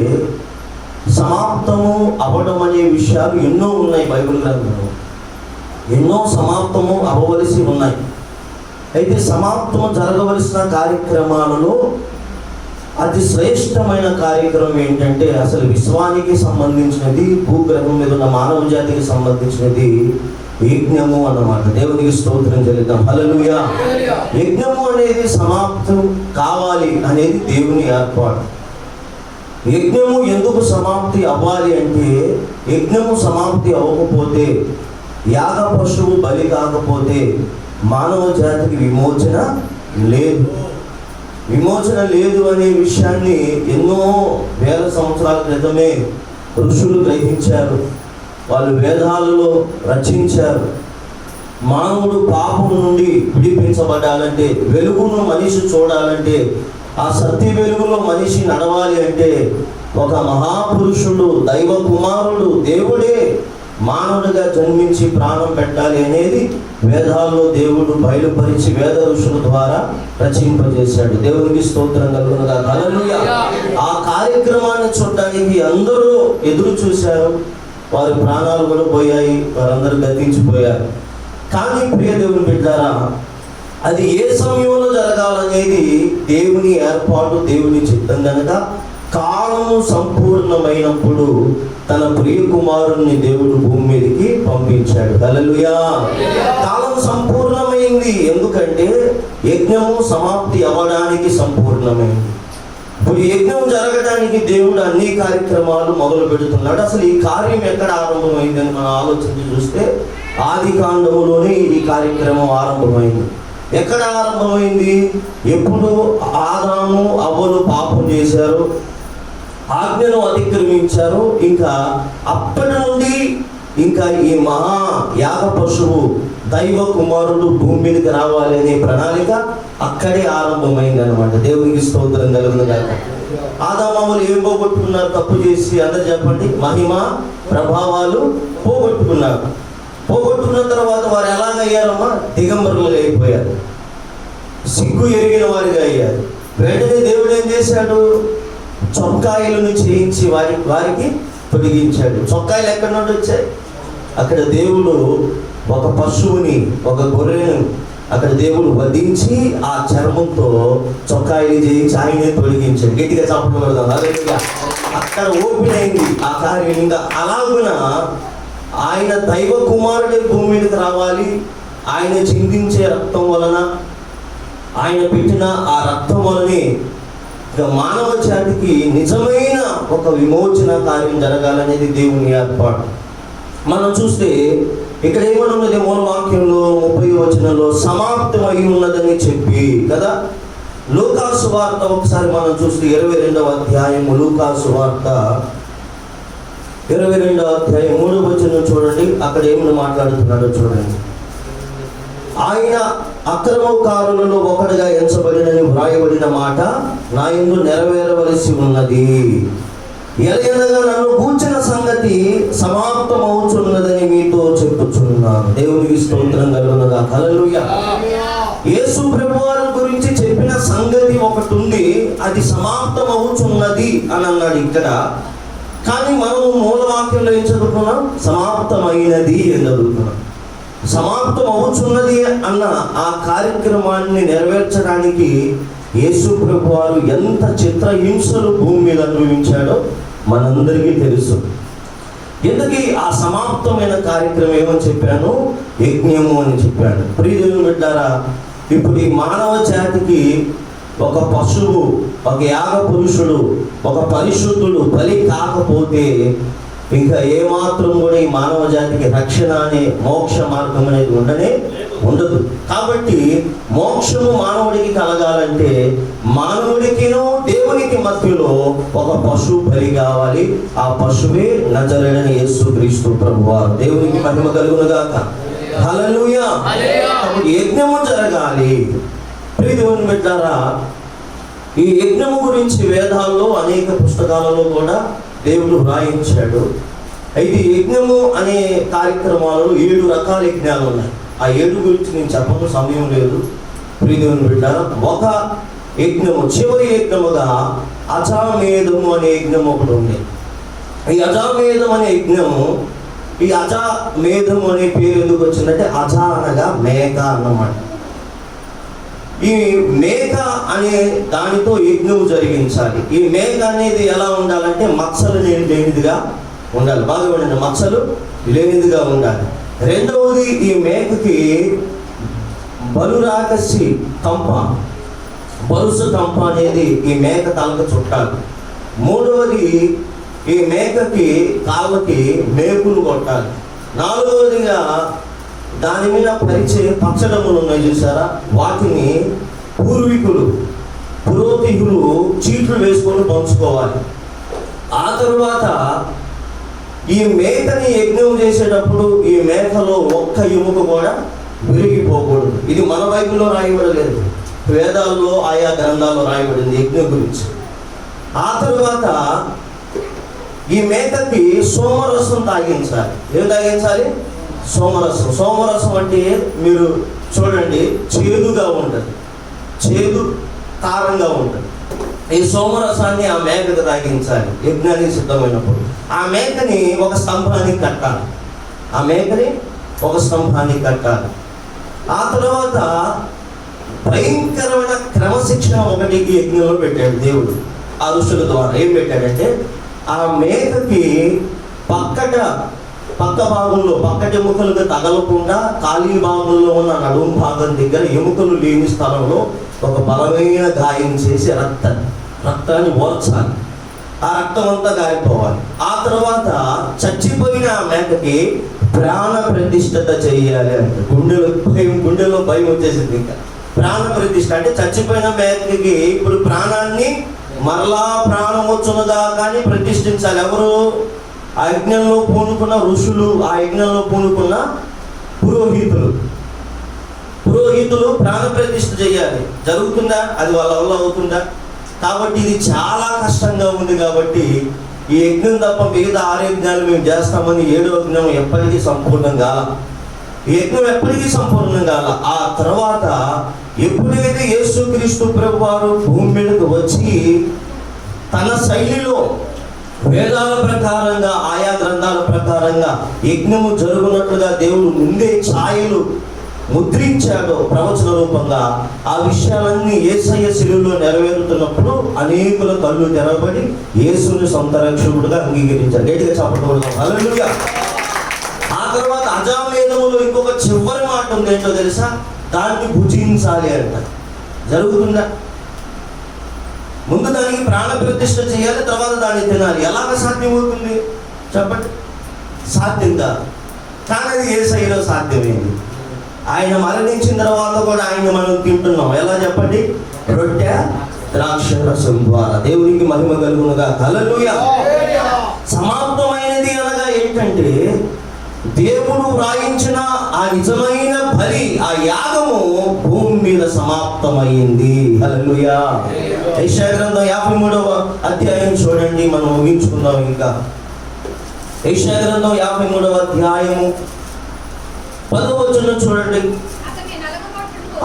సమాప్తము అవ్వడం అనే విషయాలు ఎన్నో ఉన్నాయి బైబిల్ గ్రంథంలో. ఎన్నో సమాప్తము అవ్వవలసి ఉన్నాయి. అయితే సమాప్తము జరగవలసిన కార్యక్రమాలలో అతి శ్రేష్టమైన కార్యక్రమం ఏంటంటే, అసలు విశ్వానికి సంబంధించినది, భూగ్రహం మీద ఉన్న మానవ జాతికి సంబంధించినది యజ్ఞము అన్నమాట. దేవునికి స్తోత్రం చెల్లిద్దాం. హల్లెలూయా. యజ్ఞము అనేది సమాప్తం కావాలి అనేది దేవుని ఏర్పాటు. యజ్ఞము ఎందుకు సమాప్తి అవ్వాలి అంటే, యజ్ఞము సమాప్తి అవ్వకపోతే, యాగ పశువు బలి కాకపోతే మానవ జాతికి విమోచన లేదు. విమోచన లేదు అనే విషయాన్ని ఎన్నో వేల సంవత్సరాల క్రితమే ఋషులు గ్రహించారు. వాళ్ళు వేదాలలో రచించారు. మానవుడు పాపం నుండి విడిపించబడాలంటే, వెలుగును మనిషి చూడాలంటే, ఆ సత్య వెలుగులో మనిషి నడవాలి అంటే ఒక మహాపురుషుడు, దైవ కుమారుడు, దేవుడే మానవుడిగా జన్మించి ప్రాణం పెట్టాలి అనేది వేదాల్లో దేవుడు బయలుపరిచి వేద ఋషుల ద్వారా రచింపజేశాడు. దేవునికి స్తోత్రం కలుగునుగా. హల్లెలూయా. ఆ కార్యక్రమాన్ని చూడడానికి అందరూ ఎదురు చూశారు. వారి ప్రాణాలు కూడా పోయాయి, వారందరూ గతించిపోయారు. కానీ ప్రియ దేవుని బిడ్డారా, అది ఏ సమయంలో జరగాలనేది దేవుని ఏర్పాటు, దేవుని చిత్తం కనుక కాలము సంపూర్ణమైనప్పుడు తన ప్రియ కుమారుణ్ణి దేవుడు భూమి మీదకి పంపించాడు. హల్లెలూయా. కాలం సంపూర్ణమైంది. ఎందుకంటే యజ్ఞము సమాప్తి అవ్వడానికి సంపూర్ణమైంది. ఇప్పుడు యజ్ఞం జరగడానికి దేవుడు అన్ని కార్యక్రమాలు మొదలు పెడుతున్నాడు. అసలు ఈ కార్యం ఎక్కడ ఆరంభమైందని మనం ఆలోచించి చూస్తే ఆది కాండములోనే ఈ కార్యక్రమం ఆరంభమైంది. ఎక్కడ ఆరంభమైంది? ఎప్పుడు ఆదాము అవ్వలు పాపం చేశారు, ఆజ్ఞను అతిక్రమించారు, ఇంకా అప్పటి నుండి ఇంకా ఈ మహా యాగ పశువు దైవ కుమారుడు భూమి మీదకి రావాలి అనే ప్రణాళిక అక్కడే ఆరంభమైంది అనమాట. దేవునికి స్తోత్రం కలుగునుగాక. ఆదామవ్వలు ఏం పోగొట్టుకున్నారు? తప్పు చేసి అందరు చెప్పండి. మహిమ ప్రభావాలు పోగొట్టుకున్నారు. పోగొట్టుకున్న తర్వాత వారు ఎలాగయ్యారమ్మా? దిగంబరులుగా అయిపోయారు, సిగ్గు ఎరిగిన వారిగా అయ్యారు. వెంటనే దేవుడు ఏం చేశాడు? చొక్కాయిలను చేయించి వారికి తొలగించాడు. చొక్కాయిలు ఎక్కడి నుండి వచ్చాయి? అక్కడ దేవుడు ఒక పశువుని, ఒక గొర్రెను అక్కడ దేవుడు వధించి ఆ చర్మంతో చొక్కాయిలు చేయించి ఆయనే తొలగించాడు. గట్టిగా చెప్పకూడదు. అక్కడ ఓపెన్ అయింది ఆ కార్యం. ఇంకా అలాగున ఆయన దైవ కుమారుడే భూమి మీదకి రావాలి. ఆయన చిందించే రక్తం వలన, ఆయన పెట్టిన ఆ రక్తం వలనే ఇక మానవ జాతికి నిజమైన ఒక విమోచన కార్యం జరగాలనేది దేవుని ఏర్పాటు. మనం చూస్తే ఇక్కడ ఏమనున్నది? మూల వాక్యంలో 30వ వచనంలో సమాప్తమై ఉన్నదని చెప్పి కదా. లూకాసు వార్త ఒకసారి మనం చూస్తే 22వ అధ్యాయము, లూకాసు వార్త 22వ అధ్యాయం 3వ వచనం చూడండి. అక్కడ ఏమని మాట్లాడుతున్నాడో చూడండి. ఆయన అక్రమకారులలో ఒకటిగా ఎంచబడినని వ్రాయబడిన మాట నా యందు నెరవేరవలసి ఉన్నది. ఎలయనగా నన్ను కూర్చిన సంగతి సమాప్తమవుతున్నదని మీతో చెప్పుచున్నాను. దేవునికి స్తోత్రం కలుగునుగా. హల్లెలూయా. యేసు ప్రభువారి గురించి చెప్పిన సంగతి ఒకటి ఉంది, అది సమాప్తమవుతున్నది అని అన్నాడు ఇక్కడ. కానీ మనం మూలవాక్యంలో ఏం చదువుకున్నాం? సమాప్తమైనది అని చదువుకున్నాం. సమాప్తం అవుతున్నది అన్న ఆ కార్యక్రమాన్ని నెరవేర్చడానికి యేసు ప్రభువారు ఎంత చిత్రహింసలు భూమి మీద అనుభవించాడో మనందరికీ తెలుసు. ఎందుకు ఆ సమాప్తమైన కార్యక్రమం ఏమని చెప్పాను? యజ్ఞము అని చెప్పాను. ప్రియదేవుని బిడ్డారా, ఇప్పుడు ఈ మానవ జాతికి ఒక పశువు, ఒక యాగ పురుషుడు, ఒక పరిశుద్ధుడు బలి కాకపోతే ఇంకా ఏమాత్రం కూడా ఈ మానవ జాతికి రక్షణ అనే మోక్ష మార్గం అనేది ఉండదు. కాబట్టి మోక్షము మానవుడికి కలగాలంటే మానవుడికిను దేవునికి మధ్యలో ఒక పశువు బలి కావాలి. ఆ పశువే నజరేయుడైన యేసుక్రీస్తు ప్రభువారు. దేవునికి మహిమ కలుగునుగాక. హల్లెలూయా. కాబట్టి యజ్ఞము జరగాలి. ప్రియ దేవుని బిడ్డారా, ఈ యజ్ఞము గురించి వేదాల్లో అనేక పుస్తకాలలో కూడా దేవుడు వ్రాయించాడు. అయితే యజ్ఞము అనే కార్యక్రమాలలో 7 రకాల యజ్ఞాలు ఉన్నాయి. ఆ 7 గురించి నేను చెప్పను, సమయం లేదు. ప్రియదేవుని బిడ్డారా, ఒక యజ్ఞము, చివరి యజ్ఞముగా అజామేధము అనే యజ్ఞం ఒకటి ఉంది. ఈ అజామేధం అనే యజ్ఞము, ఈ అజామేధము అనే పేరు ఎందుకు వచ్చిందంటే అజా అనగా మేక అన్నమాట. ఈ మేక అనే దానితో యజ్ఞము జరిగించాలి. ఈ మేక అనేది ఎలా ఉండాలంటే మచ్చలు లేనిదిగా ఉండాలి. బాగా ఉండండి, మచ్చలు లేనిదిగా ఉండాలి. రెండవది, ఈ మేకకి బలురాకసి కంప, బలుసు కంప అనేది ఈ మేక తలకు చుట్టాలి. మూడవది, ఈ మేకకి కాళ్ళకి మేకులు కొట్టాలి. నాలుగవదిగా దాని మీద పరిచే పచ్చడములు ఉన్నాయి చూసారా, వాటిని పూర్వీకులు పురోహితులు చీట్లు వేసుకొని పంచుకోవాలి. ఆ తరువాత ఈ మేకని యజ్ఞం చేసేటప్పుడు ఈ మేకలో ఒక్క ఎముక కూడా విరిగిపోకూడదు. ఇది మన బైబిల్లో రాయబడలేదు, వేదాల్లో ఆయా గ్రంథాల్లో రాయబడింది యజ్ఞం గురించి. ఆ తరువాత ఈ మేకకి సోమరసం తాగించాలి. ఏం తాగించాలి? సోమరసం. సోమరసం అంటే మీరు చూడండి, చేదుగా ఉంటుంది, చేదు కారంగా ఉంటుంది. ఈ సోమరసాన్ని ఆ మేకకు తాగించాలి యజ్ఞానికి సిద్ధమైనప్పుడు. ఆ మేకని ఒక స్తంభానికి కట్టాలి. ఆ మేకని ఒక స్తంభానికి కట్టాలి. ఆ తర్వాత భయంకరమైన క్రమశిక్షణ ఒకటి యజ్ఞంలో పెట్టాడు దేవుడు ఆ ఋషుల ద్వారా. ఏం పెట్టాడంటే, ఆ మేకకి పక్క భాగంలో పక్క ఎముకలుగా తగలకుండా ఖాళీ భాగంలో ఉన్న నడుము భాగం దగ్గర ఎముకలు లేని స్థలంలో ఒక బలమైన గాయం చేసి రక్తాన్ని ఓర్చాలి. ఆ రక్తం అంతా గారిపోవాలి. ఆ తర్వాత చచ్చిపోయిన ఆ మేకకి ప్రాణ ప్రతిష్ఠత చేయాలి అంటే గుండెలో భయం వచ్చేసింది. ఇంకా ప్రాణ ప్రతిష్ఠ అంటే చచ్చిపోయిన మేకకి ఇప్పుడు ప్రాణాన్ని మరలా ప్రాణం వచ్చునదా కానీ ప్రతిష్ఠించాలి. ఎవరు? ఆ యజ్ఞంలో పూనుకున్న ఋషులు, ఆ యజ్ఞంలో పూనుకున్న పురోహితులు ప్రాణ ప్రతిష్ఠ చేయాలి. జరుగుతుందా? అది వాళ్ళ వల్ల అవుతుందా? కాబట్టి ఇది చాలా కష్టంగా ఉంది. కాబట్టి ఈ యజ్ఞం తప్ప మిగతా 6 యజ్ఞాలు మేము చేస్తామని 7వ యజ్ఞం ఎప్పటికీ సంపూర్ణం కాల. ఈ యజ్ఞం ఎప్పటికీ సంపూర్ణం కాల. ఆ తర్వాత ఎప్పుడైతే యేసుక్రీస్తు ప్రభువారు భూమి మీదకు వచ్చి తన శైలిలో వేదాల ప్రకారంగా ఆయా గ్రంథాల ప్రకారంగా యజ్ఞము జరుగునట్లుగా దేవుడు ముందే ఛాయలు ముద్రించాడో ప్రవచన రూపంగా, ఆ విషయాలన్నీ యేసయ్య శిలువలో నెరవేరుతున్నప్పుడు అనేకుల కళ్ళు తెరవబడి యేసుని సొంత రక్షకుడుగా అంగీకరించారు. గట్టిగా చెప్పకూడదు. హల్లెలూయా. ఆ తర్వాత అజామేధములో ఇంకొక చివరి మాట ఉంది. ఏంటో తెలుసా? దాన్ని భుజించాలి అంట. జరుగుతుందా? ముందు దానికి ప్రాణ ప్రతిష్ఠ చేయాలి, తర్వాత దాన్ని తినాలి. ఎలాగ సాధ్యమవుతుంది చెప్పండి? సాధ్యం కాదు. కానీ అది యేసయ్యలో సాధ్యమైంది. ఆయన మరణించిన తర్వాత కూడా ఆయన మనం తింటున్నాం. ఎలా చెప్పండి? రొట్టె ద్రాక్షరసం ద్వారా. దేవునికి మహిమ కలుగునుగా. హల్లెలూయా. సమాప్తమైనది అనగా ఏంటంటే, దేవుడు వ్రాయించిన ఆ నిజమైన బలి, ఆ యాగము భూమి మీద సమాప్తమైంది. హల్లెలూయా. యెషయా గ్రంథం 53వ అధ్యాయం చూడండి, మనం ముగించుకుందాం. ఇంకా యెషయా గ్రంథం 53వ అధ్యాయము 10వ వచనం చూడండి.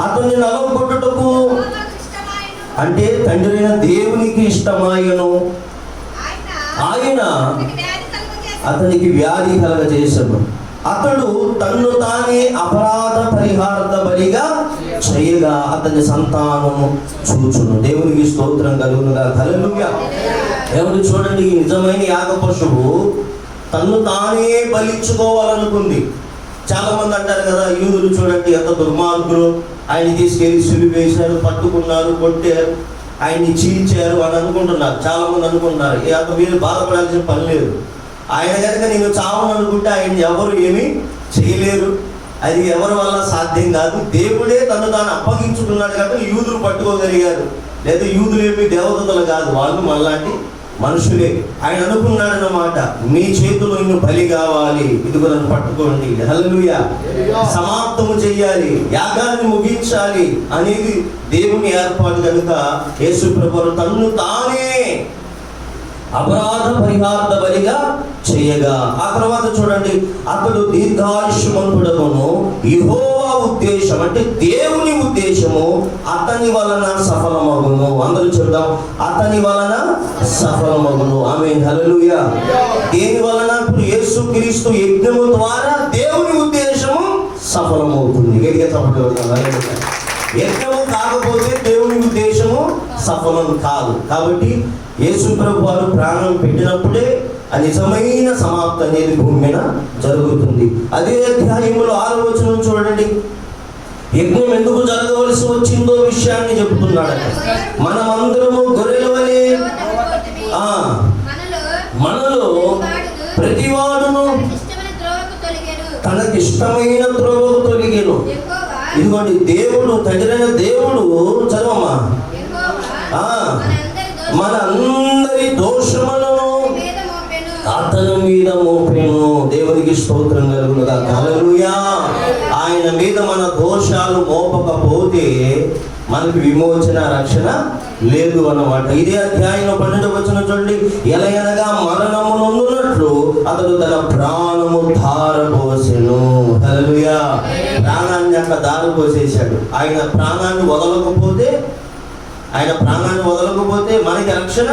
అతన్ని నలగొట్టుటకు అంటే తండ్రి అయిన దేవునికి ఇష్టమాయను, ఆయన అతనికి వ్యాధి కలగజేసను. అతడు తన్ను తానే అపరాధ పరిహారార్థ బలిగా చేయగా అతని సంతానము చూచును. దేవునికి స్తోత్రం కలుగునుగా. హల్లెలూయా. దేవుడు చూడండి, ఈ నిజమైన యాగ పశువు తన్ను తానే బలించుకోవాలనుకుంది. చాలా మంది అంటారు కదా, యూదులు చూడండి ఎంత దుర్మార్గులు, ఆయన తీసుకెళ్లి సిలువ వేశారు, పట్టుకున్నారు, కొట్టారు, ఆయన్ని చీల్చారు అని అనుకుంటున్నారు. చాలా మంది అనుకుంటున్నారు. అంత మీరు బాధపడాల్సిన పని లేదు. ఆయన కనుక నేను చావను అనుకుంటే ఆయన ఎవరు ఏమీ చేయలేరు. అది ఎవరి వల్ల సాధ్యం కాదు. దేవుడే తను తాను అప్పగించుకున్నాడు కాబట్టి యూదులు పట్టుకోగలిగారు. లేదా యూదులు ఏమి దేవదూతలు కాదు, వాళ్ళు మనలాంటి మనుషులే. ఆయన అనుకున్నాడు అన్నమాట, మీ చేతులు ఇನ್ನು బలి కావాలి, ఇదిగో నన్ను పట్టుకోండి. హల్లెలూయా. సమాప్తము చెయ్యాలి, యాగాన్ని ముగించాలి అనేది దేవుని ఏర్పాటు కనుక యేసు ప్రభువు తన్ను తానే అపరాధ పరిహారార్థ బలిగా చేయగా. ఆ తర్వాత చూడండి, అతడు దీర్ఘాయుష్మంతుడను, యెహోవా ఉద్దేశం అంటే దేవుని ఉద్దేశము అతని వలన సఫలమగును. అందరూ చెప్దాం, అతని వలన సఫలమగును. ఆమేన్. హల్లెలూయా. దేని వలన? ఇప్పుడు యేసుక్రీస్తు యజ్ఞము ద్వారా దేవుని ఉద్దేశము సఫలమవుతుంది. గట్టిగా చెప్పగలుగుతాం. యజ్ఞము కాకపోతే దేవుని ఉద్దేశము సఫలం కాదు. కాబట్టి యేసు ప్రభు వారు ప్రాణం పెట్టినప్పుడే ఆ నిజమైన సమాప్తి అనేది భూమి మీద జరుగుతుంది. అదే అధ్యాయంలో 6వ వచనం చూడండి, యజ్ఞం ఎందుకు జరగవలసి వచ్చిందో విషయాన్ని చెబుతున్నాడు. మనమందరము గొర్రెల వలె మనలో ప్రతివాడును తనకిష్టమైన త్రోవకు తొలిగెను. ఇదిగోండి, దేవుడు తండ్రైన దేవుడు చదవమ్మా మన అందరి దోషములను అతని మీద మోపెను. దేవునికి స్తోత్రం కలుగునుగా. హల్లెలూయా. ఆయన మీద మన దోషాలు మోపకపోతే మనకు విమోచన, రక్షణ లేదు అన్నమాట. ఇదే అధ్యాయంలో 12వ వచనం చూడండి. ఎలయనగా మరణము నొందునట్లు అతడు తన ప్రాణము ధారపోసెను. హల్లెలూయా. ప్రాణాన్ని అక్కడ ధారపోసేశాడు. ఆయన ప్రాణాన్ని వదలకపోతే మనకి రక్షణ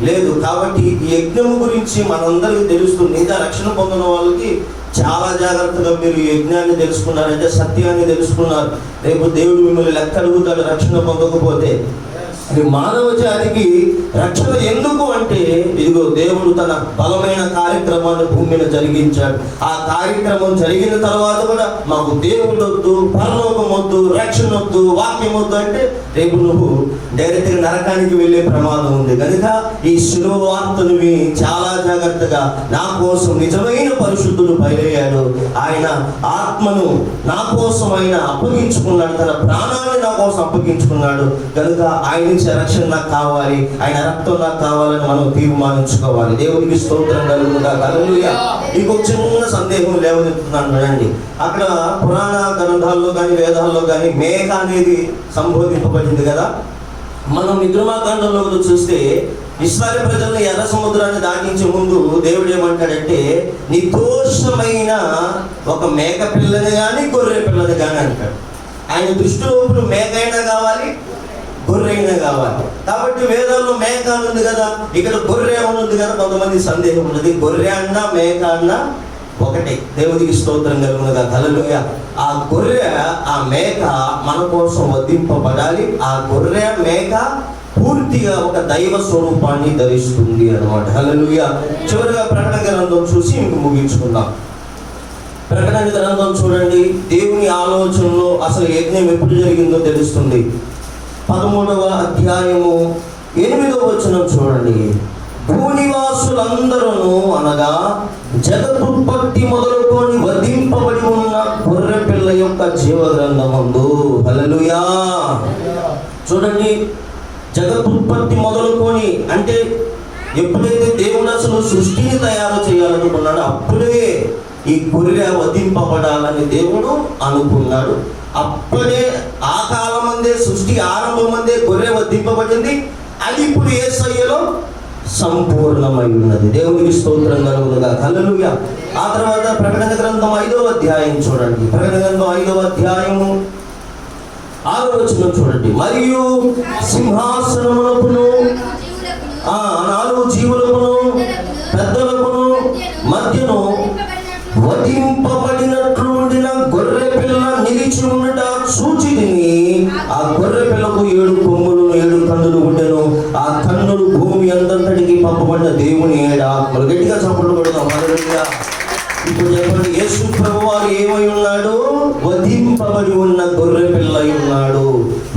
లేదు. కాబట్టి ఈ యజ్ఞము గురించి మనందరికీ తెలుస్తుంది. ఇంకా రక్షణ పొందిన వాళ్ళకి చాలా జాగ్రత్తగా మీరు యజ్ఞాన్ని తెలుసుకున్నారంటే, సత్యాన్ని తెలుసుకున్నారు. రేపు దేవుడు మిమ్మల్ని లెక్క అడుగుతాడు రక్షణ పొందకపోతే. అది మానవ జాతికి రక్షణ ఎందుకు అంటే, ఇదిగో దేవుడు తన బలమైన కార్యక్రమాన్ని భూమి మీద జరిగించాడు. ఆ కార్యక్రమం జరిగిన తర్వాత కూడా మాకు దేవుడు వద్దు, పరలోకం వద్దు, రక్షణ వద్దు, వాక్యం వద్దు అంటే రేపు నువ్వు డైరెక్ట్గా నరకానికి వెళ్ళే ప్రమాదం ఉంది. కనుక ఈ శిలువ వార్తను చాలా జాగ్రత్తగా, నా కోసం నిజమైన పరిశుద్ధుడు బయలయ్యాడు, ఆయన ఆత్మను నా కోసం ఆయన అప్పగించుకున్నాడు, తన ప్రాణాన్ని నా కోసం అప్పగించుకున్నాడు. కనుక ఆయన రక్షణ నాకు కావాలి, ఆయన రక్తం నాకు కావాలని మనం తీర్మానించుకోవాలి. దేవునికి స్తోత్రం కలుగునుగా. హల్లెలూయా. ఇంకొక చిన్న సందేహం లేవనెత్తుతున్నాను చూడండి. అక్కడ పురాణ గ్రంథాల్లో కానీ వేదాల్లో కానీ మేక అనేది సంబోధింపబడింది కదా. మనం నిర్గమాకాండంలో చూస్తే ఇశ్రాయేలు ప్రజలను ఎర్ర సముద్రాన్ని దాటించే ముందు దేవుడు ఏమంటాడంటే, నిర్దోషమైన ఒక మేక పిల్లని కానీ గొర్రె పిల్లని కానీ అంటాడు. ఆయన దృష్టిలో ఇప్పుడు మేక అయినా కావాలి, గొర్రె అయినా కావాలి. కాబట్టి వేదాల్లో మేక అని ఉంది కదా, ఇక్కడ గొర్రె అని ఉంది కదా. కొంతమంది సందేహం ఉన్నది, గొర్రె అన్నా మేక అన్నా ఒకటే. దేవుడికి స్తోత్రం కలుగునుగా. హల్లెలూయా. ఆ గొర్రె, ఆ మేక మన కోసం వధింపబడాలి. ఆ గొర్రె మేక పూర్తిగా ఒక దైవ స్వరూపాన్ని ధరిస్తుంది అన్నమాట. హల్లెలూయా. చివరిగా ప్రకటన గ్రంథం చూసి ఇంక ముగించుకుందాం. ప్రకటన గ్రంథం చూడండి. దేవుని ఆలోచనలో అసలు యజ్ఞం ఎప్పుడు జరిగిందో తెలుస్తుంది. 13వ అధ్యాయము 8వ వచనం చూడండి. భూనివాసులందరూ అనగా జగదుత్పత్తి మొదలుకొని వధింపబడి ఉన్న గొర్రె పిల్ల యొక్క జీవగ్రంథమందు. హల్లెలూయా. చూడండి, జగదుత్పత్తి మొదలుకొని అంటే ఎప్పుడైతే దేవుడు అసలు సృష్టిని తయారు చేయాలనుకున్నాడో అప్పుడే ఈ గొర్రె వధింపబడాలని దేవుడు అనుకున్నాడు. అప్పుడే ఆ కాలం అందే, సృష్టి ఆరంభం అందే గొర్రె వధింపబడింది. అది ఇప్పుడు యేసయ్యలో సంపూర్ణమై ఉన్నది. దేవునికి స్తోత్రం కలుగునుగా. హల్లెలూయా. ఆ తర్వాత ప్రకటన గ్రంథం 5వ అధ్యాయం చూడండి. ప్రకటన గ్రంథం 5వ అధ్యాయము 6వ వచనం చూడండి. మరియు సింహాసనమునకును 4 జీవులకును పెద్దలకును మధ్యను వధింపబడినట్లు ఉండిన గొర్రె పిల్ల నిలిచి ఉండట సూచితిని. ఆ గొర్రె పిల్లకు 7 కొమ్ములు 7 కన్నులు ఉండెను. ఆ కన్నులు భూమి అంతటికి పంపబడిన దేవుని 7 ఆత్మలు. గట్టిగా చప్పట్లు కొడదాం. హల్లెలూయా. ఇప్పుడు చెప్పండి, యేసు ప్రభువారు ఏమై ఉన్నాడు? వధింపబడి ఉన్న గొర్రె పిల్ల ఉన్నాడు.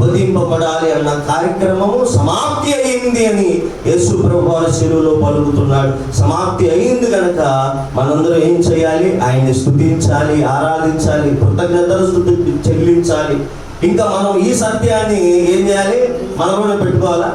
వధింపబడాలి అన్న కార్యక్రమము సమాప్తి అయింది అని యేసు ప్రభువారు శిలువలో పలుకుతున్నాడు. సమాప్తి అయింది కనుక మనందరం ఏం చేయాలి? ఆయన్ని స్తుతించాలి, ఆరాధించాలి, కృతజ్ఞతలు చెల్లించాలి. ఇంకా మనం ఈ సత్యాన్ని ఏం చేయాలి? మనలోనే పెట్టుకోవాలా?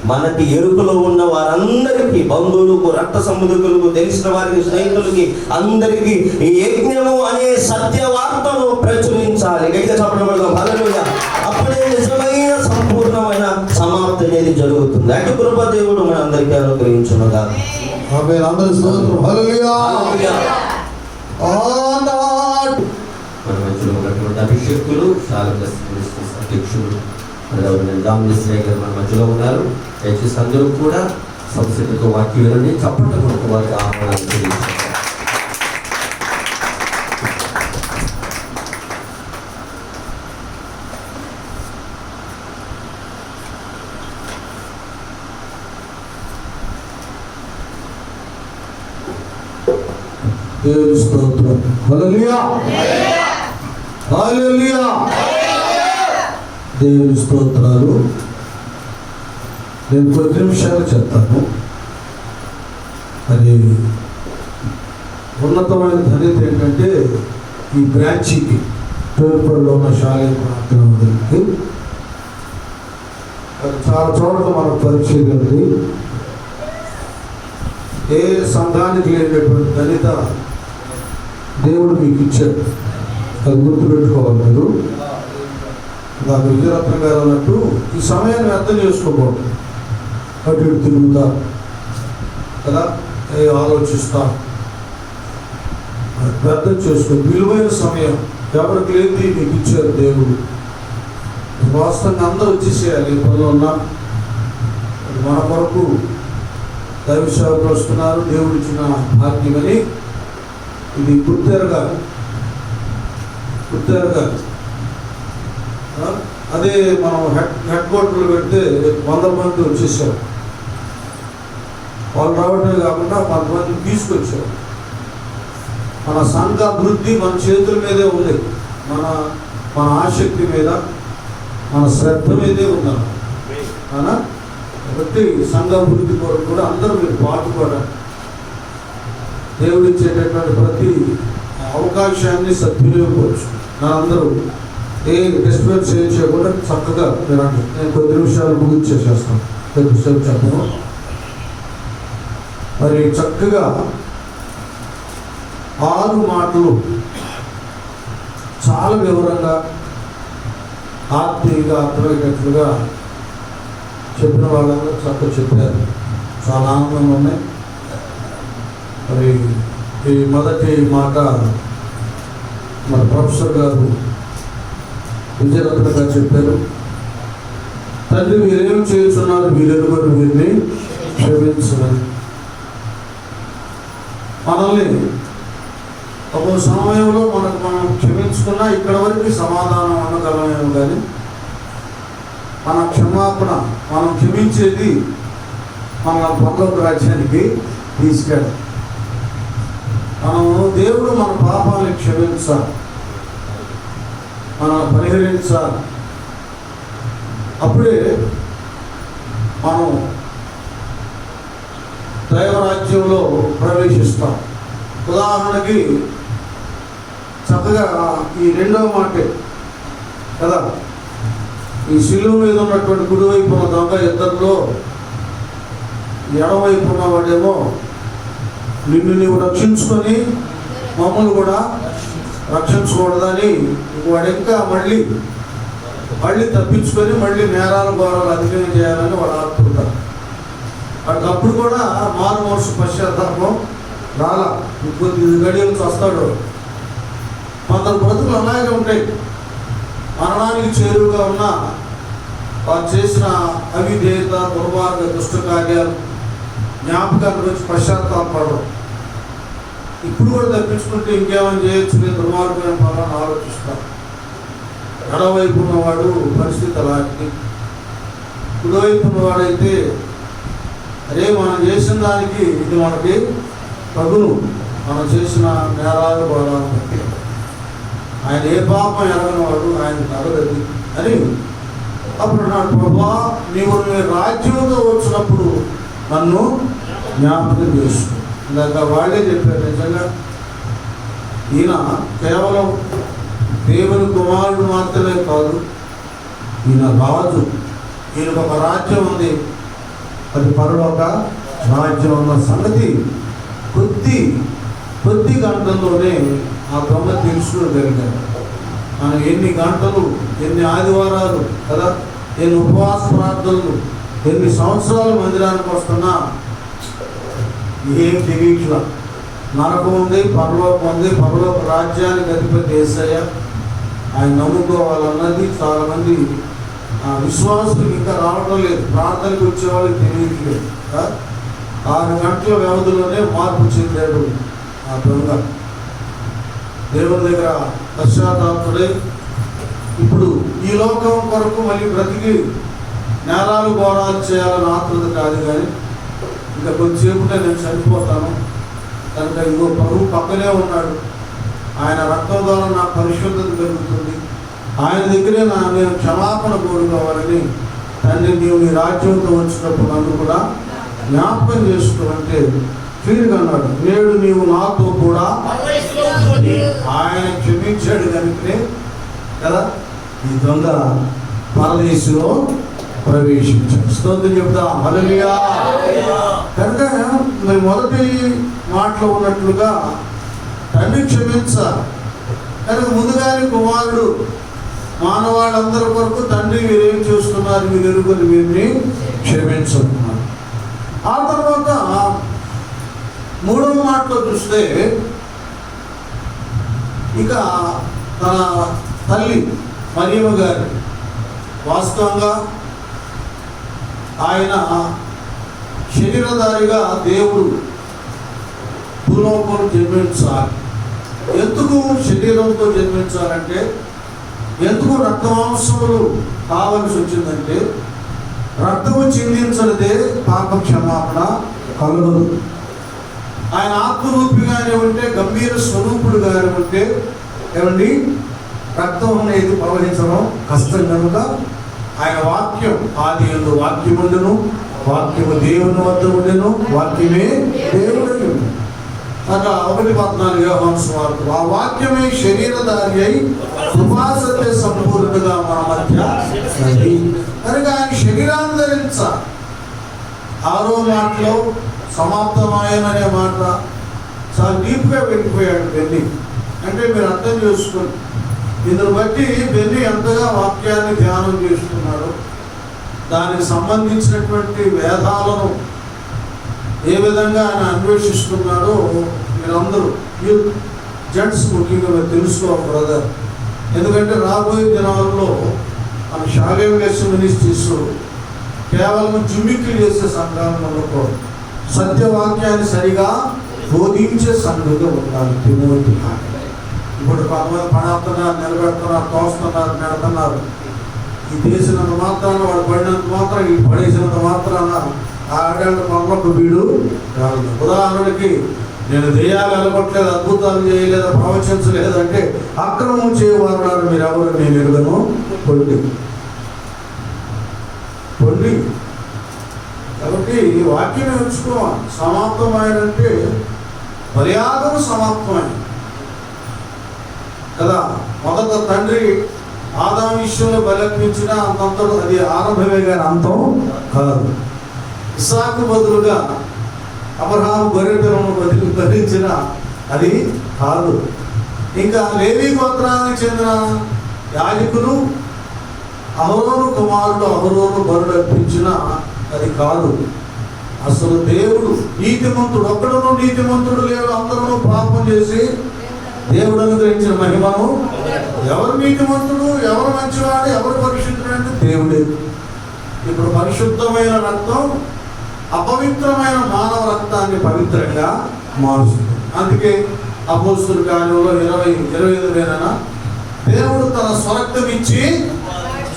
మనకి ఎరుకలో ఉన్న వారందరికీ, బంధువులకు, రక్త సంబంధికులకు, తెలిసిన వారికి, స్నేహితులకి, అందరికీ ఈ యజ్ఞము అనే సత్య వార్తను ప్రచురించాలి. గట్టిగా చెప్పడం. హల్లెలూయా. అప్పుడే నిజమైన సంపూర్ణమైన సమాప్తి అనేది జరుగుతుంది. అటు కృప దేవుడు మన అందరికీ అనుగ్రహించునుగా. మన మధ్యలో ఉన్నటువంటి అభిషేకులు, అధ్యక్షుడు గారు మన మధ్యలో ఉన్నారు. దయచేసి అందరూ కూడా సంస్కృతితో వాక్యం వినండి. చప్పట్ల కొరకు వారికి ఆహ్వానాలు తెలియజేస్తారు. దేవుని స్తోత్రం. హల్లెలూయా. హల్లెలూయా. దేవుని స్తోత్రాలు. నేను కొద్ది నిమిషాలు చెప్తాను. అది ఉన్నతమైన ధన్యత ఏంటంటే, ఈ బ్రాంచికి తూర్పులో ఉన్న శాలయ ప్రాంతానికి అది చాలా చోట్ల మనకు పరిచయగలది. ఏ సంఘానికి లేనటువంటి ఘనత దేవుడు మీకు ఇచ్చాడు. అది గుర్తుపెట్టుకోవాలి మీరు. నాకు విజయరత్న గారు అన్నట్టు ఈ సమయాన్ని అర్థం చేసుకోకూడదు. అటు ఇటు తిరుగుతా కదా, ఆలోచిస్తా, అర్థం చేసుకో. విలువైన సమయం ఎవరికి లేని మీకు ఇచ్చారు దేవుడు. వాస్తవంగా అందరూ వచ్చేసేయాలి. ఏ పనులు ఉన్నా మన కొరకు దైవ సేవకులు వస్తున్నారు, దేవుడు ఇచ్చిన భాగ్యమని ఇది గుర్తెరగాలి. అదే మనం హెడ్ క్వార్టర్లు పెడితే 100 మంది వచ్చేసారు. వాళ్ళు రావడమే కాకుండా 10 మందిని తీసుకొచ్చారు. మన సంఘ అభివృద్ధి మన చేతుల మీదే ఉంది. మన ఆసక్తి మీద, మన శ్రద్ధ మీదే ఉన్నారు. అవునా? కాబట్టి సంఘ అభివృద్ధి కొరకు కూడా అందరూ మీరు పాటుపడాలి. దేవుడు ఇచ్చేటటువంటి ప్రతి అవకాశాన్ని సద్వినియోగపరచు. అందరూ ఏ డిస్టర్బెన్స్ ఏం చేయకుండా చక్కగా మీరు అంటే నేను కొద్ది నిమిషాలు ముగించేసేస్తాను, కొద్దిసేపు చెప్పను. మరి చక్కగా 6 మాటలు చాలా వివరంగా ఆత్మీయంగా అర్థమయ్యేటట్లుగా చెప్పిన వాళ్ళందరూ చక్కగా చెప్పారు. చాలా ఆనందంగా ఉన్నాయి. మరి ఈ మొదటి మాట మన ప్రొఫెసర్ గారు విజయరత్న గారు చెప్పారు. తండ్రి వీరేం చేస్తున్నారు, వీరెరుగురు వీరిని క్షమించమని. మనల్ని ఒక సమయంలో మనం క్షమించుకున్నా ఇక్కడ వరకు సమాధానం అనగలమేమో, కానీ మన క్షమాపణ, మనం క్షమించేది మన పరలోక రాజ్యానికి తీసుకెళ్ళి దేవుడు మన పాపాన్ని క్షమించాలి, మనం పరిహరించాలి. అప్పుడే మనం దైవరాజ్యంలో ప్రవేశిస్తాం. ఉదాహరణకి చక్కగా ఈ 2వ మాటే కదా, ఈ శిలువ మీద ఉన్నటువంటి కుడివైపు ఉన్న దొంగ ఇద్దరిలో ఎడవైపు ఉన్నవాడేమో నిన్ను నీవు రక్షించుకొని మమ్మల్ని కూడా రక్షించకూడదని వాడు ఇంకా మళ్ళీ తప్పించుకొని మళ్ళీ నేరాల ఘోరాలు అధికం చేయాలని వాడు ఆడుతుంటారు. వాడికి అప్పుడు కూడా మారు మనసు పశ్చాత్తాపం రాలా. ఇంకొద్ది గడియలు వస్తాడు. కొందరు బ్రతుకులు అలాగే ఉంటాయి. మరణానికి చేరువుగా ఉన్న వారు చేసిన అవిధేయత, దుర్మార్గ, దుష్ట కార్యాలు జ్ఞాపకాల గురించి పశ్చాత్తాపడరు. ఇప్పుడు కూడా తప్పించుకుంటే ఇంకేమైనా చేయొచ్చు, నేను దుర్మార్గమైన పనులను ఆలోచిస్తాను. ఎడవైపు ఉన్నవాడు పరిస్థితి అలాంటి. కుడివైపు ఉన్నవాడైతే అరే మనం చేసిన దానికి ఇది మనకి తగును, మనం చేసిన నేరాలు బలాలను బట్టి. ఆయన ఏ పాపం ఎరగనివాడు, ఆయన తగలది అని అప్పుడు నాడు ప్రభా నీవు రాజ్యంతో వచ్చినప్పుడు నన్ను జ్ఞాపకం చేసుకో. ఇందాక వాళ్ళే చెప్పారు. నిజంగా ఈయన కేవలం దేవుని కుమారుడు మాత్రమే కాదు, ఈయన రాజు. ఈయనకు ఒక రాజ్యం ఉంది, అది పరలోక రాజ్యం అన్న సంగతి కొద్ది గంటల్లోనే ఆ దొంగ తెలుసుకోగలిగారు. మనం ఎన్ని గంటలు, ఎన్ని ఆదివారాలు కదా, ఎన్ని ఉపవాస ప్రార్థనలు, ఎన్ని సంవత్సరాలు మందిరానికి వస్తున్నా ఏం తెలియట్లా. నరకం ఉంది, పరలోకం ఉంది, పరలోక రాజ్యానికి అధిపతి యేసయ్య, ఆయన నమ్ముకోవాలన్నది చాలామంది విశ్వాసులకు ఇంకా రావడం లేదు. ప్రార్థనకు వచ్చేవాళ్ళకి తెలియట్లేదు. 6 గంటల వ్యవధిలోనే మార్పు చెందాడు ఆ దొంగ. దేవుని దగ్గర పశ్చాత్తాపడే ఇప్పుడు ఈ లోకం కొరకు మళ్ళీ బ్రతికి నేరాలు ఘోరాలు చేయాలని ఆతృత కాదు, కానీ ఇంకా కొద్దిసేపుంటే నేను చనిపోతాను కనుక ఇంకో ప్రభు పక్కనే ఉన్నాడు, ఆయన రక్తం ద్వారా నా పరిశుద్ధత పెరుగుతుంది, ఆయన దగ్గరే నేను క్షమాపణ కోరుకోవాలని తండ్రి నీవు నీ రాజ్యంతో వచ్చినప్పుడు నన్ను కూడా జ్ఞాపకం చేసుకోమంటే క్లియర్గా అన్నాడు. నేడు నీవు నాతో కూడా ఆయన క్షమించాడు కనుకనే కదా ఈ దొంగ పరదేశంలో ప్రవేశించాడు. స్తోత్రం చెప్దాం. హల్లెలూయా. కనుక మరి మొదటి మాటలో ఉన్నట్లుగా తండ్రి క్షమించాలి. కనుక ముందుగానే కుమారుడు మానవాళ్ళందరి కొరకు తండ్రి మీరేం చేస్తున్నారు, మీరు ఎరుగుని వీరిని క్షమించుకున్నారు. ఆ తర్వాత మూడవ మాటలో చూస్తే ఇక తన తల్లి మరియమ్మ గారి వాస్తవంగా ఆయన శరీరధారిగా దేవుడు భూలోకంలో జన్మించాలి. ఎందుకు శరీరంతో జన్మించాలంటే, ఎందుకు రక్తమాంసములు కావలసి వచ్చిందంటే, రక్తము చిందించనిదే పాప క్షమాపణ కలుగదు. ఆయన ఆత్మరూపిగానే ఉంటే, గంభీర స్వరూపుడుగానే ఉంటే ఏమండి రక్తం అనేది ప్రవహించడం కష్టం. కనుక ఆయన వాక్యం ఆది యందు వాక్యముండును, వాక్యము దేవుని వద్ద ఉండెను, వాక్యమే దేవుడై ఉండెను. అలా 1:14 యోహాను సువార్త. ఆ వాక్యమే శరీరధారి అయి కృపాసత్య సంపూర్ణగా మన మధ్య ఉంది. కనుక ఆయన శరీరాన్ని ధరించాలి. 6వ మాటలో సమాప్తమాయననే మాట చాలా డీప్గా వెళ్ళిపోయాడు బెన్ని. అంటే మీరు అర్థం చేసుకోండి, ఇందును బట్టి బెన్ని ఎంతగా వాక్యాన్ని ధ్యానం చేస్తున్నాడు, దానికి సంబంధించినటువంటి వేదాలను ఏ విధంగా ఆయన అన్వేషిస్తున్నాడో మీరందరూ జెంట్స్ ముఖ్యంగా మీరు తెలుసుకోవాలి బ్రదర్. ఎందుకంటే రాబోయే దినాల్లో మన షాలేం మినిస్ట్రీస్ కేవలం జుమ్మిక్కులు చేసే సంఘాలను ఉండకూడదు, సత్యవాక్యాన్ని సరిగా బోధించే సంఘంగా ఉండాలి. తిమోతి ఇప్పుడు కొంతమంది పడవుతున్నారు, నిలబెడుతున్నారు, తోస్తున్నారు, నెడుతున్నారు. ఈ దేశంత మాత్రాన వాడు పడినంత మాత్రం, ఈ పడేసినంత మాత్రాన ఆడేళ్ళ పనులకు వీడు రాదు. ఉదాహరణకి నేను దెయ్యాలు వెళ్ళగొట్టలేదు, అద్భుతాలు చేయలేదు, ప్రవచించలేదు అంటే అక్రమం చేయవారు మీరు ఎవరు నేను ఎరుగను పొండి. కాబట్టి వాక్యం నేర్చుకోవాలి. సమాప్తమైనంటే మర్యాదను సమాప్తమైంది కదా. మొదట తండ్రి ఆదాము విషయంలో బలర్పించిన అంతంతడు అది ఆరంభమే కానీ అంతం కాదు. ఇస్సాకు బదులుగా అబ్రహాము గొర్రె పిల్లలను ధరించిన అది కాదు. ఇంకా లేవీ గోత్రానికి చెందిన యాజకులు అహరోను కుమారుడు అహరోను బరుడు అర్పించిన అది కాదు. అసలు దేవుడు నీతిమంతుడు, ఒక్కడును నీతిమంతుడు లేడు, అందరూ పాపం చేసి దేవుడు అనుగ్రహించిన మహిమను. ఎవరు నీతిమంతుడు, ఎవరు మంచివాడు, ఎవరు పరిశుద్ధుడు అంటే దేవుడే. ఇప్పుడు పరిశుద్ధమైన రక్తం అపవిత్రమైన మానవ రక్తాన్ని పవిత్రంగా మారుస్తుంది. అందుకే అపోస్తుల కార్యంలో 25 దేవుడు తన స్వరక్తం ఇచ్చి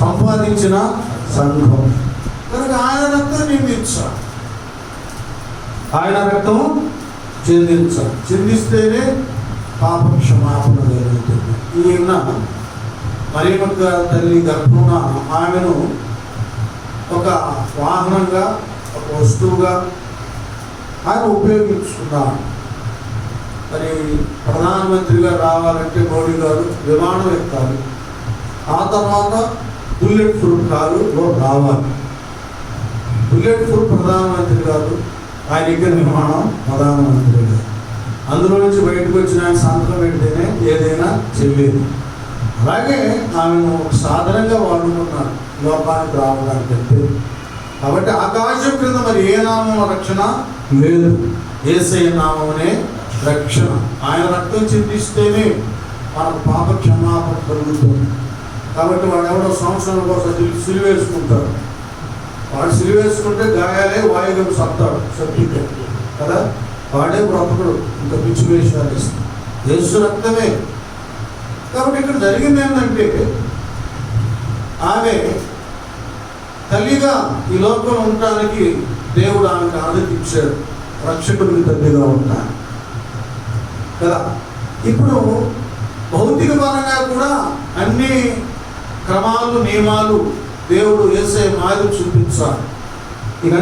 సంపాదించిన సంఘం. కనుక ఆయన రక్తం నిందించాలి, ఆయన రక్తం చెందించాలి. చెందిస్తేనే పాప క్షమాపణ జరుగుతుంది. ఈయన మరియమ్మ తల్లి గర్భమున ఆమెను ఒక వాహనంగా, ఒక వస్తువుగా ఆయన ఉపయోగించుకున్నాడు. మరి ప్రధానమంత్రిగా రావాలంటే మోడీ గారు విమానం ఎక్కాలి, ఆ తర్వాత బుల్లెట్ ప్రూఫ్ కారులో రావాలి. బుల్లెట్ ప్రూఫ్ ప్రధానమంత్రి గారు, ఆయన ఎక్కిన విమానం ప్రధానమంత్రి గారు. అందులో నుంచి బయటకు వచ్చిన ఆయన సంతకం పెడితేనే ఏదైనా చెల్లేదు. అలాగే ఆమెను సాధారణంగా వాడుకున్నాడు లోకానికి రావడానికి అంటే. కాబట్టి ఆకాశం క్రింద మరి ఏ నామం రక్షణ లేదు, యేసయ్య నామమునే రక్షణ. ఆయన రక్తం చిందిస్తేనే మనకు పాప క్షమాపణ కలుగుతుంది. కాబట్టి వాడు ఎవడో సంవత్సరాల కోసం సిలివేసుకుంటాడు. వాడు సిలివేసుకుంటే గాయాలే వాయుగం సత్తాడు సత్తికే కదా, వాడే బ్రతకుడు. ఇంకా పిచ్చి వేషాలు ఇస్తాడు. యేసు రక్తమే. కాబట్టి ఇక్కడ జరిగింది ఏంటంటే ఆమె తల్లిగా ఈ లోకంలో ఉండటానికి దేవుడు ఆమెకు ఆదరణ ఇచ్చాడు, రక్షకుడికి తల్లిగా ఉంటాను కదా. ఇప్పుడు భౌతిక పరంగా కూడా అన్ని క్రమాలు నియమాలు దేవుడు యేసయ్య మాదిరి చూపించాలి. ఇక